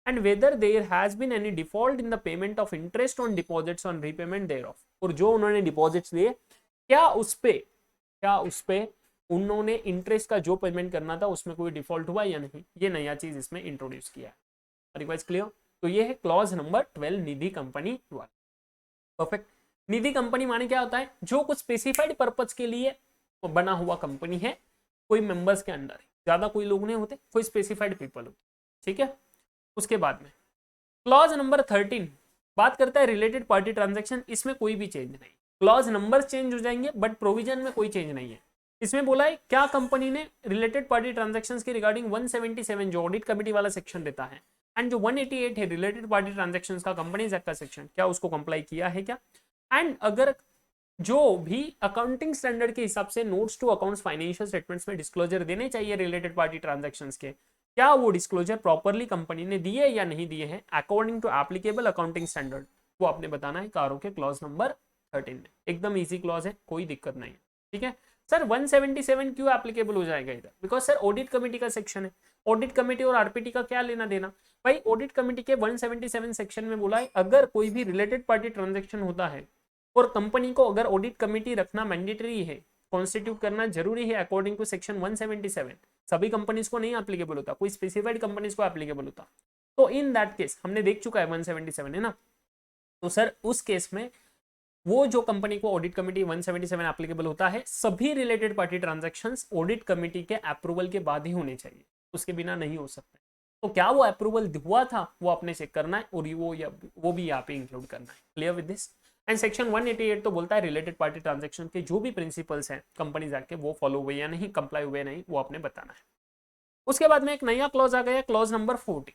And whether there has been any default in the payment of interest on deposits on repayment there of, और जो उन्होंने डिपॉजिट्स लिए क्या उसपे उन्होंने इंटरेस्ट का जो पेमेंट करना था उसमें कोई डिफॉल्ट हुआ या नहीं, ये नया चीज इसमें इंट्रोड्यूस किया है। Revise clear? तो ये है क्लॉज नंबर 12 निधि कंपनी वाला। परफेक्ट। निधि कंपनी माने क्या होता है, जो कुछ स्पेसिफाइड पर्पज के लिए बना हुआ कंपनी है, कोई मेंबर्स के अंडर है, ज्यादा कोई लोग नहीं होते, कोई स्पेसिफाइड पीपल होते, ठीक है। उसके बाद में क्लॉज नंबर 13 बात करता है रिलेटेड पार्टी ट्रांजैक्शन, इसमें कोई भी चेंज नहीं, क्लॉज नंबर चेंज हो जाएंगे बट प्रोविजन में कोई चेंज नहीं है। इसमें बोला है क्या कंपनी ने रिलेटेड पार्टी ट्रांजैक्शंस की रिगार्डिंग 177 जो ऑडिट कमेटी वाला सेक्शन रहता है एंड जो 188 है रिलेटेड पार्टी ट्रांजैक्शंस का कंपनीज एक्ट का सेक्शन, क्या उसको कंप्लाई किया है क्या। एंड अगर जो भी अकाउंटिंग स्टैंडर्ड के हिसाब से notes to accounts financial statements में डिस्क्लोजर देने चाहिए रिलेटेड पार्टी ट्रांजैक्शंस के, क्या वो डिस्क्लोजर प्रॉपरली कंपनी ने दिए या नहीं दिए हैं according to applicable accounting standard, वो आपने बताना है कारो के क्लॉज नंबर 13 में। एकदम इजी क्लॉज है, कोई दिक्कत नहीं है, ठीक है। सर 177 क्यों एप्लीकेबल हो जाएगा इधर, बिकॉज सर ऑडिट कमेटी का सेक्शन है, ऑडिट कमेटी और आरपीटी का क्या लेना देना भाई। ऑडिट कमेटी के 177 सेक्शन में बोला है अगर कोई भी रिलेटेड पार्टी ट्रांजैक्शन होता है और कंपनी को अगर ऑडिट कमेटी रखना मैंडेटरी है, कॉन्स्टिट्यूट करना जरूरी है अकॉर्डिंग टू सेक्शन 177, सभी कंपनीज को नहीं एप्लीकेबल होता, कोई स्पेसिफाइड कंपनीज को एप्लीकेबल होता, तो इन दैट केस हमने देख चुका है 177 है ना, तो सर उस केस में वो जो कंपनी को ऑडिट कमेटी 177 एप्लीकेबल होता है, सभी related party transactions audit committee के अप्रूवल के बाद ही होने चाहिए, उसके बिना नहीं हो सकते। तो क्या वो अप्रूवल हुआ था वो आपने चेक करना है और वो भी यहाँ पे इंक्लूड करना है। Clear with this? And section 188 तो बोलता है रिलेटेड पार्टी ट्रांजैक्शन के जो भी प्रिंसिपल्स हैं कंपनीज एक्ट के वो फॉलो हुए या नहीं, कंप्लाई हुए नहीं, वो आपने बताना है। उसके बाद में एक नया क्लॉज आ गया, क्लॉज नंबर 14।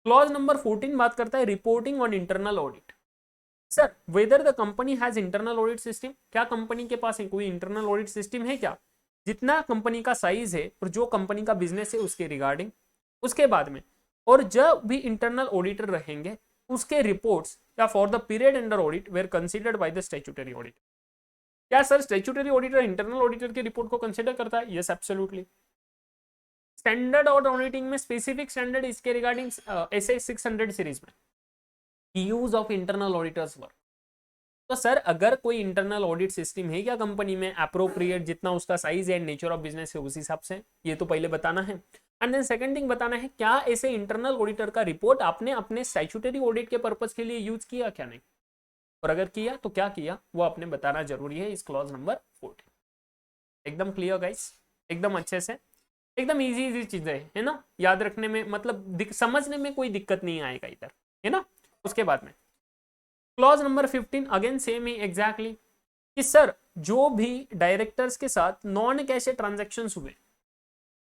क्लॉज नंबर 14 बात करता है reporting on internal audit. Sir whether the company has internal audit system, क्या कंपनी के पास कोई इंटरनल ऑडिट सिस्टम है क्या, जितना कंपनी का साइज है और जो कंपनी का बिजनेस है उसके रिगार्डिंग। उसके बाद में और जब भी इंटरनल ऑडिटर रहेंगे उसके रिपोर्ट्स या for the period under audit were considered by the statutory audit. क्या sir statutory auditor internal auditor की रिपोर्ट को कंसीडर करता है? Yes absolutely. स्टैंडर्ड और ऑडिटिंग में स्पेसिफिक स्टैंडर्ड इसके रिगार्डिंग एसए 600 सीरीज में use of internal auditors work. तो सर अगर कोई इंटरनल ऑडिट सिस्टम है क्या कंपनी में अप्रोप्रिएट, जितना उसका साइज है नेचर ऑफ बिजनेस है उस हिसाब से, ये तो पहले बताना है। एंड देन सेकंड थिंग बताना है क्या ऐसे इंटरनल ऑडिटर का रिपोर्ट आपने अपने स्टैट्यूटरी ऑडिट के पर्पस के लिए यूज किया क्या नहीं, और अगर किया तो क्या किया वो आपने बताना जरूरी है इस क्लॉज नंबर 14। एकदम क्लियर गाइस, एकदम अच्छे से, एकदम इजी चीजें है ना, याद रखने में मतलब समझने में कोई दिक्कत नहीं आएगा इधर, है ना। उसके बाद में क्लॉज नंबर 15 अगेन सेम ही एग्जैक्टली कि सर जो भी डायरेक्टर्स के साथ नॉन कैश ट्रांजैक्शंस हुए,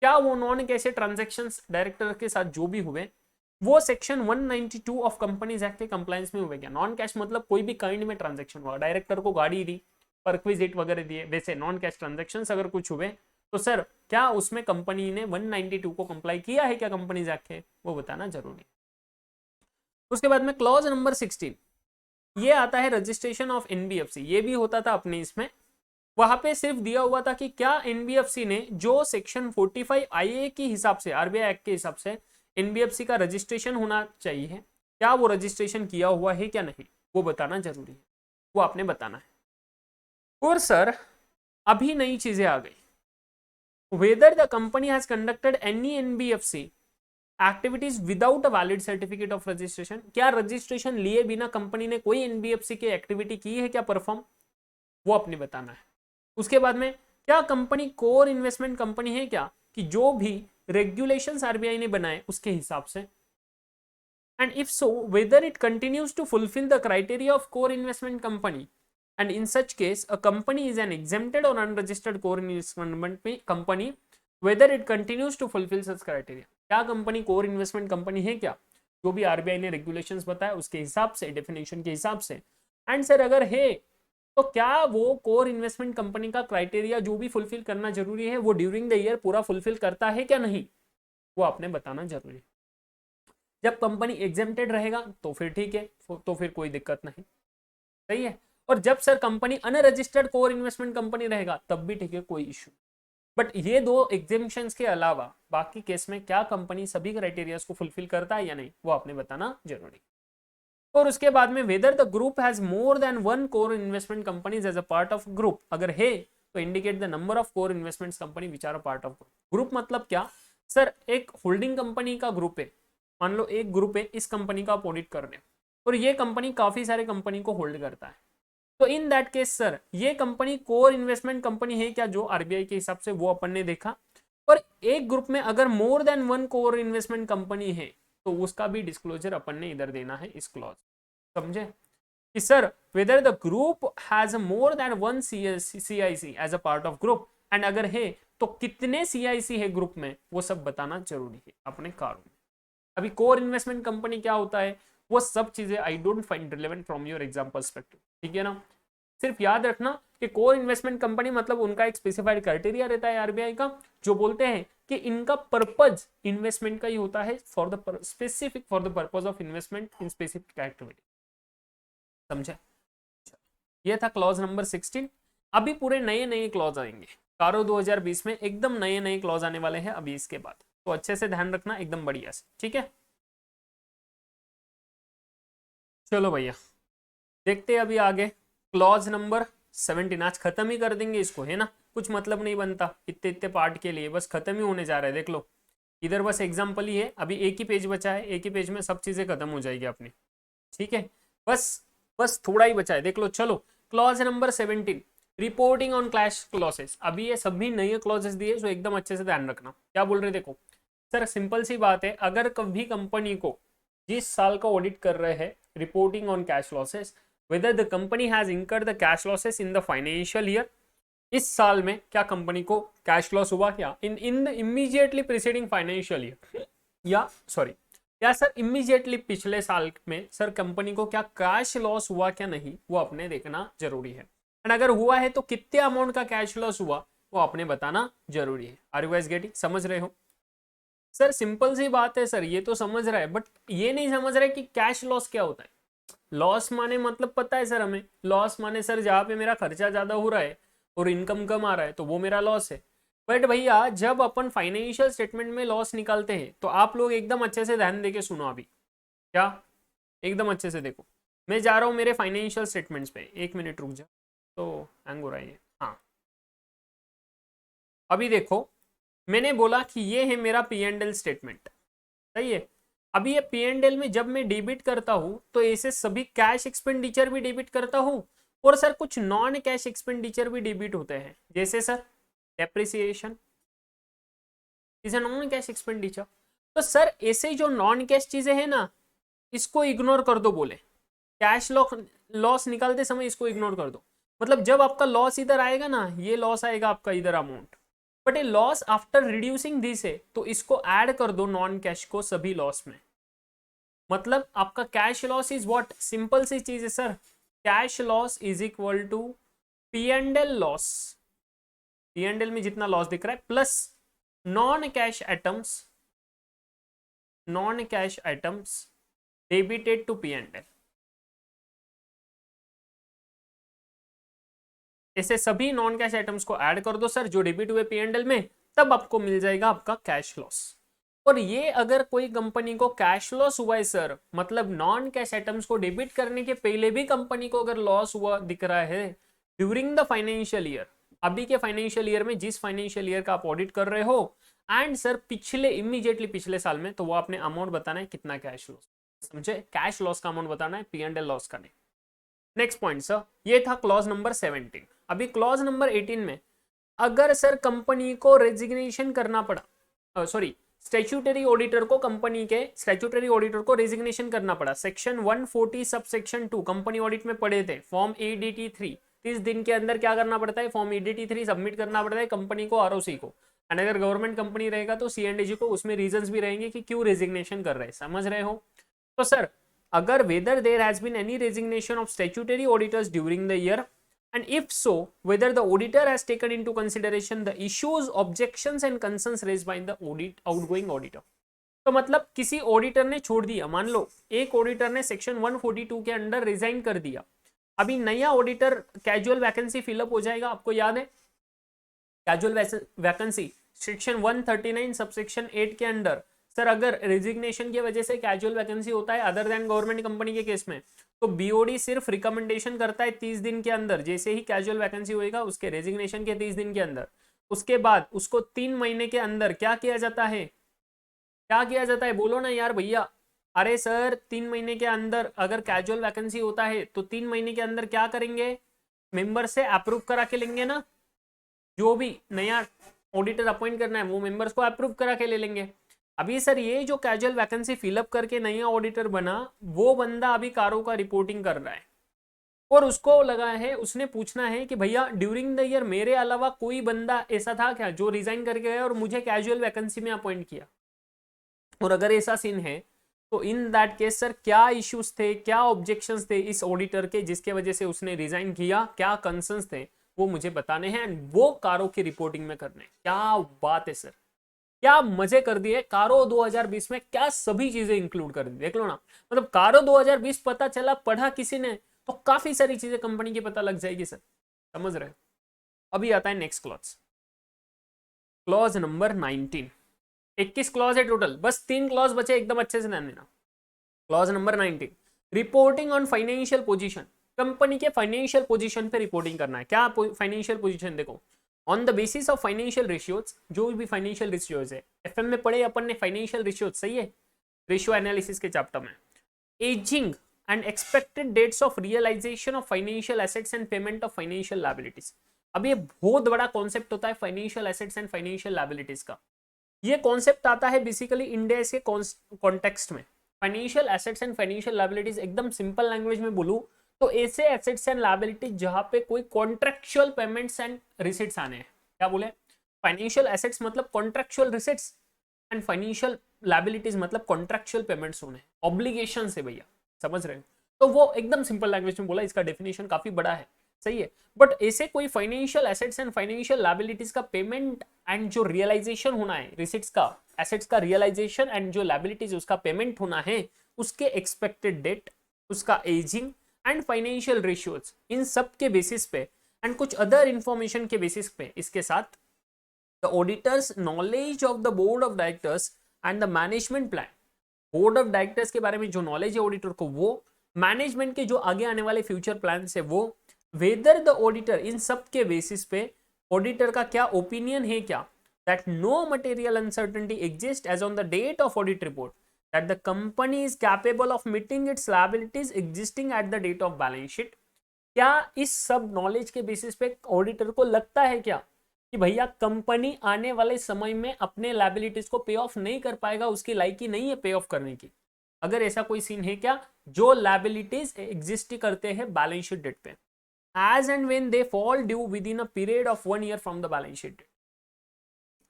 क्या वो नॉन कैश ट्रांजैक्शंस डायरेक्टर के साथ जो भी हुए वो सेक्शन 192 ऑफ कंपनीज एक्ट के कंप्लायंस में हुए क्या। नॉन कैश मतलब कोई भी काइंड में ट्रांजैक्शन हुआ, डायरेक्टर को गाड़ी दी, परक्विजिट वगैरह दिए, वैसे नॉन कैश ट्रांजैक्शंस अगर कुछ हुए तो सर क्या उसमें कंपनी ने 192 को कंप्लाई किया है क्या कंपनीज एक्ट के, वो बताना जरूरी। उसके बाद में क्लॉज नंबर 16 ये आता है रजिस्ट्रेशन ऑफ एनबीएफसी, ये भी होता था अपने इसमें वहां पे सिर्फ दिया हुआ था कि क्या एनबीएफसी ने जो सेक्शन 45 आईए के हिसाब से, आरबीआई एक्ट के हिसाब से एनबीएफसी का रजिस्ट्रेशन होना चाहिए, क्या वो रजिस्ट्रेशन किया हुआ है क्या नहीं, वो बताना जरूरी है, वो आपने बताना है। और सर अभी नई चीजें आ गई, weather the company has conducted any NBFC activities without a valid certificate of registration, क्या रजिस्ट्रेशन लिए बिना कंपनी ने कोई एनबीएफसी की एक्टिविटी की है क्या परफॉर्म, वो आपने बताना है। उसके बाद में क्या कंपनी कोर इन्वेस्टमेंट कंपनी है क्या, कि जो भी रेगुलेशंस आरबीआई ने बनाए उसके हिसाब से, and if so whether it continues to fulfil the criteria of core investment company, and in such case a company is an exempted or unregistered core investment company whether it continues to fulfill such criteria, क्या company core investment company है क्या, जो भी RBI ने regulations बताया उसके हिसाब से, डेफिनेशन के हिसाब से, एंड सर अगर है तो क्या वो कोर इन्वेस्टमेंट कंपनी का क्राइटेरिया जो भी फुलफिल करना जरूरी है वो ड्यूरिंग द ईयर पूरा फुलफिल करता है क्या नहीं, वो आपने बताना जरूरी है। जब कंपनी एग्जेम्प्टेड रहेगा तो फिर ठीक है, तो फिर कोई दिक्कत नहीं, सही है। और जब sir company unregistered core investment company रहेगा तब भी ठीक है, कोई इशू। बट ये दो एग्जेम्पशंस के अलावा बाकी केस में क्या कंपनी सभी क्राइटेरियाज को फुलफिल करता है या नहीं, वो आपने बताना जरूरी। और उसके बाद में whether the group has more than one core investment companies as a part of group, अगर है तो indicate the number of core investment company which are a part of group. Group मतलब क्या सर, एक होल्डिंग कंपनी का group है, मान लो एक ग्रुप है, इस कंपनी का आप ऑडिट कर रहे हैं और ये कंपनी काफी सारे कंपनी को होल्ड करता है, तो इन दैट केस सर ये कंपनी कोर इन्वेस्टमेंट कंपनी है क्या, जो आरबीआई के हिसाब से वो अपन ने देखा। और एक ग्रुप में अगर मोर than one core investment company है तो उसका भी डिस्क्लोजर अपन ने इधर देना है इस क्लॉज, समझे कि sir whether the group has more than one CIC as a part of group, and अगर है तो कितने सीआईसी है ग्रुप में, वो सब बताना जरूरी है अपने कारों में। अभी कोर इन्वेस्टमेंट कंपनी क्या होता है, वो सब चीजें I don't find relevant from your exam perspective, ठीक है ना। सिर्फ याद रखना कि कोर इन्वेस्टमेंट कंपनी मतलब उनका एक स्पेसिफाइड क्राइटेरिया रहता है आरबीआई का, जो बोलते हैं कि इनका पर्पज इन्वेस्टमेंट का ही होता है, for the specific for the purpose of investment in specific activity, समझे। ये था क्लॉज नंबर 16। अभी पूरे नए नए क्लॉज आएंगे कारो 2020 में, एकदम नए नए क्लॉज आने वाले हैं अभी इसके बाद, तो अच्छे से ध्यान रखना एकदम बढ़िया से, ठीक है। चलो भैया देखते हैं अभी आगे क्लॉज नंबर 17, आज खत्म ही कर देंगे इसको, है ना, कुछ मतलब नहीं बनता इतने इतने पार्ट के लिए, बस खत्म ही होने जा रहा है, देख लो इधर बस एग्जाम्पल ही है, अभी एक ही पेज बचा है, एक ही पेज में सब चीजें खत्म हो जाएगी अपनी, ठीक है। बस बस थोड़ा ही बचा है, देख लो। चलो clause number 17, reporting on clash clauses, अभी ये सभी नए क्लॉजेस दिए जो एकदम अच्छे से ध्यान रखना। क्या बोल रहे देखो सर, सिंपल सी बात है, अगर कभी कंपनी को जिस साल का ऑडिट कर रहे हैं, reporting on cash losses, weather the company has incurred the cash losses in the financial year, इस साल में क्या कंपनी को कैश लॉस हुआ क्या in in the immediately preceding financial year, या सॉरी या सर इमीडिएटली पिछले साल में सर कंपनी को क्या कैश लॉस हुआ क्या नहीं, वो अपने देखना जरूरी है। एंड अगर हुआ है तो कितने अमाउंट का कैश लॉस हुआ वो अपने बताना जरूरी है। आर यू गाइस गेटिंग, समझ रहे हो सर, सिंपल सी बात है सर, ये तो समझ रहा है बट ये नहीं समझ रहा है कि कैश लॉस क्या होता है। लॉस माने मतलब पता है सर हमें, लॉस माने सर जहाँ पे मेरा खर्चा ज्यादा हो रहा है और इनकम कम आ रहा है तो वो मेरा लॉस है। बट भैया जब अपन फाइनेंशियल स्टेटमेंट में लॉस निकालते हैं तो आप लोग एकदम अच्छे से ध्यान देके सुनो अभी, क्या एकदम अच्छे से देखो, मैं जा रहा हूँ मेरे फाइनेंशियल स्टेटमेंट्स पे, एक मिनट रुक जा, तो हैंग हो रहा है ये, हाँ अभी देखो मैंने बोला कि ये है मेरा पी एंड एल स्टेटमेंट, सही है। अभी ये पी एंड एल में जब मैं डेबिट करता हूं तो ऐसे सभी कैश एक्सपेंडिचर भी डेबिट करता हूं, और सर कुछ नॉन कैश एक्सपेंडिचर भी डेबिट होते हैं, जैसे sir depreciation is a non cash expenditure. तो सर ऐसे जो नॉन कैश चीजें हैं ना, इसको इग्नोर कर दो, बोले कैश लॉस निकालते समय इसको इग्नोर कर दो। मतलब जब आपका लॉस इधर आएगा ना, ये लॉस आएगा आपका इधर amount, but A loss after reducing this है तो इसको ऐड कर दो नॉन कैश को सभी लॉस में। मतलब आपका cash loss is what, simple सी चीज है sir, cash loss is equal to P and L loss, P and L में जितना लॉस दिख रहा है plus non cash items, non cash items debited to P and L. ऐसे सभी नॉन कैश आइटम्स को ऐड कर दो सर जो डेबिट हुए P&L में, तब आपको मिल जाएगा आपका कैश लॉस। और ये अगर कोई कंपनी को कैश लॉस हुआ है सर, मतलब नॉन कैश आइटम्स को डेबिट करने के पहले भी कंपनी को अगर लॉस हुआ दिख रहा है ड्यूरिंग द फाइनेंशियल ईयर, अभी के फाइनेंशियल ईयर में जिस फाइनेंशियल ईयर का आप ऑडिट कर रहे हो, एंड सर पिछले इमीडिएटली पिछले साल में, तो वो आपने अमाउंट बताना है कितना कैश लॉस, समझे? कैश लॉस का अमाउंट बताना है, P&L लॉस का नहीं। नेक्स्ट पॉइंट सर, ये था क्लॉज नंबर 17। अभी क्लॉज नंबर 18 में अगर सर कंपनी को रेजिग्नेशन करना पड़ा, सॉरी स्टैट्यूटरी ऑडिटर को, कंपनी के स्टैट्यूटरी ऑडिटर को रेजिग्नेशन करना पड़ा, section 140 sub section 2 company audit में पढ़े थे, फॉर्म EDT 3, 30 दिन के अंदर क्या करना पड़ता है, फॉर्म EDT 3 सबमिट करना पड़ता है कंपनी को, ROC को, एंड अगर गवर्नमेंट कंपनी रहेगा तो C&AG को, उसमें रीजंस भी रहेंगे कि क्यों रेजिग्नेशन कर रहे हैं, समझ रहे हो? तो सर अगर whether there has been any resignation of statutory auditors during the year, and if so whether the auditor has taken into consideration the issues, objections and concerns raised by the outgoing auditor। तो मतलब किसी auditor ने छोड़ दिया, मान लो एक auditor ने section 142 के अंडर रिजाइन कर दिया, अभी नया ऑडिटर कैजुअल वैकेंसी फिलअप हो जाएगा, आपको याद है कैजुअल वैकेंसी सेक्शन 139 सबसेक्शन 8 के अंडर, सर अगर रेजिग्नेशन की वजह से कैजुअल वैकेंसी होता है अदर देन गवर्नमेंट कंपनी के केस में, तो BOD सिर्फ रिकमेंडेशन करता है 30 दिन के अंदर, जैसे ही कैजुअल वैकेंसी होएगा उसके रेजिग्नेशन के 30 दिन के अंदर, उसके बाद उसको 3 महीने के अंदर क्या किया जाता है, क्या किया जाता है, बोलो ना यार भैया। अरे सर 3 महीने के अंदर अगर कैजुअल वैकेंसी होता है तो 3 महीने के अंदर क्या करेंगे, मेंबर से अप्रूव करा के लेंगे ना, जो भी नया ऑडिटर अपॉइंट करना है वो मेंबर्स को अप्रूव करा के ले लेंगे। अभी सर ये जो कैजुअल वैकेंसी फिलअप करके नया ऑडिटर बना, वो बंदा अभी कारों का रिपोर्टिंग कर रहा है और उसको लगा है, उसने पूछना है कि भैया ड्यूरिंग द ईयर मेरे अलावा कोई बंदा ऐसा था क्या जो रिजाइन करके गया और मुझे कैजुअल वैकेंसी में अपॉइंट किया, और अगर ऐसा सीन है तो इन दैट केस सर क्या इश्यूज थे, क्या ऑब्जेक्शंस थे इस ऑडिटर के जिसके वजह से उसने रिजाइन किया, क्या कंसर्न्स थे, वो मुझे बताने हैं एंड वो कारों की रिपोर्टिंग में करने। क्या बात है सर, क्या मजे कर दिए कारो 2020 में, क्या सभी चीजें इंक्लूड कर दी, देख लो ना। मतलब कारो 2020 पता चला, पढ़ा किसी ने तो काफी सारी चीजें कंपनी की पता लग जाएगी सर, समझ रहे हो? अभी आता है next clause, clause number 19। 21 clause है टोटल, बस 3 क्लॉज बचे, एकदम अच्छे से ध्यान देना। Clause number 19, reporting on financial position, company के फाइनेंशियल पोजीशन पे रिपोर्टिंग करना है। क्या फाइनेंशियल पोजीशन, देखो on the basis of financial ratios, जो भी फाइनेंशियल रेशियोज है, FM में पढ़े अपन ने फाइनेंशियल रेशियोज, सही है, रेशियो एनालिसिस के चैप्टर में, ageing and expected dates of realisation of financial assets and payment of financial liabilities. अब ये बहुत बड़ा कॉन्सेप्ट होता है financial assets and financial liabilities का। ये कॉन्सेप्ट आता है बेसिकली इंडिया के कॉन्टेक्स्ट में। Financial assets and financial liabilities एकदम सिंपल लैंग्वेज में बोलूं तो ऐसे एसेट्स एंड लायबिलिटीज जहां पे कोई कॉन्ट्रेक्चुअल पेमेंट्स एंड रिसिट्स आने हैं। क्या बोले, फाइनेंशियल एसेट्स मतलब contractual receipts and financial liabilities मतलब कॉन्ट्रेक्चुअल पेमेंट्स होने, ऑब्लिगेशन है भैया, समझ रहे हैं? तो वो एकदम सिंपल लैंग्वेज में बोला, इसका डेफिनेशन काफी बड़ा है, सही है। बट ऐसे कोई financial assets and financial liabilities का पेमेंट एंड जो रियलाइजेशन होना है, रिसिट्स का, एसेट्स का रियलाइजेशन एंड जो लायबिलिटीज उसका पेमेंट होना है, उसके एक्सपेक्टेड डेट, उसका एजिंग एंड फाइनेंशियल रेशियोज, इन सब के बेसिस पे एंड कुछ अदर इंफॉर्मेशन के बेसिस पे, इसके साथ the auditors knowledge of the board of directors and the management plan, board of directors के बारे में जो नॉलेज है ऑडिटर को वो, मैनेजमेंट के जो आगे आने वाले फ्यूचर प्लान है वो, वेदर द ऑडिटर, इन सब के बेसिस पे ऑडिटर का क्या ओपिनियन है, क्या that no material uncertainty exist as on the date of audit report, that the company is capable of meeting its liabilities existing at the date of balance sheet. क्या इस सब knowledge के basis पे auditor को लगता है क्या कि भैया कंपनी आने वाले समय में अपने लायबिलिटीज को पे ऑफ नहीं कर पाएगा, उसकी लायकी नहीं है पे ऑफ करने की? अगर ऐसा कोई सीन है क्या, जो लायबिलिटीज एग्जिस्ट करते हैं बैलेंस शीट डेट पे, as and when they fall due within a period of 1 year from the balance sheet date।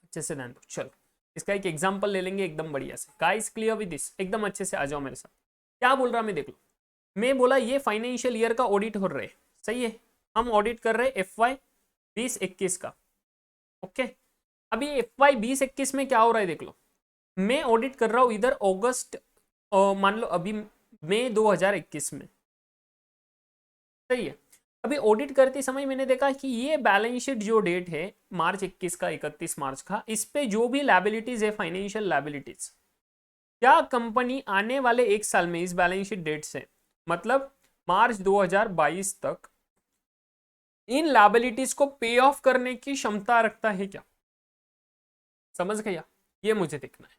अच्छे से ध्यान दो, चलो इसका एक एग्जांपल ले लेंगे एकदम बढ़िया से। गाइस क्लियर विद दिस, एकदम अच्छे से आ जाओ मेरे साथ। क्या बोल रहा मैं, देख लो, मैं बोला ये फाइनेंशियल ईयर का ऑडिट हो रहा है, सही है, हम ऑडिट कर रहे हैं FY 2021 का, ओके। अभी FY 2021 में क्या हो रहा है देख लो, मैं ऑडिट कर रहा हूं इधर अगस्त, मान लो अभी मई 2021 में, सही है। अभी ऑडिट करते समय मैंने देखा कि ये बैलेंस शीट जो डेट है मार्च 21 का, 31 मार्च का, इस पे जो भी लायबिलिटीज है, फाइनेंशियल लायबिलिटीज, क्या कंपनी आने वाले एक साल में इस बैलेंस शीट डेट से मतलब मार्च 2022 तक इन लायबिलिटीज को पे ऑफ करने की क्षमता रखता है क्या? समझ गया? ये मुझे देखना है।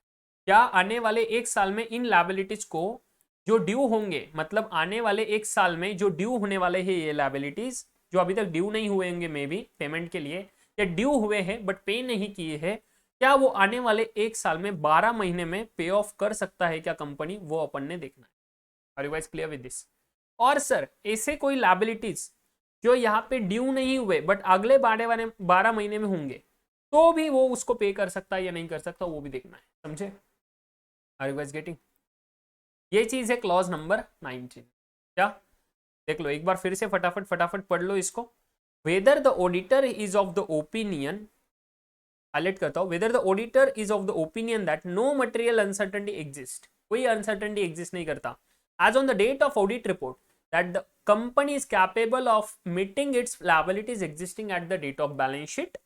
क्या आने वाले एक साल में इन लायबिलिटीज को जो ड्यू होंगे, मतलब आने वाले एक साल में जो ड्यू होने वाले हैं ये लायबिलिटीज, जो अभी तक ड्यू नहीं हुए होंगे मे बी पेमेंट के लिए, या ड्यू हुए हैं बट पे नहीं किए हैं, क्या वो आने वाले एक साल में 12 महीने में पे ऑफ कर सकता है क्या कंपनी? वो अपन ने देखना है। Are you guys clear with this? और सर ऐसे कोई लायबिलिटीज जो यहाँ पे ड्यू नहीं हुए बट अगले 12 महीने में होंगे, तो भी वो उसको पे कर सकता है या नहीं कर सकता, वो भी देखना है। समझे? Are you guys getting? ये चीज है क्लॉज नंबर 19। क्या देख लो एक बार फिर से, फटाफट फटाफट पढ़ लो इसको। Whether the auditor is of the opinion, highlight करता हूं, whether the auditor is of the opinion that no material uncertainty exist, कोई अनसर्टेनिटी एग्जिस्ट नहीं करता, as on the date of audit report, that the company is capable of meeting its liabilities existing at the date of balance sheet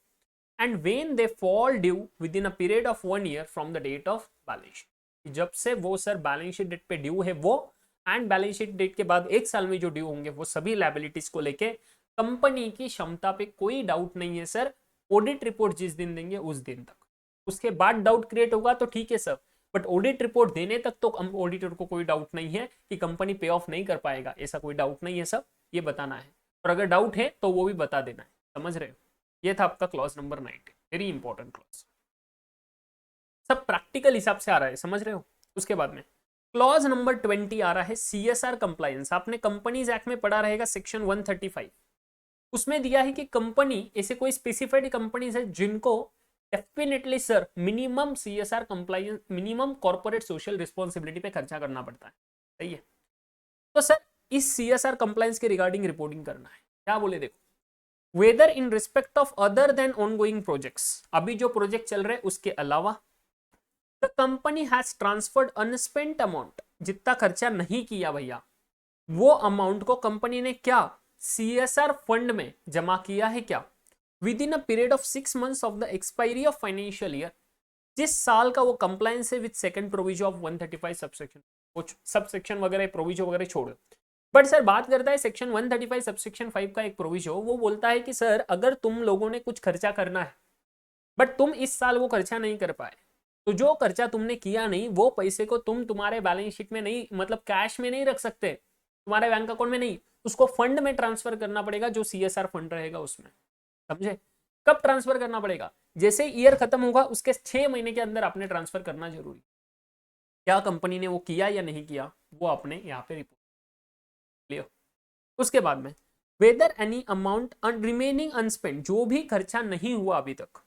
and when they fall due within a period of 1 year from the date of balance sheet। जब से वो sir balance sheet date पे due है वो, and balance sheet date के बाद एक साल में जो ड्यू होंगे वो सभी लायबिलिटीज को लेके कंपनी की क्षमता पे कोई डाउट नहीं है सर। ऑडिट रिपोर्ट जिस दिन देंगे उस दिन तक, उसके बाद डाउट क्रिएट होगा तो ठीक है सर, बट ऑडिट रिपोर्ट देने तक तो ऑडिटर को कोई डाउट नहीं है कि कंपनी पे ऑफ नहीं कर पाएगा, ऐसा कोई डाउट नहीं है सर, ये बताना है। और अगर डाउट है तो वो भी बता देना है। समझ रहे हो? ये था आपका clause number 19, very important clause, सब प्रैक्टिकल हिसाब से आ रहा है, समझ रहे हो? उसके बाद में क्लॉज नंबर 20 आ रहा है सीएसआर कंप्लायंस। आपने कंपनीज एक्ट में पढ़ा रहेगा सेक्शन 135, उसमें दिया है कि कंपनी, ऐसे कोई स्पेसिफाइड कंपनीज है जिनको definitely sir minimum CSR compliance, minimum corporate social responsibility पे खर्चा करना पड़ता है। सही है? तो सर इस सीएसआर कंप्लायंस के रिगार्डिंग रिपोर्टिंग करना है। क्या बोले देखो, whether in respect of other than ongoing projects, अभी जो प्रोजेक्ट चल रहे हैं उसके अलावा, the company has transferred unspent amount, जितना खर्चा नहीं किया भैया वो अमाउंट को कंपनी ने क्या सीएसआर फंड में जमा किया है क्या, with in a period of 6 months of the expiry of financial year, जिस साल का वो कंप्लायंस है with second provision of 135 subsection, कुछ सबसेक्शन वगैरह प्रोविजन वगैरह छोड़। बट सर बात करता है सेक्शन 135 सबसेक्शन 5 का एक प्रोविजन, वो बोलता है कि सर अगर तुम लोगों ने कुछ खर्चा करना है बट तुम इस साल वो खर्चा नहीं कर पाए, तो जो खर्चा तुमने किया नहीं वो पैसे को तुम तुम्हारे बैलेंस शीट में नहीं, मतलब कैश में नहीं रख सकते, तुम्हारे बैंक अकाउंट में नहीं, उसको फंड में ट्रांसफर करना पड़ेगा जो सीएसआर फंड रहेगा उसमें। समझे? कब ट्रांसफर करना पड़ेगा? जैसे ईयर खत्म होगा उसके 6 महीने के अंदर आपने ट्रांसफर करना जरूरी। क्या कंपनी ने वो किया या नहीं किया वो आपने यहाँ पे रिपोर्ट क्लियर। उसके बाद में वेदर एनी अमाउंट रिमेनिंग अनस्पेंड, जो भी खर्चा नहीं हुआ अभी तक,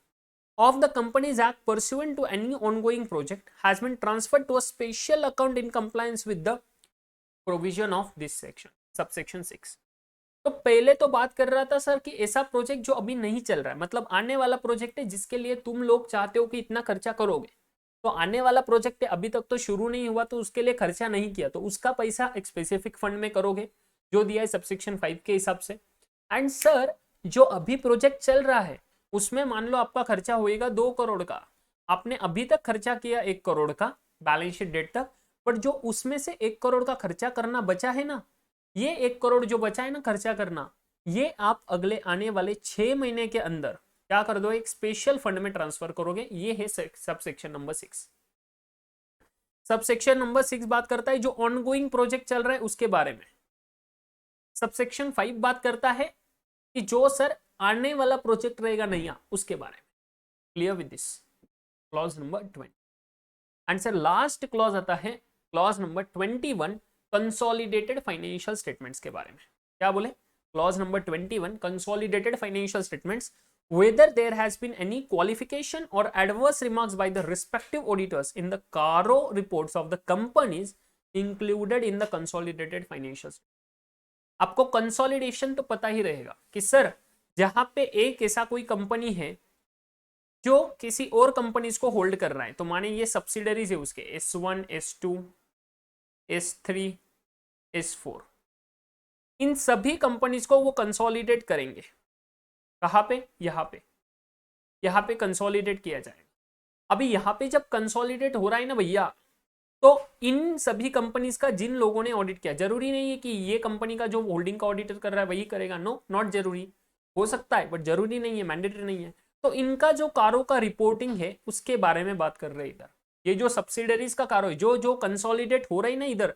of the Companies Act pursuant to any ongoing project has been transferred to a special account in compliance with the provision of this section, subsection 6। तो पहले तो बात कर रहा था सर कि ऐसा प्रोजेक्ट जो अभी नहीं चल रहा है, मतलब आने वाला प्रोजेक्ट है जिसके लिए तुम लोग चाहते हो कि इतना खर्चा करोगे, तो आने वाला प्रोजेक्ट है अभी तक तो शुरू नहीं हुआ तो उसके लिए खर्चा नहीं किया, तो उसका पैसा एक स्पेसिफिक फंड में करोगे जो दिया है सबसेक्शन 5 के हिसाब से। एंड सर जो अभी प्रोजेक्ट चल रहा है उसमें मान लो आपका खर्चा होएगा 2 करोड़ का, आपने अभी तक खर्चा किया 1 करोड़ का बैलेंस शीट डेट तक, पर जो उसमें से 1 करोड़ का खर्चा करना बचा है ना, ये 1 करोड़ जो बचा है ना खर्चा करना, ये आप अगले आने वाले 6 महीने के अंदर क्या कर दो, एक स्पेशल फंड में ट्रांसफर करोगे। ये है सबसेक्शन नंबर 6। सबसेक्शन नंबर 6 बात करता है जो ऑनगोइंग प्रोजेक्ट चल रहा है उसके बारे में। सबसेक्शन 5 बात करता है कि जो सर आने वाला प्रोजेक्ट रहेगा नया उसके बारे में। Clear with this? Clause number 20। And sir last clause आता है clause number 21, consolidated financial statements के बारे में। क्या बोले? Clause number 21, consolidated financial statements, whether there has been any qualification or adverse remarks by the respective auditors in the CARO reports of the companies included in the consolidated financials। आपको consolidation तो पता ही रहेगा कि sir जहां पे एक ऐसा कोई कंपनी है जो किसी और कंपनीज को होल्ड कर रहा है, तो माने ये सब्सिडरीज है उसके S1, S2, S3, S4, इन सभी कंपनीज को वो कंसोलिडेट करेंगे। कहाँ पे? यहाँ पे कंसोलिडेट किया जाएगा। अभी यहाँ पे जब कंसोलिडेट हो रहा है ना भैया, तो इन सभी कंपनीज का जिन लोगों ने ऑडिट किया, जरूरी नहीं है कि ये कंपनी का जो होल्डिंग का ऑडिटर कर रहा है वही करेगा, नो नॉट जरूरी, हो सकता है बट जरूरी नहीं है, मैंडेटरी नहीं है। तो इनका जो कारो का रिपोर्टिंग है उसके बारे में बात कर रहे हैं इधर। ये जो सब्सिडरीज का कारो है, जो जो कंसोलिडेट हो रही ना इधर,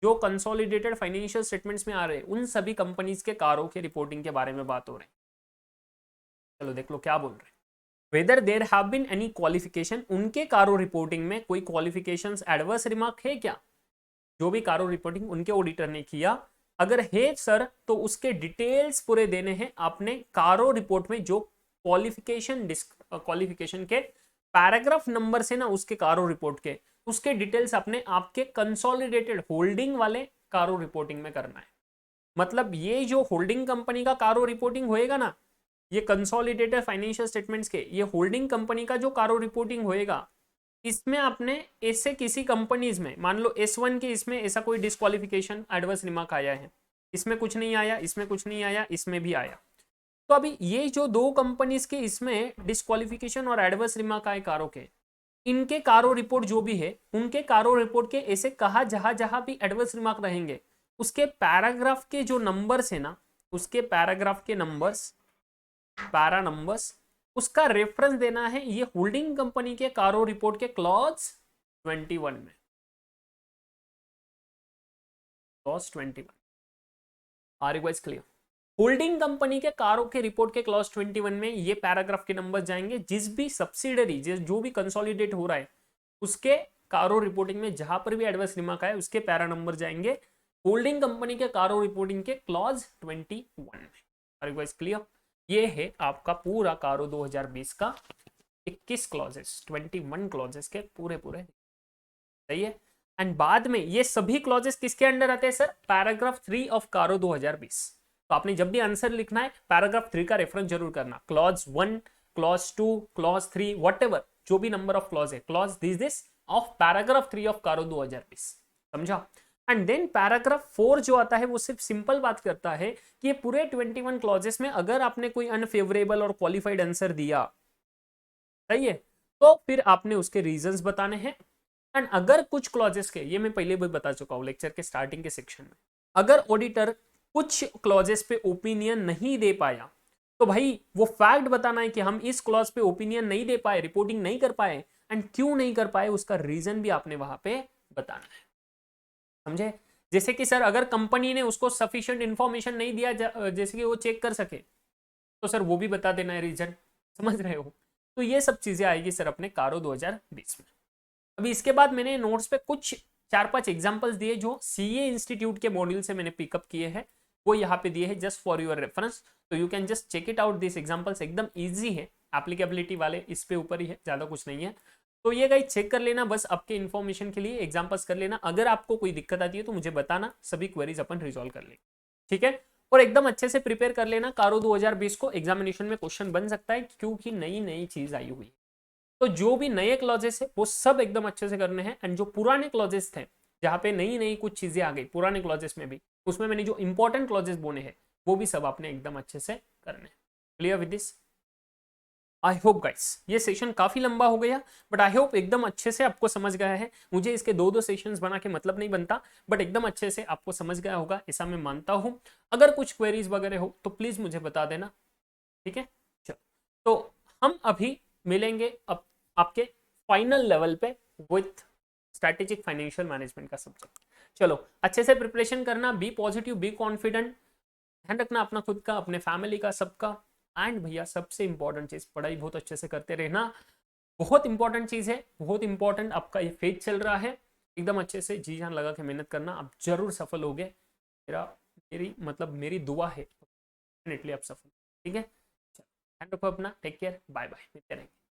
जो कंसोलिडेटेड फाइनेंशियल स्टेटमेंट्स में आ रहे हैं, उन सभी कंपनीज के कारो के रिपोर्टिंग के बारे में बात हो रही है। चलो देख लो क्या बोल रहे हैं। Whether there have been any qualification, उनके कारो रिपोर्टिंग में कोई क्वालिफिकेशंस एडवर्स रिमार्क है क्या? जो भी कारो रिपोर्टिंग उनके ऑडिटर ने किया, अगर है सर तो उसके डिटेल्स पूरे देने हैं आपने कारो रिपोर्ट में। जो क्वालिफिकेशन के पैराग्राफ नंबर से ना उसके कारो रिपोर्ट के, उसके डिटेल्स अपने आपके कंसोलिडेटेड होल्डिंग वाले कारो रिपोर्टिंग में करना है। मतलब ये जो होल्डिंग कंपनी का कारो रिपोर्टिंग होएगा ना, ये कंसोलिडेटेड फाइनेंशियल स्टेटमेंट्स के, ये होल्डिंग कंपनी का जो कारो रिपोर्टिंग होएगा, इसमें आपने ऐसे किसी कंपनीज में, मान लो S1 के, इसमें ऐसा कोई डिस्क्वालिफिकेशन एडवर्स रिमार्क आया है, इसमें कुछ नहीं आया, इसमें कुछ नहीं आया, इसमें भी आया, तो अभी ये जो दो कंपनीज के इसमें डिस्क्वालिफिकेशन और एडवर्स रिमार्क आए कारो के, इनके कारो रिपोर्ट जो भी है, उनके कारो रिपोर्ट के ऐसे कहा जहां जहां भी एडवर्स रिमार्क रहेंगे, उसके पैराग्राफ के जो नंबर्स है ना, उसके पैराग्राफ के नंबर्स, पैरा नंबर्स, उसका रेफरेंस देना है ये होल्डिंग कंपनी के कारो रिपोर्ट के क्लॉज 21 में। Clause 21 are you guys clear? Holding company के कारो के रिपोर्ट के क्लॉज 21 में ये पैराग्राफ के नंबर जाएंगे। जिस भी सब्सिडरी, जो भी कंसोलिडेट हो रहा है, उसके कारो रिपोर्टिंग में जहां पर भी एडवर्स रिमार्क आए, उसके पैरा नंबर जाएंगे होल्डिंग कंपनी के कारो रिपोर्टिंग के क्लॉज 21 में। Are you guys clear? ये है आपका पूरा कारो 2020 का 21 क्लॉजेस, 21 क्लॉजेस के पूरे पूरे, सही है। एंड बाद में ये सभी क्लॉजेस किसके अंडर आते हैं सर? पैराग्राफ 3 ऑफ कारो 2020। तो आपने जब भी आंसर लिखना है पैराग्राफ 3 का रेफरेंस जरूर करना। क्लॉज 1, क्लॉज 2, क्लॉज 3, व्हाटएवर जो भी नंबर ऑफ क्लॉज है, clause this of paragraph 3 of कारो 2020, समझा? एंड देन पैराग्राफ 4 जो आता है वो सिर्फ सिंपल बात करता है कि ये पूरे 21 क्लॉजेस में अगर आपने कोई अनफेवरेबल और क्वालिफाइड आंसर दिया, सही है, तो फिर आपने उसके रीजंस बताने हैं। एंड अगर कुछ क्लॉजेस के, ये मैं पहले भी बता चुका हूं लेक्चर के स्टार्टिंग के सेक्शन में, अगर ऑडिटर कुछ क्लॉजेस पे ओपिनियन नहीं दे पाया, तो भाई वो फैक्ट बताना है कि हम इस क्लॉज पे ओपिनियन नहीं दे पाए, रिपोर्टिंग नहीं कर पाए, एंड क्यों नहीं कर पाए उसका रीजन भी आपने वहां पे बताना है, समझे? जैसे कि सर अगर कंपनी ने उसको सफिशिएंट इंफॉर्मेशन नहीं दिया जैसे कि वो चेक कर सके, तो सर वो भी बता देना है रीजन, समझ रहे हो? तो ये सब चीजें आएगी सर अपने कारो 2020 में। अभी इसके बाद मैंने नोट्स पे कुछ 4-5 एग्जांपल्स दिए जो सीए इंस्टीट्यूट के मॉड्यूल से मैंने पिकअप किए हैं, वो यहाँ पे दिए हैं जस्ट फॉर योर रेफरेंस। तो you can just check it out, this examples एकदम इजी है, एप्लीकेबिलिटी वाले इस पे ऊपर ही है, ज्यादा कुछ नहीं है। तो ये गाइस चेक कर लेना, बस आपके इन्फॉर्मेशन के लिए एग्जांपल्स कर लेना। अगर आपको कोई दिक्कत आती है तो मुझे बताना, सभी क्वेरीज अपन रिजॉल्व कर लेंगे, ठीक है? और एकदम अच्छे से प्रिपेयर कर लेना, कारो 2020 को एग्जामिनेशन में क्वेश्चन बन सकता है क्योंकि नई नई चीज आई हुई है। तो जो भी नए क्लॉजेस है वो सब एकदम अच्छे से करने हैं, एंड जो पुराने क्लॉजेस थे जहाँ पे नई नई कुछ चीजें आ गई पुराने क्लॉजेस में भी, उसमें मैंने जो इंपॉर्टेंट क्लॉजेस बोले हैं वो भी सब आपने एकदम अच्छे से करने हैं। Clear with this? I hope guys, ये सेशन काफी लंबा हो गया बट आई होप एकदम अच्छे से आपको समझ गया है। मुझे इसके दो सेशंस बना के मतलब नहीं बनता, बट एकदम अच्छे से आपको समझ गया होगा ऐसा मैं मानता हूँ। अगर कुछ क्वेरीज वगैरह हो तो प्लीज मुझे बता देना, ठीक है? चलो, तो हम अभी मिलेंगे अब आपके फाइनल लेवल पे विथ स्ट्रेटेजिक फाइनेंशियल मैनेजमेंट का सब्जेक्ट। चलो अच्छे से प्रिपरेशन करना, बी पॉजिटिव, बी कॉन्फिडेंट, ध्यान रखना अपना खुद का, अपने फैमिली का, सबका। एंड भैया सबसे इंपॉर्टेंट चीज, पढ़ाई बहुत अच्छे से करते रहना, बहुत इंपॉर्टेंट चीज है, बहुत इंपॉर्टेंट। आपका ये फेज चल रहा है, एकदम अच्छे से जी जान लगा के मेहनत करना, आप जरूर सफल होगे। मेरी दुआ है डेफिनेटली आप सफल, ठीक है? ध्यान रखो अपना, टेक केयर, बाय बाय, मिलते रहेंगे।